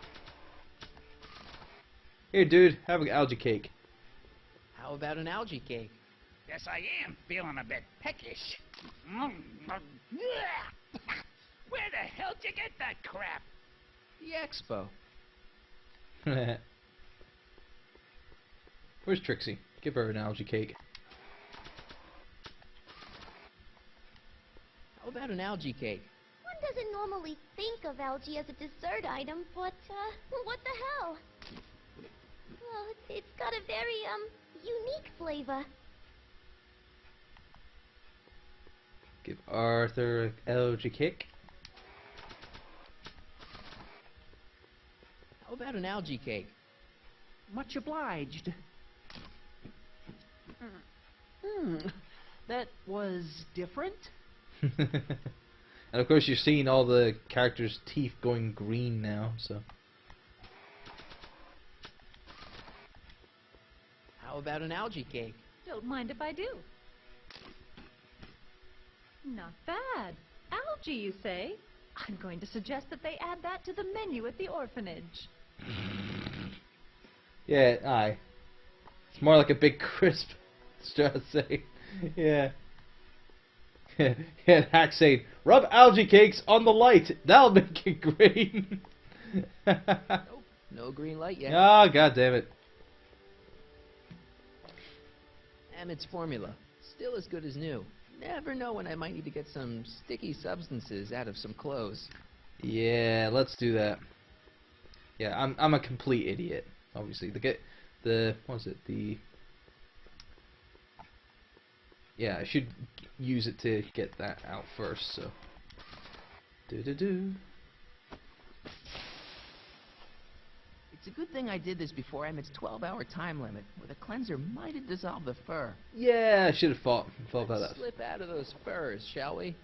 Speaker 1: Here, dude, have an algae cake.
Speaker 2: How about an algae cake?
Speaker 10: Yes, I am feeling a bit peckish. Where the hell did you get that crap?
Speaker 2: The expo.
Speaker 1: Where's Trixie? Give her an algae cake.
Speaker 2: How about an algae cake?
Speaker 14: One doesn't normally think of algae as a dessert item, but, what the hell? Well, it's got a very, unique flavor.
Speaker 1: Give Arthur an algae cake.
Speaker 2: How about an algae cake?
Speaker 4: Much obliged. That was different?
Speaker 1: And of course you're seeing all the characters' teeth going green now, so.
Speaker 2: How about an algae cake?
Speaker 13: Don't mind if I do. Not bad. Algae, you say? I'm going to suggest that they add that to the menu at the orphanage.
Speaker 1: Yeah, aye. It's more like a big crisp. Strauss saying, yeah. Yeah, Hack saying, rub algae cakes on the light. That'll make it green.
Speaker 2: Nope, no green light yet.
Speaker 1: Ah, god damn it.
Speaker 2: Emmett's formula, still as good as new. Never know when I might need to get some sticky substances out of some clothes.
Speaker 1: Yeah, let's do that. Yeah, I'm a complete idiot. Obviously, what was it? Yeah, I should use it to get that out first. So,
Speaker 2: It's a good thing I did this before Emmett's 12-hour time limit, where the cleanser might have dissolved the fur.
Speaker 1: Yeah, I should have thought about that.
Speaker 2: Slip out of those furs, shall we?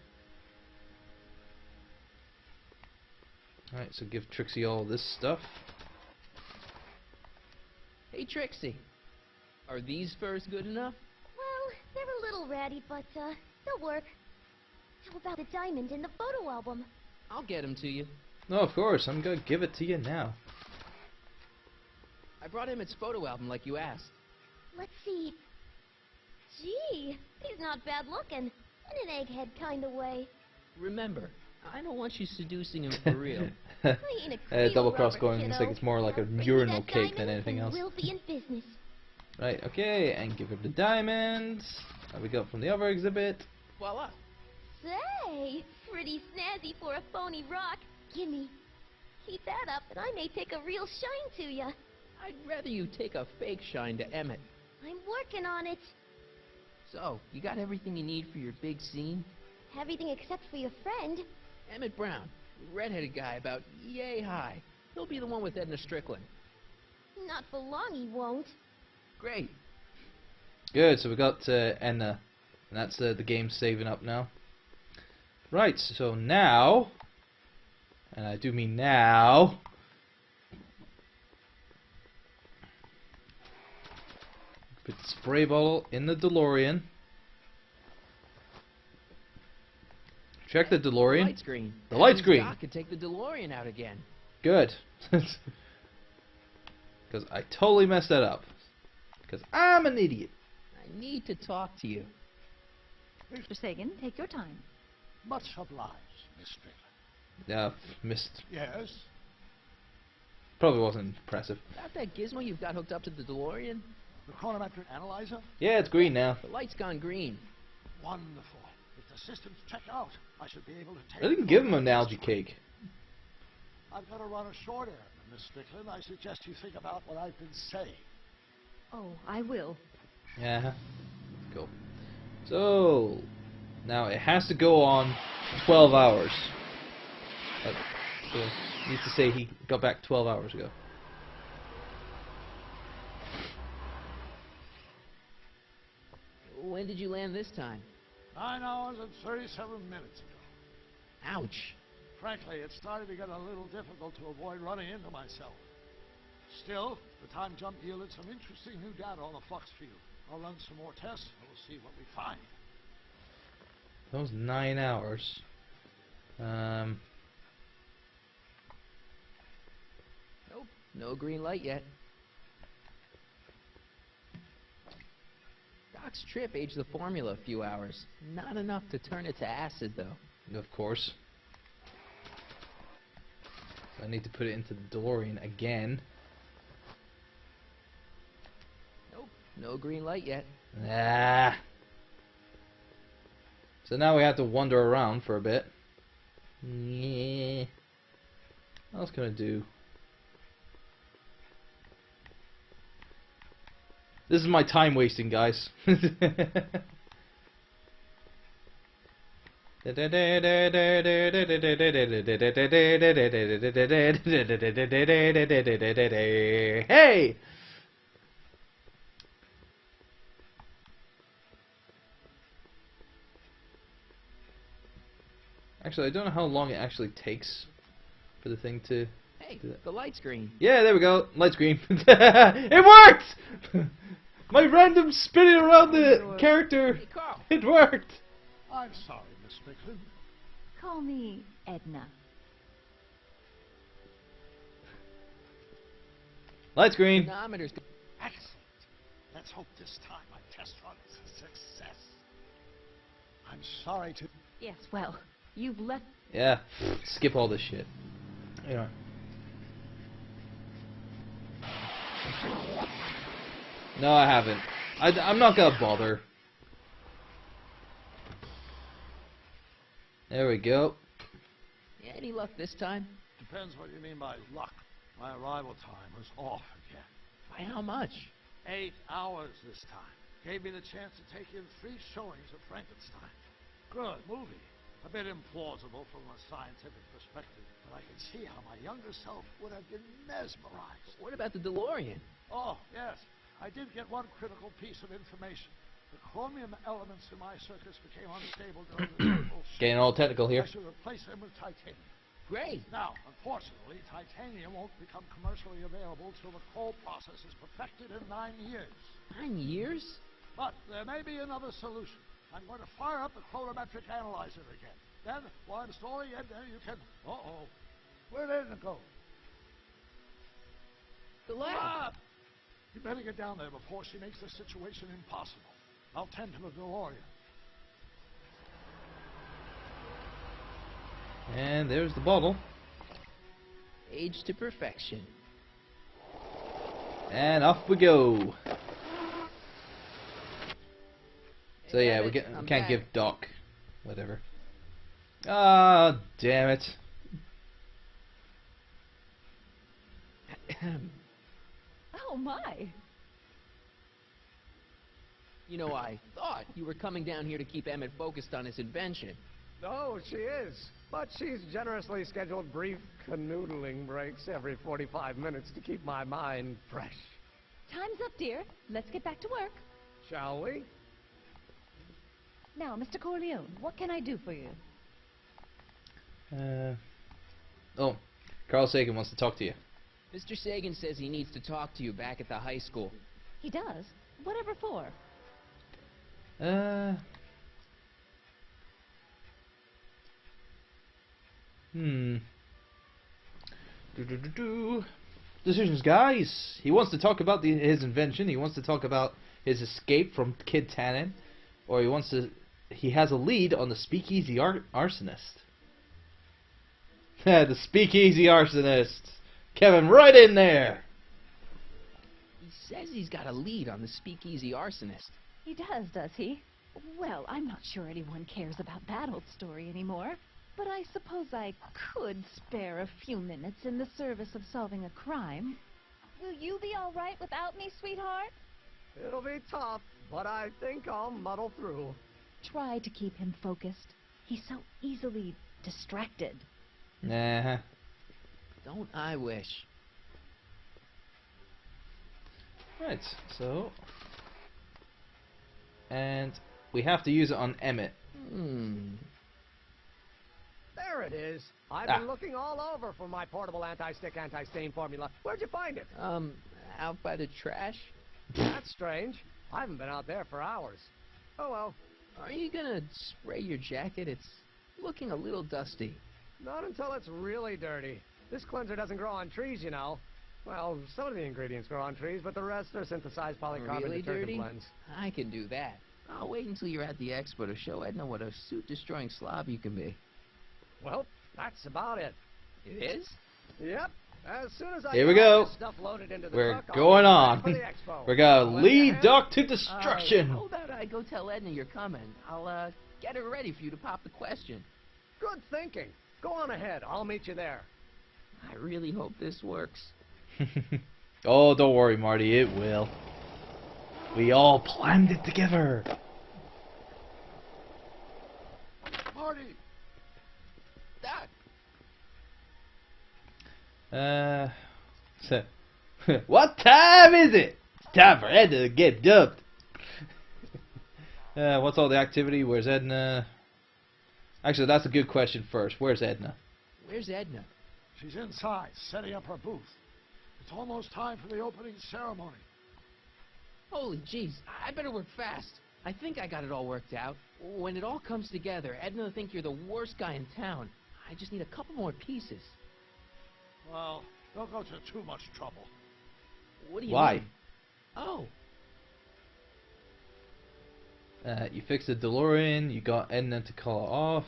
Speaker 1: All right, so give Trixie all this stuff.
Speaker 2: Hey, Trixie, are these furs good enough?
Speaker 14: Well, they're a little ratty, but they'll work. How about the diamond in the photo album?
Speaker 2: I'll get them to you.
Speaker 1: No, of course, I'm gonna give it to you now.
Speaker 2: I brought Emmett's photo album like you asked.
Speaker 14: Let's see. Gee, he's not bad looking. In an egghead kind of way.
Speaker 2: Remember, I don't want you seducing him for real.
Speaker 1: Double cross going means like it's more like a urinal cake than anything else.
Speaker 14: We'll be in business.
Speaker 1: Right, okay, and give her the diamonds. There we go from the other exhibit.
Speaker 2: Voila.
Speaker 14: Say, pretty snazzy for a phony rock. Gimme. Keep that up and I may take a real shine to ya.
Speaker 2: I'd rather you take a fake shine to Emmett.
Speaker 14: I'm working on it.
Speaker 2: So, you got everything you need for your big scene?
Speaker 14: Everything except for your friend.
Speaker 2: Emmett Brown, redheaded guy about yay high. He'll be the one with Edna Strickland.
Speaker 14: Not for long he won't.
Speaker 2: Great.
Speaker 1: Good, so we got Edna, and that's the game saving up now. Right, so now, and I do mean now, put the spray bottle in the DeLorean. Check the DeLorean.
Speaker 2: The light screen.
Speaker 1: The light screen.
Speaker 2: Doc could take the DeLorean out again.
Speaker 1: Good. Because I totally messed that up. Because I'm an idiot.
Speaker 2: I need to talk to you.
Speaker 13: Mr. Sagan, take your time.
Speaker 7: Much obliged, Miss Strickland.
Speaker 1: Yeah, missed.
Speaker 7: Yes?
Speaker 1: Probably wasn't impressive.
Speaker 2: Got that gizmo you've got hooked up to the DeLorean?
Speaker 7: The chronometric analyzer?
Speaker 1: Yeah, it's green now.
Speaker 2: The light's gone green.
Speaker 7: Wonderful. If the systems check out, I should be able to take...
Speaker 1: I didn't give him an algae cake.
Speaker 7: I've got to run a short errand, Miss Strickland. I suggest you think about what I've been saying.
Speaker 13: Oh, I will.
Speaker 1: Yeah. Cool. So, now it has to go on 12 hours. So, needs to say he got back 12 hours ago.
Speaker 2: When did you land this time?
Speaker 7: 9 hours and 37 minutes ago.
Speaker 2: Ouch.
Speaker 7: Frankly, it started to get a little difficult to avoid running into myself. Still, the time jump yielded some interesting new data on the flux field. I'll run some more tests and we'll see what we find.
Speaker 1: That was 9 hours.
Speaker 2: Nope, no green light yet. Doc's trip aged the formula a few hours. Not enough to turn it to acid, though.
Speaker 1: Of course. So I need to put it into the DeLorean again.
Speaker 2: Nope, no green light yet.
Speaker 1: Ah. So now we have to wander around for a bit. Yeah. What else can I do? This is my time wasting, guys. Hey! Actually, I don't know how long it actually takes for the thing to...
Speaker 2: Hey, the light screen.
Speaker 1: Yeah, there we go. Light screen. It worked! My random spinning around the character.
Speaker 2: Hey, Carl.
Speaker 1: It worked.
Speaker 7: I'm sorry, Miss Strickland.
Speaker 13: Call me Edna.
Speaker 1: Light screen.
Speaker 2: Chronometers.
Speaker 7: Excellent. Let's hope this time my test run is success. I'm sorry to...
Speaker 13: Yes, well, you've left...
Speaker 1: Yeah, skip all this shit. Anyway. No, I haven't. I'm not gonna bother. There we go.
Speaker 2: Any luck this time?
Speaker 7: Depends what you mean by luck. My arrival time was off again.
Speaker 2: By how much?
Speaker 7: 8 hours this time. Gave me the chance to take in 3 showings of Frankenstein. Good movie. A bit implausible from a scientific perspective, but I can see how my younger self would have been mesmerized.
Speaker 2: What about the DeLorean?
Speaker 7: Oh, yes. I did get one critical piece of information. The chromium elements in my circuits became unstable during the critical shift.
Speaker 1: Getting all technical here.
Speaker 7: I should replace them with titanium.
Speaker 2: Great.
Speaker 7: Now, unfortunately, titanium won't become commercially available till the coal process is perfected in 9 years.
Speaker 2: 9 years?
Speaker 7: But there may be another solution. I'm going to fire up the chronometric analyzer again. Then, while I'm stalling Edna, you can... Uh-oh. Where did Edna go?
Speaker 2: The lab.
Speaker 7: You better get down there before she makes the situation impossible. I'll tend to the DeLorean.
Speaker 1: And there's the bottle.
Speaker 2: Aged to perfection.
Speaker 1: And off we go. So yeah, we can't give Doc whatever. Ah, damn it.
Speaker 13: Oh my.
Speaker 2: You know, I thought you were coming down here to keep Emmett focused on his invention.
Speaker 12: Oh, she is. But she's generously scheduled brief canoodling breaks every 45 minutes to keep my mind fresh.
Speaker 13: Time's up, dear. Let's get back to work.
Speaker 12: Shall we?
Speaker 13: Now, Mr. Corleone, what can I do for you?
Speaker 1: Oh, Carl Sagan wants to talk to you.
Speaker 2: Mr. Sagan says he needs to talk to you back at the high school.
Speaker 13: He does? Whatever for?
Speaker 1: Decisions, guys. He wants to talk about his invention. He wants to talk about his escape from Kid Tannen, or he has a lead on the Speakeasy Arsonist. The Speakeasy Arsonist. Kevin, right in there.
Speaker 2: He says he's got a lead on the Speakeasy Arsonist.
Speaker 13: He does he? Well, I'm not sure anyone cares about that old story anymore. But I suppose I could spare a few minutes in the service of solving a crime.
Speaker 14: Will you be all right without me, sweetheart?
Speaker 12: It'll be tough, but I think I'll muddle through.
Speaker 13: Try to keep him focused. He's so easily distracted.
Speaker 1: Nah.
Speaker 2: Don't I wish.
Speaker 1: Right, so... And we have to use it on Emmett.
Speaker 12: There it is. I've been looking all over for my portable anti-stick, anti-stain formula. Where'd you find it?
Speaker 2: Out by the trash.
Speaker 12: That's strange. I haven't been out there for hours. Oh well.
Speaker 2: Are you gonna spray your jacket? It's looking a little dusty.
Speaker 12: Not until it's really dirty. This cleanser doesn't grow on trees, you know. Well, some of the ingredients grow on trees, but the rest are synthesized polycarbonate
Speaker 2: Really
Speaker 12: detergent
Speaker 2: dirty?
Speaker 12: blends.
Speaker 2: I can do that. I'll wait until you're at the expo to show Edna what a suit-destroying slob you can be.
Speaker 12: Well, that's about it.
Speaker 2: It is?
Speaker 12: Yep. As soon as I
Speaker 1: Here we go.
Speaker 12: This stuff loaded into the
Speaker 1: We're
Speaker 12: truck,
Speaker 1: going
Speaker 12: I'll
Speaker 1: on.
Speaker 12: be ready for the expo.
Speaker 1: We're gonna
Speaker 12: Lend a
Speaker 1: lead
Speaker 12: hand?
Speaker 1: Doc to destruction.
Speaker 2: How about I go tell Edna you're coming? I'll get her ready for you to pop the question.
Speaker 12: Good thinking. Go on ahead. I'll meet you there.
Speaker 2: I really hope this works.
Speaker 1: Oh, don't worry, Marty. It will. We all planned it together.
Speaker 7: Marty!
Speaker 2: Doc!
Speaker 1: What time is it? It's time for Edna to get dumped. What's all the activity? Where's Edna? Actually, that's a good question first. Where's Edna?
Speaker 2: Where's Edna?
Speaker 7: She's inside, setting up her booth. It's almost time for the opening ceremony.
Speaker 2: Holy jeez, I better work fast. I think I got it all worked out. When it all comes together, Edna will think you're the worst guy in town. I just need a couple more pieces.
Speaker 7: Well, don't go to too much trouble.
Speaker 2: What do you
Speaker 1: Why?
Speaker 2: mean? Oh.
Speaker 1: You fixed the DeLorean. You got Edna to call it off.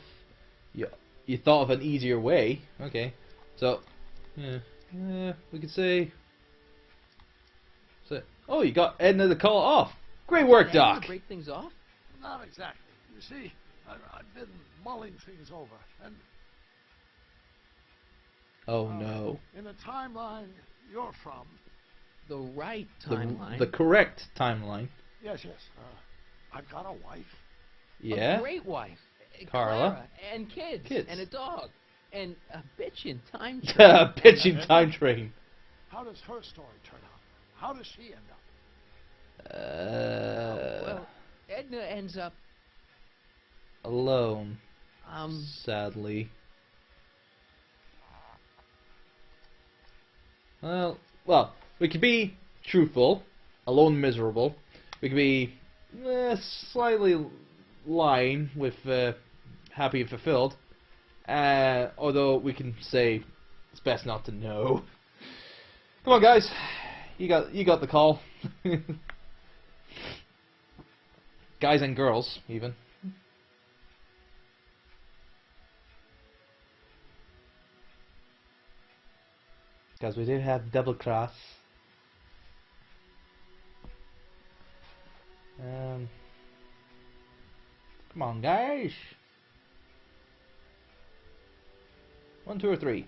Speaker 1: You thought of an easier way. Okay, so yeah, we could say. So, oh, you got Edna to call it off. Great work, Doc.
Speaker 2: Break things off?
Speaker 7: Not exactly. You see, I've been mulling things over, and
Speaker 1: oh no.
Speaker 7: In the timeline you're from,
Speaker 2: the right timeline.
Speaker 1: The correct timeline.
Speaker 7: Yes. I've got a wife.
Speaker 1: Yeah.
Speaker 2: A great wife.
Speaker 1: Carla.
Speaker 2: Clara, and kids. And a dog. And a bitchin' time train.
Speaker 1: A bitchin' time train.
Speaker 7: How does her story turn out? How does she end up?
Speaker 2: Well, Edna ends up
Speaker 1: alone. Sadly. Well, we could be truthful, alone, miserable. We could be slightly lying with happy and fulfilled. Although we can say it's best not to know. Come on, guys, you got the call. Guys and girls, even. Because we do have double cross. Come on, guys. 1, 2, or 3.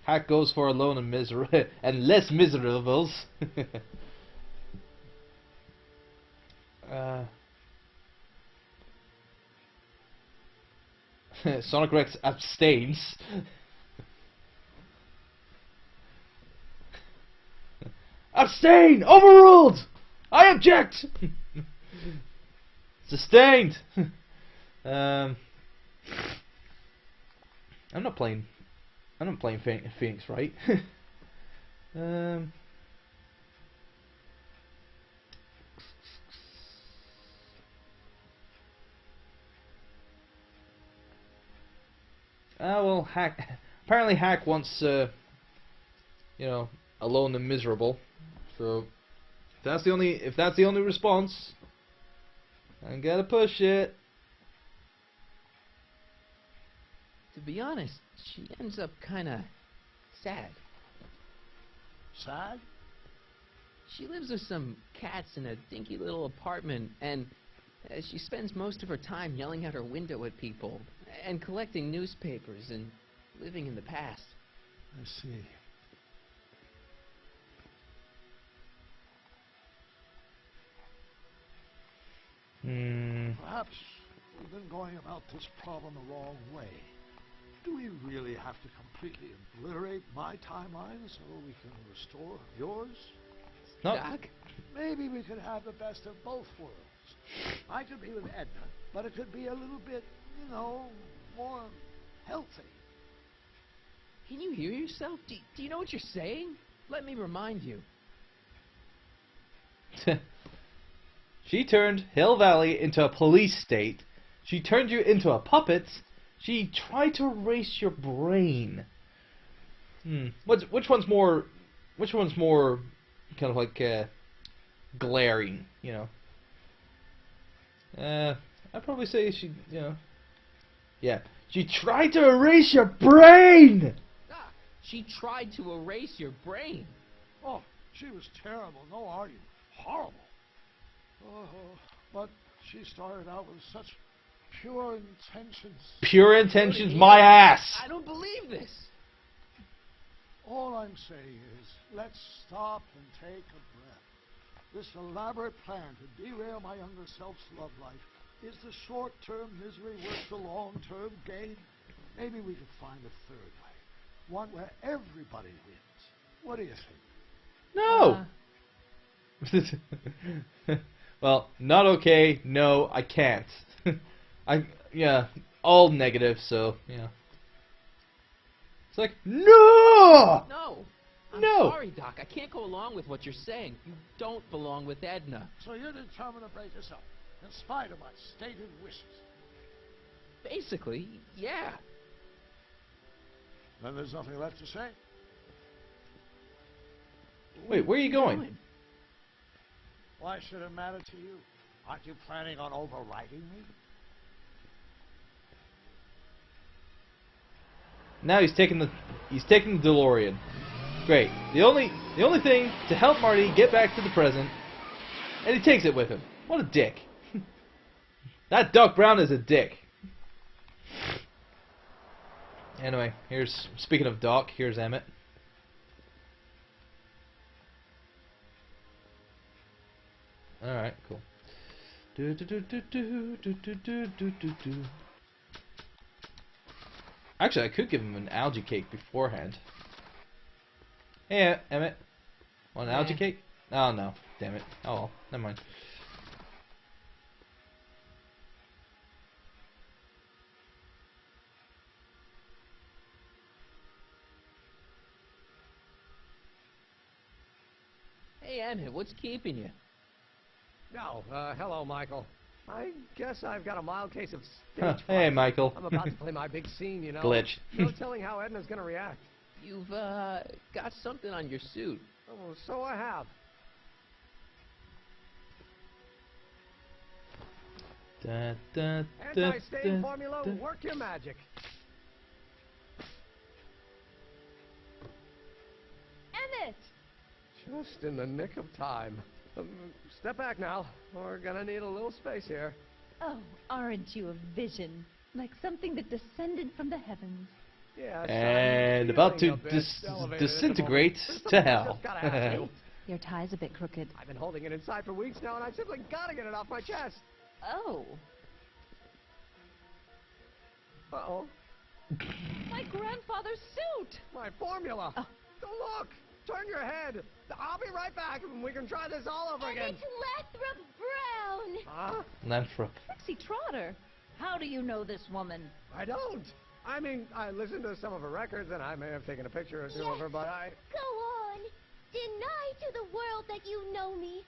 Speaker 1: Hack goes for alone and miserable and less miserables. Sonic Rex abstains. Abstain! Overruled! I object! Sustained! I'm not playing Phoenix, right? Well, apparently Hack wants, you know, alone and miserable. So if that's the only response, I gotta push it.
Speaker 2: To be honest, she ends up kinda sad.
Speaker 7: Sad?
Speaker 2: She lives with some cats in a dinky little apartment, and she spends most of her time yelling out her window at people, and collecting newspapers, and living in the past.
Speaker 7: I see. Perhaps we've been going about this problem the wrong way. Do we really have to completely obliterate my timeline so we can restore yours?
Speaker 1: No.
Speaker 2: Doc?
Speaker 7: Maybe we could have the best of both worlds. I could be with Edna, but it could be a little bit, you know, more healthy.
Speaker 2: Can you hear yourself? Do you know what you're saying? Let me remind you.
Speaker 1: She turned Hill Valley into a police state. She turned you into a puppet. She tried to erase your brain. Which one's more kind of like glaring, you know? I'd probably say she, you know, yeah. She tried to erase your brain.
Speaker 2: She tried to erase your brain.
Speaker 7: Oh, she was terrible. No argument. Horrible. Oh, but she started out with such pure intentions.
Speaker 1: Pure intentions, my ass.
Speaker 2: I don't believe this.
Speaker 7: All I'm saying is, let's stop and take a breath. This elaborate plan to derail my younger self's love life is the short-term misery worth the long-term gain. Maybe we could find a third way, one where everybody wins. What do you think?
Speaker 1: No. Well, not okay. No, I can't. Yeah, all negative. So yeah. It's like no.
Speaker 2: No. I'm
Speaker 1: No.
Speaker 2: sorry, Doc. I can't go along with what you're saying. You don't belong with Edna.
Speaker 7: So you're determined to break us up, in spite of my stated wishes.
Speaker 2: Basically, yeah.
Speaker 7: Then there's nothing left to say.
Speaker 1: Wait, where are you going?
Speaker 7: Why should it matter to you? Aren't you planning on overriding me?
Speaker 1: Now he's taking the DeLorean. Great. The only thing to help Marty get back to the present, and he takes it with him. What a dick. That Doc Brown is a dick. Anyway, speaking of Doc, here's Emmett. Alright, cool. Actually, I could give him an algae cake beforehand. Hey, Emmett. Want an algae cake? Oh, no. Damn it. Oh, well. Never mind.
Speaker 2: Hey, Emmett, what's keeping you?
Speaker 12: Oh, hello, Michael. I guess I've got a mild case of stage fright.
Speaker 1: Hey, Michael.
Speaker 12: I'm about to play my big scene, you know.
Speaker 1: Glitch.
Speaker 12: No telling how Edna's gonna react.
Speaker 2: You've, got something on your suit.
Speaker 12: Oh, so I have. Anti-stain formula, work your magic.
Speaker 13: Emmett!
Speaker 12: Just in the nick of time. Step back now. We're gonna need a little space here.
Speaker 13: Oh, aren't you a vision? Like something that descended from the heavens.
Speaker 12: Yeah,
Speaker 1: and about to disintegrate to hell.
Speaker 13: Your tie's a bit crooked.
Speaker 12: I've been holding it inside for weeks now, and I simply gotta get it off my chest.
Speaker 13: Oh.
Speaker 12: Uh-oh.
Speaker 13: My grandfather's suit!
Speaker 12: My formula!
Speaker 13: Oh.
Speaker 12: Look! Turn your head! I'll be right back, and we can try this all over again.
Speaker 14: It's Lathrop Brown!
Speaker 12: Huh?
Speaker 1: Lathrop.
Speaker 13: Trixie Trotter! How do you know this woman?
Speaker 12: I don't! I mean, I listened to some of her records, and I may have taken a picture or two of her, but I...
Speaker 14: Go on! Deny to the world that you know me.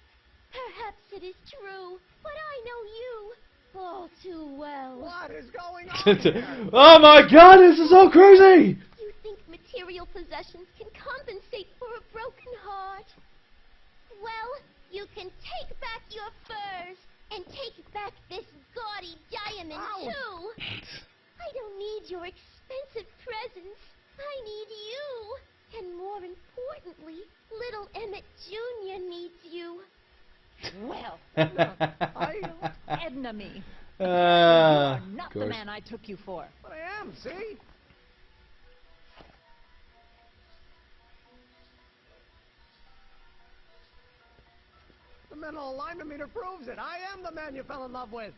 Speaker 14: Perhaps it is true, but I know you all too well.
Speaker 12: What is going on here?
Speaker 1: Oh my god, this is so crazy!
Speaker 14: You think material possessions can compensate for a broken heart? Well, you can take back your furs, and take back this gaudy diamond, too! I don't need your expensive presents. I need you. And more importantly, little Emmett Jr. needs you.
Speaker 13: Well,
Speaker 12: Edna
Speaker 13: me. You are not the
Speaker 1: course.
Speaker 13: man I took you for.
Speaker 12: But I am, see? The mental alignment meter proves it. I am the man you fell in love with.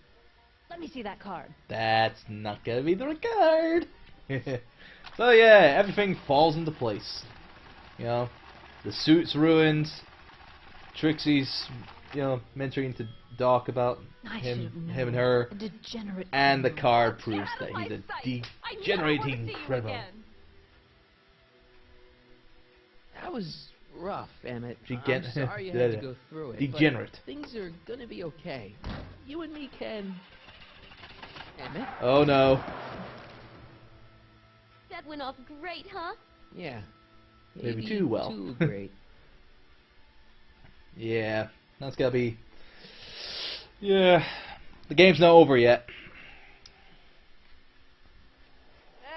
Speaker 13: Let me see that card.
Speaker 1: That's not gonna be the card. So yeah, everything falls into place. You know, the suit's ruined. Trixie's, you know, mentoring to Doc about him and her, and the card proves that he's a degenerating criminal.
Speaker 2: That was rough, Emmett. I'm
Speaker 1: Degen-
Speaker 2: sorry you had to go through it.
Speaker 1: Degenerate.
Speaker 2: But things are gonna be okay. You and me can... Emmett?
Speaker 1: Oh no.
Speaker 14: That went off great, huh?
Speaker 2: Yeah.
Speaker 1: Maybe too well.
Speaker 2: Too great.
Speaker 1: Yeah, that's gotta be... Yeah, the game's not over yet.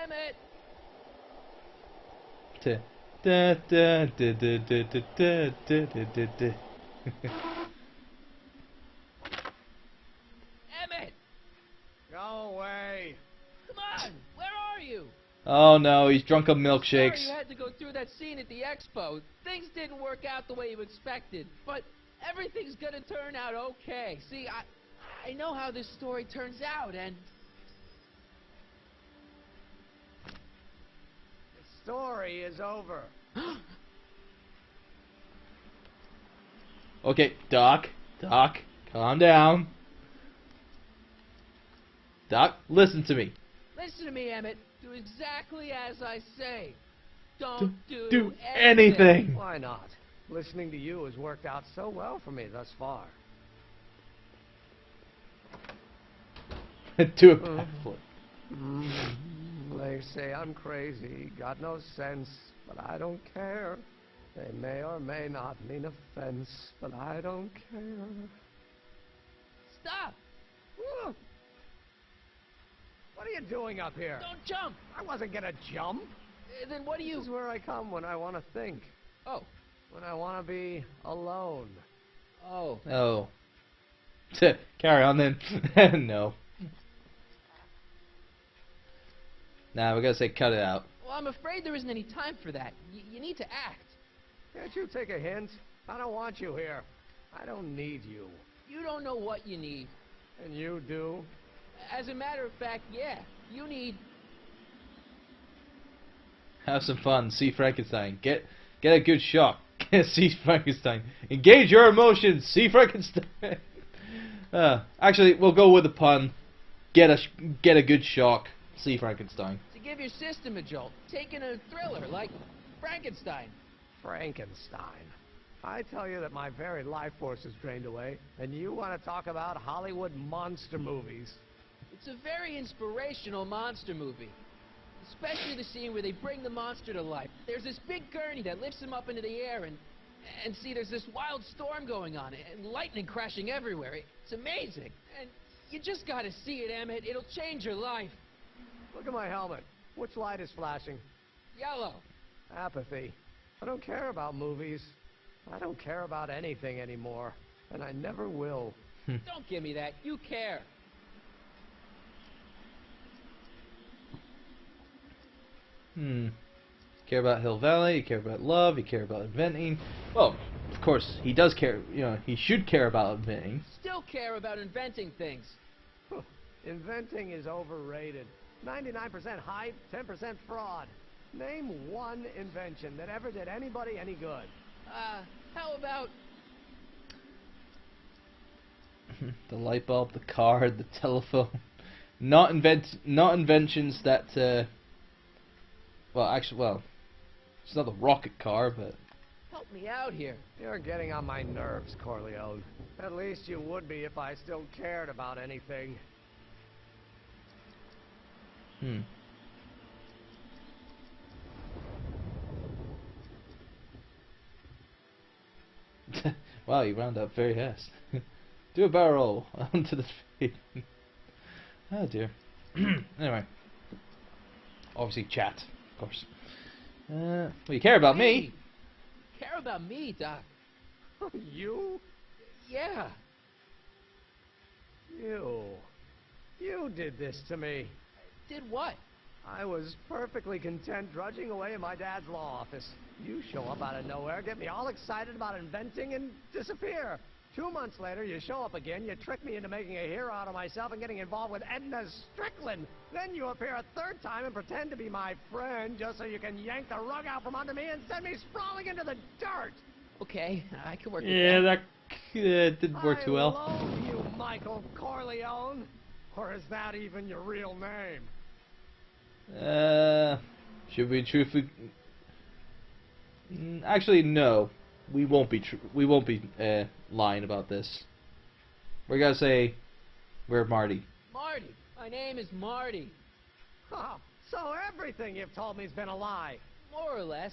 Speaker 2: Emmett!
Speaker 1: Da, da, da, da, da, da, da, da, da, da.
Speaker 2: Emmett!
Speaker 12: Go away.
Speaker 2: Come on! Where are you?
Speaker 1: Oh no, he's drunk on milkshakes.
Speaker 2: Sorry you had to go through that scene at the expo. Things didn't work out the way you expected, but everything's gonna turn out okay. See, I know how this story turns out, and...
Speaker 12: The story is over.
Speaker 1: Okay, Doc, calm down. Doc, listen to me.
Speaker 2: Listen to me, Emmett. Do exactly as I say. Don't
Speaker 1: do anything.
Speaker 12: Why not? Listening to you has worked out so well for me thus far.
Speaker 1: Do a backflip.
Speaker 12: They say I'm crazy, got no sense, but I don't care. They may or may not mean offense, but I don't care. What are you doing up here?
Speaker 2: Don't jump!
Speaker 12: I wasn't gonna jump.
Speaker 2: Then what do you...
Speaker 12: This is where I come when I want to think.
Speaker 2: Oh.
Speaker 12: When I want to be alone.
Speaker 2: Oh.
Speaker 1: Oh. Carry on then. No. Nah, we gotta say cut it out.
Speaker 2: Well, I'm afraid there isn't any time for that. You need to act.
Speaker 12: Can't you take a hint? I don't want you here. I don't need you.
Speaker 2: You don't know what you need.
Speaker 12: And you do?
Speaker 2: As a matter of fact, yeah. You need...
Speaker 1: Have some fun. See Frankenstein. Get a good shot. See Frankenstein. Engage your emotions. See Frankenstein. Actually, we'll go with the pun. Get a good shock. See Frankenstein.
Speaker 2: To give your system a jolt. Taking a thriller like Frankenstein.
Speaker 12: Frankenstein. I tell you that my very life force is drained away, and you want to talk about Hollywood monster movies.
Speaker 2: It's a very inspirational monster movie. Especially the scene where they bring the monster to life. There's this big gurney that lifts him up into the air, and see, there's this wild storm going on, and lightning crashing everywhere. It's amazing. And you just gotta see it, Emmett. It'll change your life.
Speaker 12: Look at my helmet. Which light is flashing?
Speaker 2: Yellow.
Speaker 12: Apathy. I don't care about movies. I don't care about anything anymore. And I never will.
Speaker 2: Don't give me that. You care.
Speaker 1: Care about Hill Valley, you care about love, you care about inventing. Well, of course, he does care, he should care about inventing.
Speaker 2: Still care about inventing things.
Speaker 12: Inventing is overrated. 99% hype, 10% fraud. Name one invention that ever did anybody any good.
Speaker 2: How about...
Speaker 1: The light bulb, the car, the telephone. Not inventions that, it's not the rocket car, but...
Speaker 2: Help me out here.
Speaker 12: You're getting on my nerves, Corleone. At least you would be if I still cared about anything.
Speaker 1: Wow, you round up very fast. Do a barrel roll onto the feet. Oh dear. Anyway. Obviously chat, of course. Well, you care about me.
Speaker 2: Care about me, Doc.
Speaker 12: You?
Speaker 2: Yeah.
Speaker 12: You did this to me.
Speaker 2: Did what?
Speaker 12: I was perfectly content drudging away in my dad's law office. You show up out of nowhere, get me all excited about inventing, and disappear. 2 months later, you show up again, you trick me into making a hero out of myself and getting involved with Edna Strickland. Then you appear a third time and pretend to be my friend just so you can yank the rug out from under me and send me sprawling into the dirt.
Speaker 2: Okay, I can work with
Speaker 1: that.
Speaker 2: that.
Speaker 1: Didn't work too well.
Speaker 12: I love you, Michael Corleone. Or is that even your real name?
Speaker 1: Should we truthfully... Actually, no. We won't be lying about this. We're gonna say we're Marty.
Speaker 2: Marty. My name is Marty.
Speaker 12: Oh, so everything you've told me's been a lie.
Speaker 2: More or less.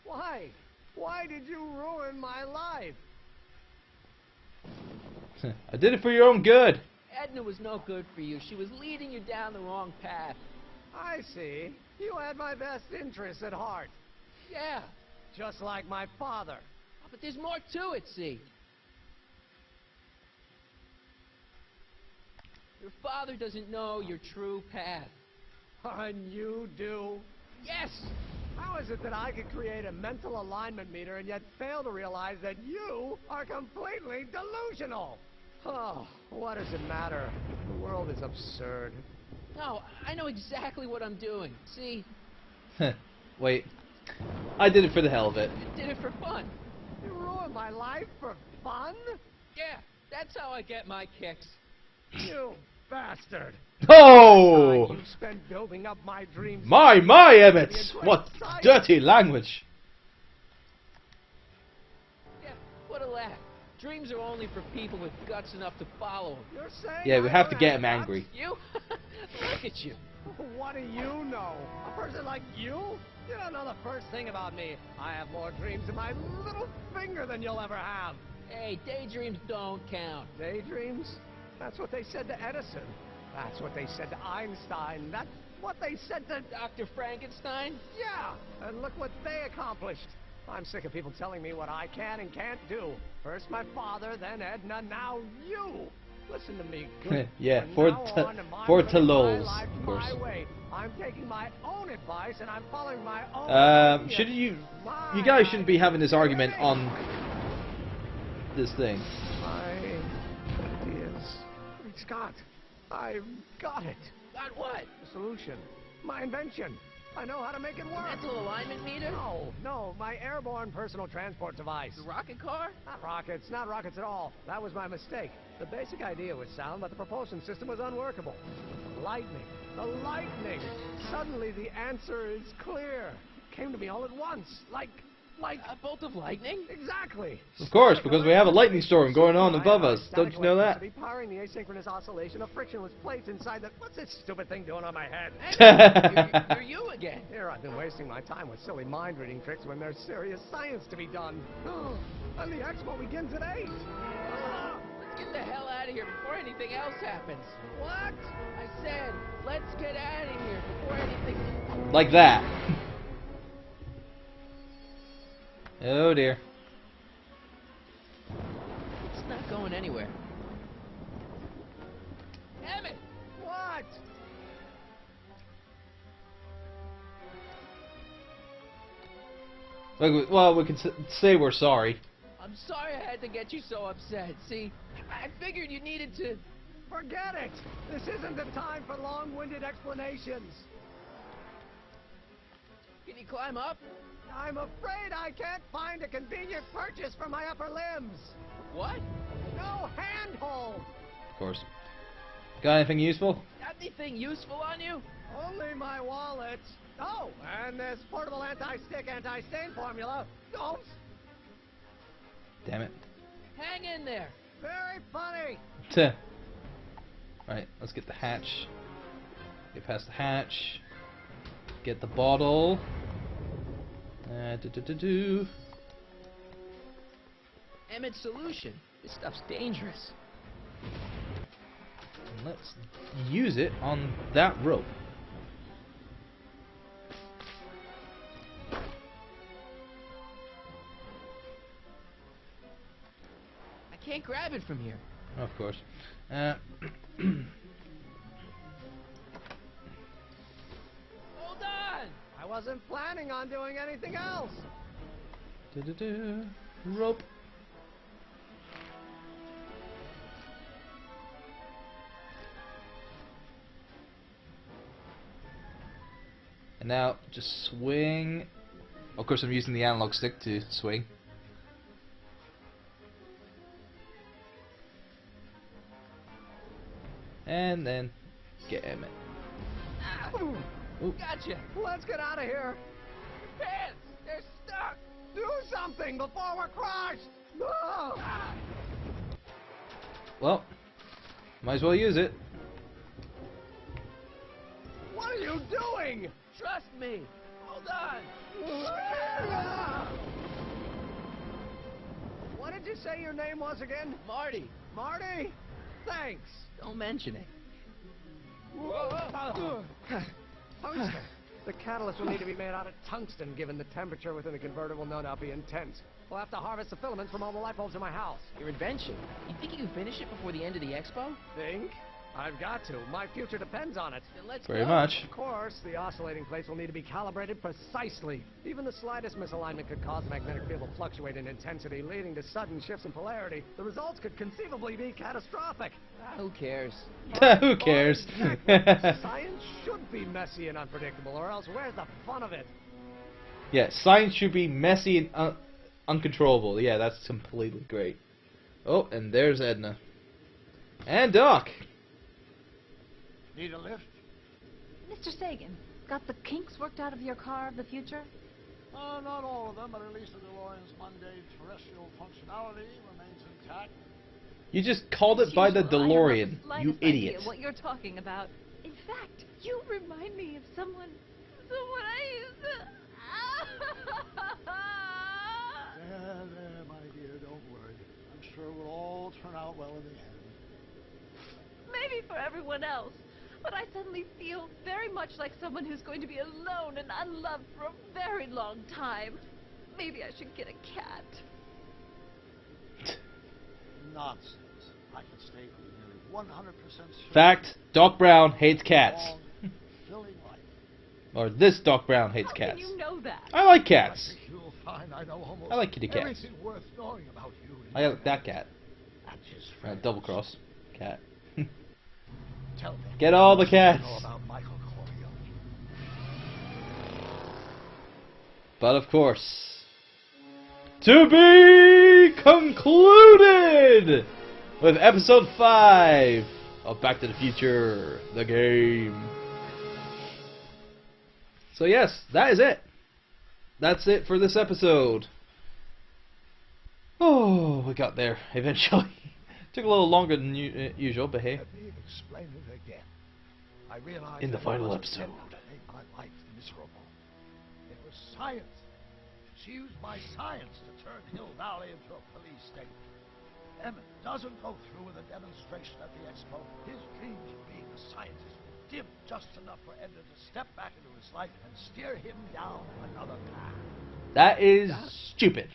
Speaker 12: Why? Why did you ruin my life?
Speaker 1: I did it for your own good.
Speaker 2: Edna was no good for you. She was leading you down the wrong path.
Speaker 12: I see. You had my best interests at heart.
Speaker 2: Yeah.
Speaker 12: Just like my father.
Speaker 2: But there's more to it, see. Your father doesn't know your true path.
Speaker 12: And you do?
Speaker 2: Yes!
Speaker 12: How is it that I could create a mental alignment meter and yet fail to realize that you are completely delusional? Oh, what does it matter? The world is absurd.
Speaker 2: No, I know exactly what I'm doing. See?
Speaker 1: Wait. I did it for the hell of it.
Speaker 2: I did it for fun.
Speaker 12: You ruined my life for fun?
Speaker 2: Yeah, that's how I get my kicks.
Speaker 12: You bastard.
Speaker 1: Oh!
Speaker 12: You spent building up my dreams.
Speaker 1: My, Emmett! What dirty language!
Speaker 2: Yeah, what a laugh. Dreams are only for people with guts enough to follow them.
Speaker 12: You're saying
Speaker 1: yeah, we have to get him angry.
Speaker 2: You? Look at you.
Speaker 12: What do you know? A person like you? You don't know the first thing about me. I have more dreams in my little finger than you'll ever have.
Speaker 2: Hey, daydreams don't count.
Speaker 12: Daydreams? That's what they said to Edison. That's what they said to Einstein. That's what they said to
Speaker 2: Dr. Frankenstein?
Speaker 12: Yeah, and look what they accomplished. I'm sick of people telling me what I can and can't do. First my father, then Edna, now you. Listen to me, good.
Speaker 1: Yeah,
Speaker 12: From
Speaker 1: for
Speaker 12: now on, I'm
Speaker 1: for
Speaker 12: living my
Speaker 1: lols,
Speaker 12: life
Speaker 1: of course.
Speaker 12: my way. I'm taking my own advice and I'm following my own ideas.
Speaker 1: Shouldn't you guys shouldn't be having this argument on this thing.
Speaker 12: My ideas. Great Scott, I've got it.
Speaker 2: Got what?
Speaker 12: The solution. My invention. I know how to make it work.
Speaker 2: Mental alignment meter?
Speaker 12: No, my airborne personal transport device.
Speaker 2: The rocket car?
Speaker 12: Not rockets at all. That was my mistake. The basic idea was sound, but the propulsion system was unworkable. Lightning. The lightning. Suddenly the answer is clear. It came to me all at once. Like
Speaker 2: a bolt of lightning?
Speaker 12: Exactly.
Speaker 1: Of course, because we have a lightning storm going on above us. Don't you know that?
Speaker 12: Powering the asynchronous oscillation of frictionless plates inside the... What's this stupid thing doing on my head?
Speaker 2: You're you again.
Speaker 12: Here, I've been wasting my time with silly mind-reading tricks when there's serious science to be done. And the expo begins at 8.
Speaker 2: Let's get the hell out of here before anything else happens.
Speaker 12: What?
Speaker 2: I said, let's get out of here before anything...
Speaker 1: Like that. Oh dear.
Speaker 2: It's not going anywhere. Emmett!
Speaker 12: What?
Speaker 1: Well, we can say we're sorry.
Speaker 2: I'm sorry I had to get you so upset. See, I figured you needed to...
Speaker 12: Forget it! This isn't the time for long-winded explanations.
Speaker 2: Can you climb up?
Speaker 12: I'm afraid I can't find a convenient purchase for my upper limbs.
Speaker 2: What?
Speaker 12: No handhold.
Speaker 1: Of course. Got anything useful?
Speaker 2: Got anything useful on you?
Speaker 12: Only my wallet. Oh, and this portable anti-stick, anti-stain formula. Don't.
Speaker 1: Damn it.
Speaker 2: Hang in there.
Speaker 12: Very funny.
Speaker 1: Right, let's get the hatch. Get past the hatch. Get the bottle.
Speaker 2: Emmett's solution. This stuff's dangerous.
Speaker 1: And let's use it on that rope.
Speaker 2: I can't grab it from here.
Speaker 1: Of course.
Speaker 2: Hold on!
Speaker 12: I wasn't planning on doing anything else.
Speaker 1: Rope. And now just swing. Of course, I'm using the analog stick to swing. And then get Emmett.
Speaker 2: Gotcha.
Speaker 12: Let's get out of here.
Speaker 2: Pants! They're stuck!
Speaker 12: Do something before we're crushed!
Speaker 1: Well, might as well use it.
Speaker 12: What are you doing?
Speaker 2: Trust me. Hold on.
Speaker 12: What did you say your name was again?
Speaker 2: Marty.
Speaker 12: Marty? Thanks.
Speaker 2: Don't mention it.
Speaker 12: Tungsten. The catalyst will need to be made out of tungsten, given the temperature within the converter will no doubt be intense. We'll have to harvest the filaments from all the light bulbs in my house.
Speaker 2: Your invention. You think you can finish it before the end of the expo?
Speaker 12: Think? I've got to. My future depends on it.
Speaker 2: Then let's
Speaker 1: Very
Speaker 2: go.
Speaker 1: much.
Speaker 12: Of course, the oscillating plates will need to be calibrated precisely. Even the slightest misalignment could cause the magnetic field to fluctuate in intensity, leading to sudden shifts in polarity. The results could conceivably be catastrophic.
Speaker 2: Who cares?
Speaker 1: Who cares?
Speaker 12: Science should be messy and unpredictable, or else where's the fun of it?
Speaker 1: Yeah, science should be messy and uncontrollable. Yeah, that's completely great. Oh, and there's Edna. And Doc.
Speaker 7: Need a lift?
Speaker 13: Mr. Sagan, got the kinks worked out of your car of the future?
Speaker 7: Not all of them, but at least the DeLorean's mundane terrestrial functionality remains intact.
Speaker 1: You just called it by the DeLorean, you idiot.
Speaker 13: What you're talking about. In fact, you remind me of someone I used to...
Speaker 7: There, my dear, don't worry. I'm sure it will all turn out well in the end.
Speaker 13: maybe for everyone else. But I suddenly feel very much like someone who's going to be alone and unloved for a very long time. Maybe I should get a cat.
Speaker 7: Nonsense. I can stay nearly 100% certain.
Speaker 1: Fact, Doc Brown hates cats.
Speaker 7: Filling life.
Speaker 1: Or this Doc Brown hates
Speaker 13: How
Speaker 1: cats.
Speaker 13: can you know that?
Speaker 1: I like cats.
Speaker 7: I think you'll find I know almost
Speaker 1: I like kitty cats.
Speaker 7: everything worth knowing about you.
Speaker 1: I like that cat.
Speaker 7: And his friends.
Speaker 1: Double cross cat.
Speaker 7: Tell them
Speaker 1: Get all the cats.
Speaker 7: you know about Michael Corleone.
Speaker 1: But of course, to be concluded with episode 5 of Back to the Future, the game. So yes, that is it. That's it for this episode. Oh, we got there eventually. Took a little longer than usual, but hey.
Speaker 7: Let me explain it again. I realized
Speaker 1: In the
Speaker 7: that
Speaker 1: final
Speaker 7: I was
Speaker 1: episode.
Speaker 7: intended to make my life miserable. It was science. She used my science to turn Hill Valley into a police state. Emmett doesn't go through with a demonstration at the expo. His dreams of being a scientist will dim just enough for Edna to step back into his life and steer him down another path.
Speaker 1: That is stupid.